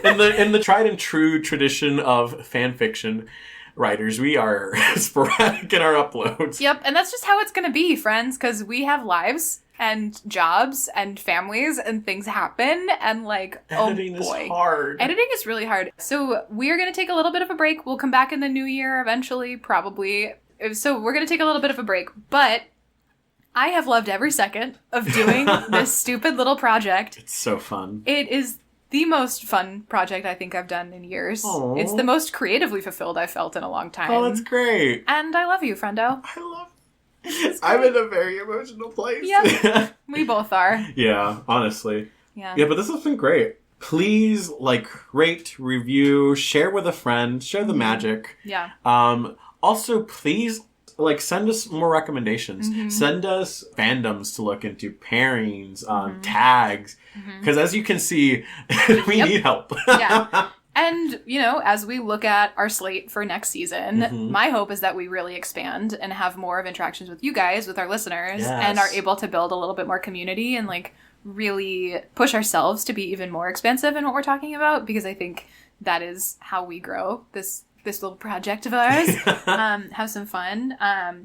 in the tried and true tradition of fan fiction writers, we are sporadic in our uploads. Yep, and that's just how it's going to be, friends, because we have lives and jobs and families and things happen, and like, editing is hard. Editing is really hard. So we're going to take a little bit of a break. We'll come back in the new year eventually, probably. So we're going to take a little bit of a break, but I have loved every second of doing this stupid little project. It's so fun. It is the most fun project I think I've done in years. Aww. It's the most creatively fulfilled I've felt in a long time. Oh, that's great. And I love you, friendo. I love you. I'm in a very emotional place. Yeah, we both are. Yeah, honestly. Yeah, but this has been great. Please, rate, review, share with a friend, share the magic. Yeah. Also, please, send us more recommendations. Mm-hmm. Send us fandoms to look into, pairings, tags. Because as you can see, we need help. Yeah. And, as we look at our slate for next season, my hope is that we really expand and have more of interactions with you guys, with our listeners, and are able to build a little bit more community and, really push ourselves to be even more expansive in what we're talking about, because I think that is how we grow this little project of ours. Have some fun.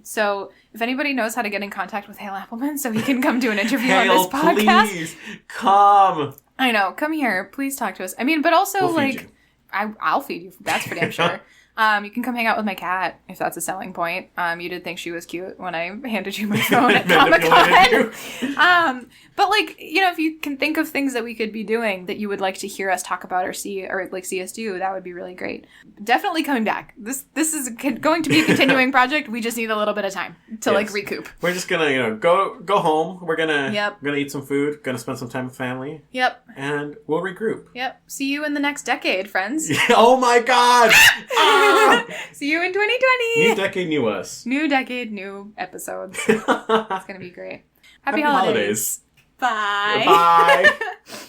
So if anybody knows how to get in contact with Hale Appleman so he can come do an interview on this podcast. Please, come. I know. Come here. Please talk to us. I mean, but also, we'll feed you. I'll feed you. That's for damn sure. You can come hang out with my cat if that's a selling point. You did think she was cute when I handed you my phone at Comic-Con. But like, you know, if you can think of things that we could be doing that you would like to hear us talk about or see us do, that would be really great. Definitely coming back. This is going to be a continuing project. We just need a little bit of time to like recoup. We're just gonna, you know, go home. We're gonna eat some food. Gonna spend some time with family. Yep. And we'll regroup. Yep. See you in the next decade, friends. Oh my God. See you in 2020. New decade, new us. New decade, new episodes. It's gonna be great. Happy holidays. Bye. Bye.